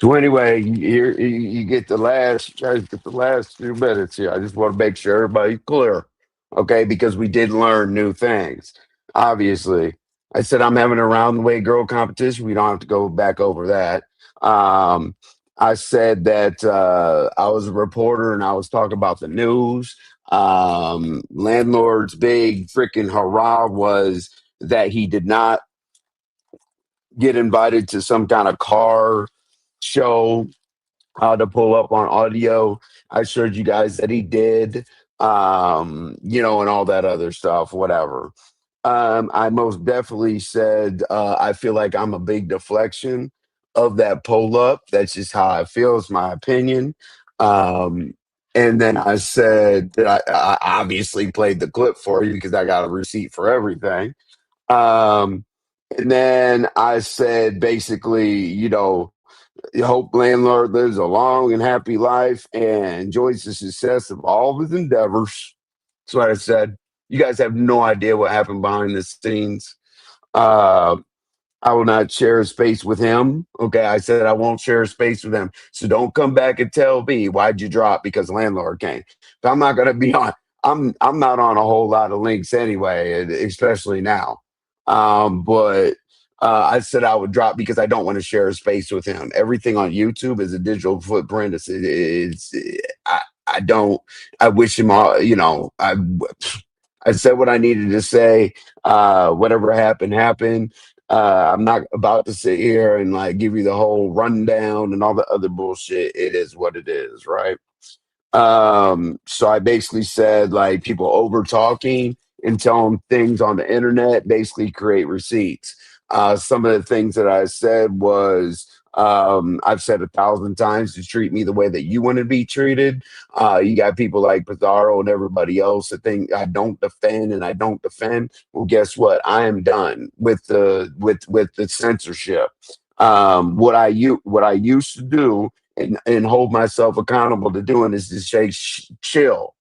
So anyway, you get the last, you guys get the last 2 minutes here. I just want to make sure everybody's clear, okay? Because we did learn new things. Obviously, I said I'm having a round the way girl competition. We don't have to go back over that. I said that I was a reporter and I was talking about the news. Landlord's big freaking hurrah was that he did not get invited to some kind of car show to pull up on audio. I showed you guys that he did, and all that other stuff, whatever. I most definitely said I feel like I'm a big deflection of that pull up. That's just how I feel. It's my opinion. And then I said that I obviously played the clip for you because I got a receipt for everything. Um, and then I said basically, hope landlord lives a long and happy life and enjoys the success of all of his endeavors. That's what I said. You guys have no idea what happened behind the scenes. Uh, I will not share a space with him. Okay, I said I won't share a space with him. So don't come back and tell me why'd you drop because landlord came. But I'm not gonna be on. I'm not on a whole lot of links anyway, especially now. But I said I would drop because I don't want to share a space with him. Everything on YouTube is a digital footprint. I don't. I wish him all. I said what I needed to say. Whatever happened, happened. I'm not about to sit here and like give you the whole rundown and all the other bullshit. It is what it is, right? So I basically said like people over talking and telling things on the internet basically create receipts. Some of the things that I said was I've said 1,000 times to treat me the way that you want to be treated. You got people like Pizarro and everybody else that think I don't defend and I don't defend. Well, guess what? I am done with the censorship. What I used to do and hold myself accountable to doing is to say chill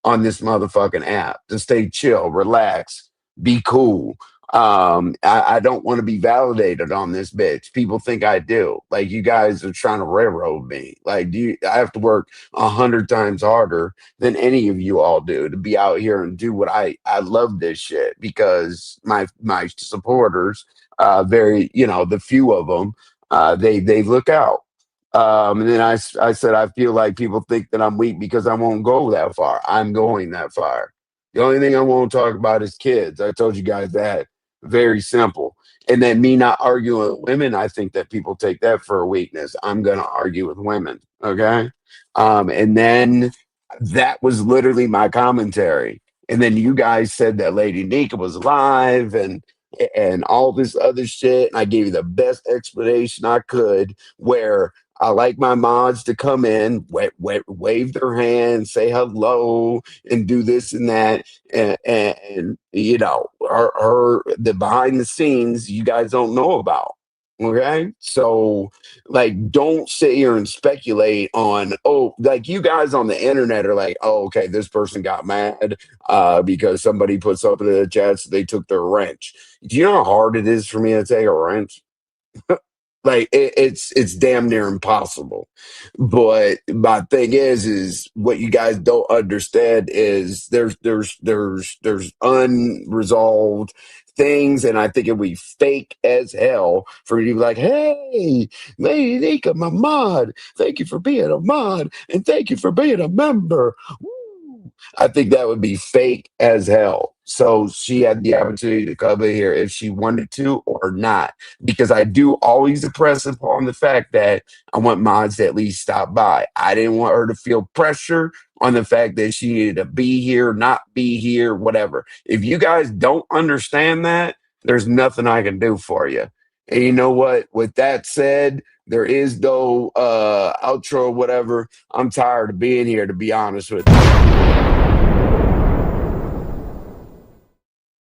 on this motherfucking app, to stay chill, relax, be cool. I don't want to be validated on this bitch. People think I do. Like, you guys are trying to railroad me. Like, I have to work 100 times harder than any of you all do to be out here and do what I love this shit, because my supporters, the few of them, they look out. And then I said, I feel like people think that I'm weak because I won't go that far. I'm going that far. The only thing I won't talk about is kids. I told you guys that. Very simple. And then me not arguing with women, I think that people take that for a weakness. I'm going to argue with women. Okay. And then that was literally my commentary. And then you guys said that Lady Nika was live and all this other shit. And I gave you the best explanation I could, where I like my mods to come in, wave their hand, say hello, and do this and that. And the behind the scenes you guys don't know about. Okay. So, like, don't sit here and speculate on, like, you guys on the internet are like, oh, okay, this person got mad because somebody put something in the chat, so they took their wrench. Do you know how hard it is for me to take a wrench? Like, it's damn near impossible. But my thing is what you guys don't understand is there's unresolved things, and I think it would be fake as hell for you to be like, hey, Lady Nika, my mod, thank you for being a mod, and thank you for being a member. Woo. I think that would be fake as hell. So she had the opportunity to come in here if she wanted to or not, because I do always impress upon the fact that I want mods to at least stop by. I didn't want her to feel pressure on the fact that she needed to be here, not be here, whatever. If you guys don't understand that, there's nothing I can do for you. And you know what? With that said, there is no outro or whatever. I'm tired of being here, to be honest with you.